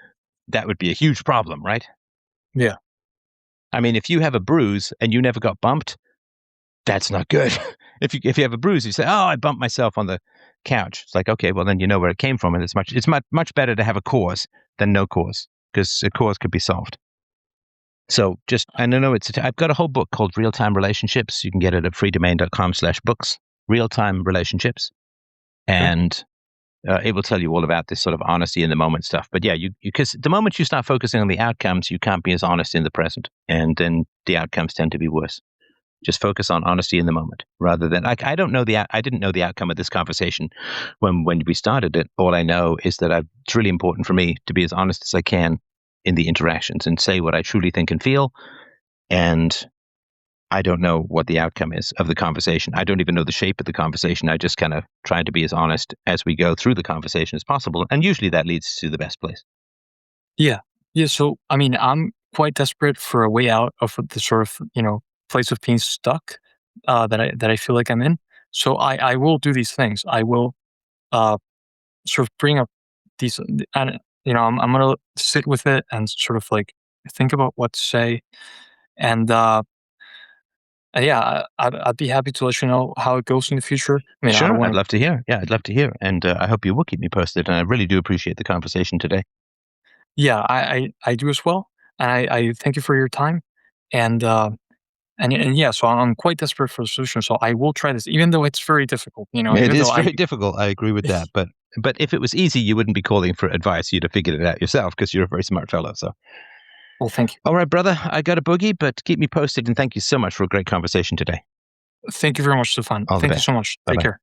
S1: that would be a huge problem, right?
S2: Yeah.
S1: I mean, if you have a bruise and you never got bumped, that's not good. If you have a bruise, you say, "Oh, I bumped myself on the couch." It's like, okay, well then you know where it came from, and it's much better to have a cause than no cause, because a cause could be solved. So I don't know, I've got a whole book called Real Time Relationships. You can get it at freedomain.com/books. Real Time Relationships, and it will tell you all about this sort of honesty in the moment stuff. But yeah, because the moment you start focusing on the outcomes, you can't be as honest in the present, and then the outcomes tend to be worse. Just focus on honesty in the moment rather than I didn't know the outcome of this conversation when we started it. All I know is that it's really important for me to be as honest as I can in the interactions and say what I truly think and feel. And I don't know what the outcome is of the conversation. I don't even know the shape of the conversation. I just kind of try to be as honest as we go through the conversation as possible. And usually that leads to the best place.
S2: Yeah. Yeah. So, I mean, I'm quite desperate for a way out of the sort of, place of being stuck that I feel like I'm in. So I will do these things. I will uh, sort of bring up these, and, I'm going to sit with it and sort of like think about what to say. And yeah, I'd be happy to let you know how it goes in the future. I mean, I don't
S1: Sure,
S2: want
S1: I'd love to hear. Yeah, I'd love to hear. And I hope you will keep me posted. And I really do appreciate the conversation today.
S2: Yeah, I do as well, and I thank you for your time, and yeah, so I'm quite desperate for a solution. So I will try this, even though it's very difficult.
S1: It
S2: Even though
S1: is very difficult. I agree with that. But if it was easy, you wouldn't be calling for advice. You'd have figured it out yourself because you're a very smart fellow. So,
S2: well, thank you,
S1: all right, brother, I got a boogie, but keep me posted. And thank you so much for a great conversation today.
S2: thank you very much, Stefan.
S1: All the
S2: Thank you
S1: best.
S2: so much. Take
S1: Bye-bye.
S2: care.